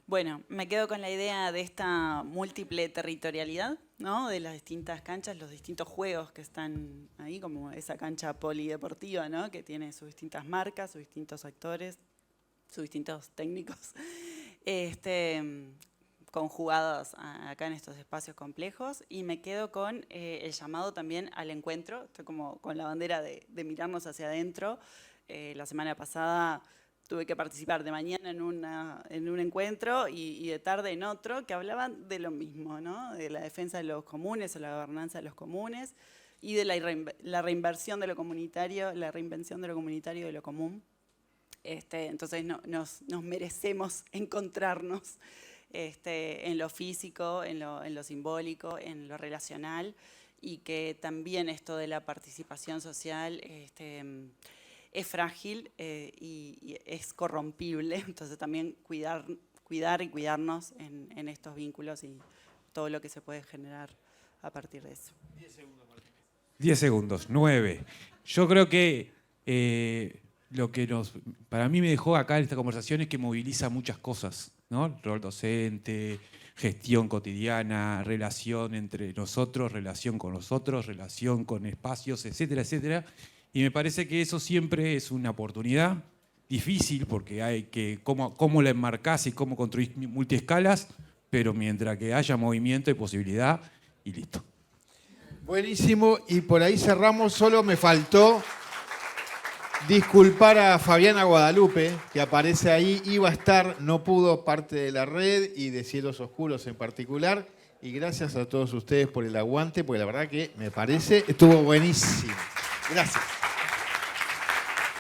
Bueno, me quedo con la idea de esta múltiple territorialidad, ¿no? De las distintas canchas, los distintos juegos que están ahí, como esa cancha polideportiva, ¿no? Que tiene sus distintas marcas, sus distintos actores, sus distintos técnicos, conjugados acá en estos espacios complejos. Y me quedo con el llamado también al encuentro. Estoy como con la bandera de mirarnos hacia adentro. La semana pasada tuve que participar de mañana en un encuentro y de tarde en otro que hablaban de lo mismo, ¿no? De la defensa de los comunes o la gobernanza de los comunes y de la reinversión de lo comunitario, la reinvención de lo comunitario y de lo común. Entonces nos merecemos encontrarnos en lo físico, en lo simbólico, en lo relacional, y que también esto de la participación social es frágil y es corrompible. Entonces también cuidar y cuidarnos en estos vínculos y todo lo que se puede generar a partir de eso. 10 segundos, 9. Yo creo que lo que para mí me dejó acá en esta conversación es que moviliza muchas cosas, ¿no? Rol docente, gestión cotidiana, relación entre nosotros, relación con los otros, relación con espacios, etcétera, etcétera. Y me parece que eso siempre es una oportunidad difícil porque hay que cómo la enmarcás y cómo construís multiescalas, pero mientras que haya movimiento y posibilidad, y listo. Buenísimo, y por ahí cerramos. Solo me faltó disculpar a Fabiana Guadalupe, que aparece ahí, iba a estar, no pudo, parte de la red y de Cielos Oscuros en particular. Y gracias a todos ustedes por el aguante, porque la verdad que me parece, estuvo buenísimo. Gracias.